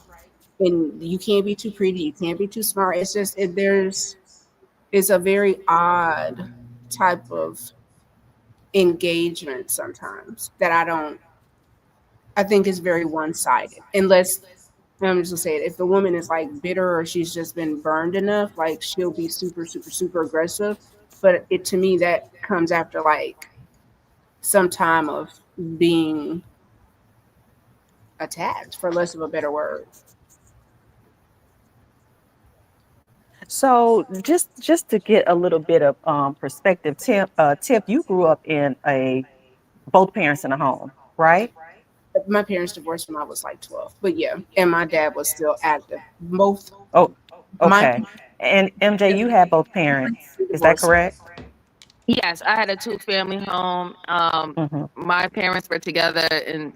And you can't be too pretty, you can't be too smart. It's just it's a very odd type of engagement sometimes that I think is very one-sided. Unless I'm just gonna say it, if the woman is like bitter or she's just been burned enough, like she'll be super, super, super aggressive. But it to me that comes after like some time of being attacked, for less of a better word. So just to get a little bit of perspective, Tip, you grew up in a both parents in a home, right? My parents divorced when I was like 12, but yeah, and my dad was still active. Both Oh, my okay. And MJ, you had both parents. Is that divorced. correct? Yes, I had a two-family home. Mm-hmm. My parents were together and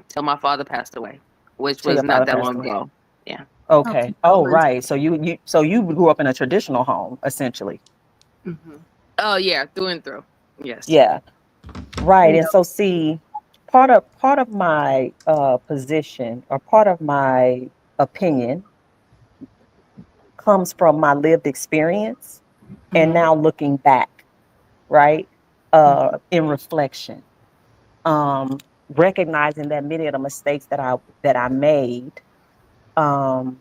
till my father passed away, which Till was your not father that passed long away. ago. Yeah. Okay. Okay. Oh, right. So you grew up in a traditional home, essentially. Mm-hmm. Oh yeah, through and through. Yes. Yeah. Right. You And know, so see, part of my position or part of my opinion comes from my lived experience and mm-hmm. now looking back, right? In reflection. Recognizing that many of the mistakes that I made um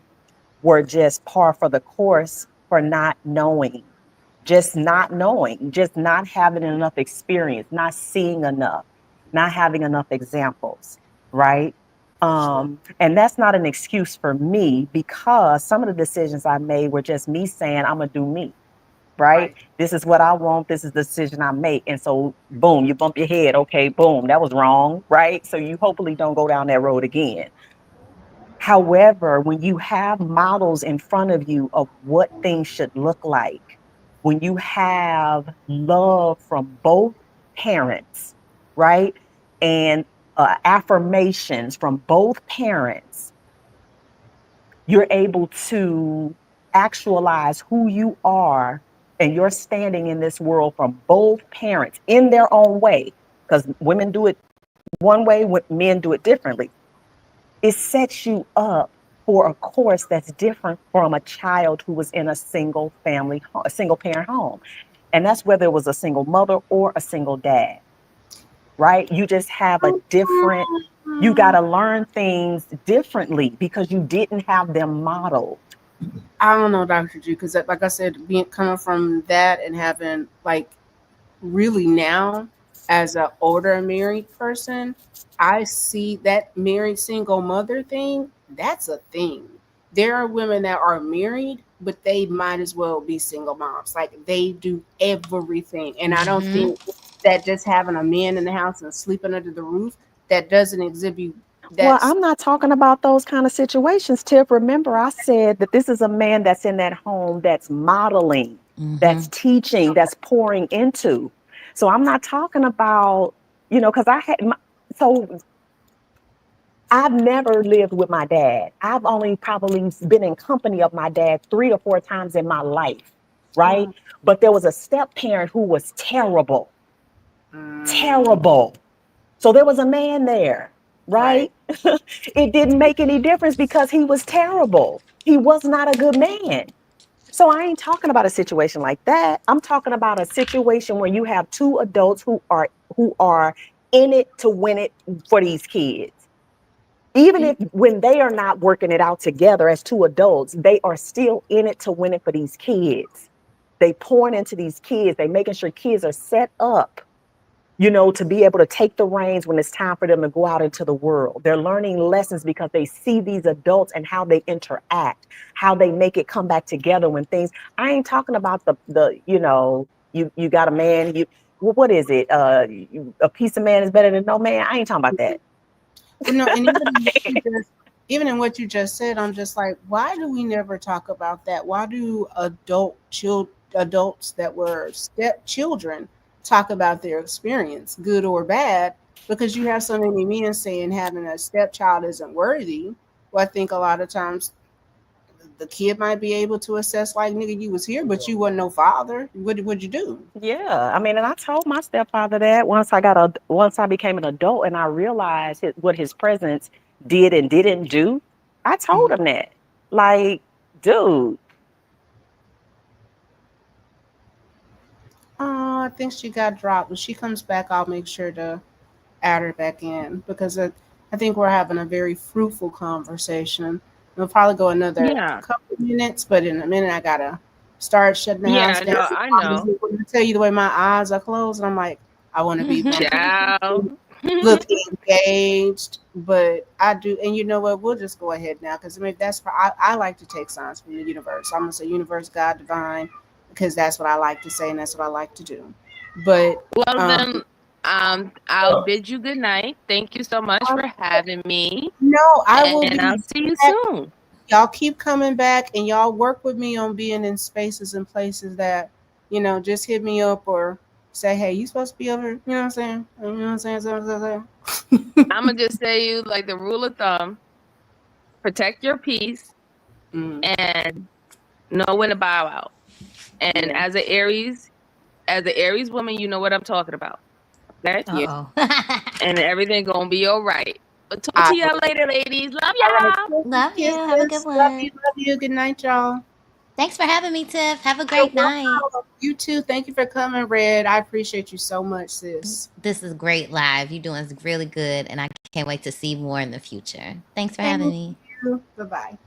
were just par for the course for not knowing, just not having enough experience, not seeing enough, not having enough examples, right? Sure. And that's not an excuse for me because some of the decisions I made were just me saying, I'm going to do me, right? Right. This is what I want. This is the decision I make. And so, boom, you bump your head. Okay, boom, that was wrong, right? So you hopefully don't go down that road again. However, when you have models in front of you of what things should look like, when you have love from both parents, right? And affirmations from both parents, you're able to actualize who you are and your standing in this world from both parents in their own way. Because women do it one way, men do it differently. It sets you up for a course that's different from a child who was in a single family, a single parent home. And that's whether it was a single mother or a single dad, right? You just have a different, you got to learn things differently because you didn't have them modeled. I don't know, Dr. G, because like I said, being coming from that and having like really now as an older married person, I see that married single mother thing. That's a thing. There are women that are married, but they might as well be single moms. Like they do everything. And I don't Mm-hmm. think that just having a man in the house and sleeping under the roof, that doesn't exhibit Well, that's I'm not talking about those kind of situations, Tiff. Remember, I said that this is a man that's in that home that's modeling, Mm-hmm. that's teaching, that's pouring into. So I'm not talking about, because so I've never lived with my dad. I've only probably been in company of my dad 3 or 4 times in my life, right? mm, But there was a step parent who was terrible, mm, terrible. So there was a man there, right. right? It didn't make any difference because he was terrible. He was not a good man. So I ain't talking about a situation like that. I'm talking about a situation where you have two adults who are in it to win it for these kids. Even if when they are not working it out together as two adults, they are still in it to win it for these kids. They pouring into these kids. They making sure kids are set up, to be able to take the reins when it's time for them to go out into the world. They're learning lessons because they see these adults and how they interact, how they make it come back together when things. I ain't talking about you got a man, what is it? A piece of man is better than no man. I ain't talking about that. Well, no, and even in what you just said, I'm just like, why do we never talk about that? Why do adults that were stepchildren talk about their experience, good or bad? Because you have so many men saying having a stepchild isn't worthy. Well, I think a lot of times the kid might be able to assess, like, nigga, you was here, but you wasn't no father. What'd you do? Yeah, I mean, and I told my stepfather that once I became an adult and I realized what his presence did and didn't do. I told Mhm. him that, like, dude. Oh, I think she got dropped. When she comes back, I'll make sure to add her back in because I think we're having a very fruitful conversation. We'll probably go another Yeah. couple minutes, but in a minute I gotta start shutting the house Yeah, down. no, I know. When I tell you the way my eyes are closed, and I'm like, I want to be Ciao. look engaged, but I do. And you know what? We'll just go ahead now because I mean that's for I like to take signs from the universe. I'm gonna say universe, God, divine, because that's what I like to say and that's what I like to do. But Well um, then, I'll bid you good night. Thank you so much for having me, no, I will and be I'll see you back. soon. Y'all keep coming back and y'all work with me on being in spaces and places that, just hit me up or say, hey, you supposed to be over here. You know what I'm saying? You know what I'm saying? So, so, so. I'm gonna just say you like the rule of thumb: protect your peace Mm, and know when to bow out. And yeah. as an Aries woman, you know what I'm talking about. Okay, Yeah. Uh-oh. and everything gonna be all right. But talk I to y'all later, ladies. Love All right. y'all. Love you. Have a good Kisses. Love you. one. Love you. Good night, y'all. Thanks for having me, Tiff. Have a You're great night. welcome. You too. Thank you for coming, Red. I appreciate you so much, sis. This is great live. You're doing really good, and I can't wait to see more in the future. Thank for Thank having me. you. Bye bye.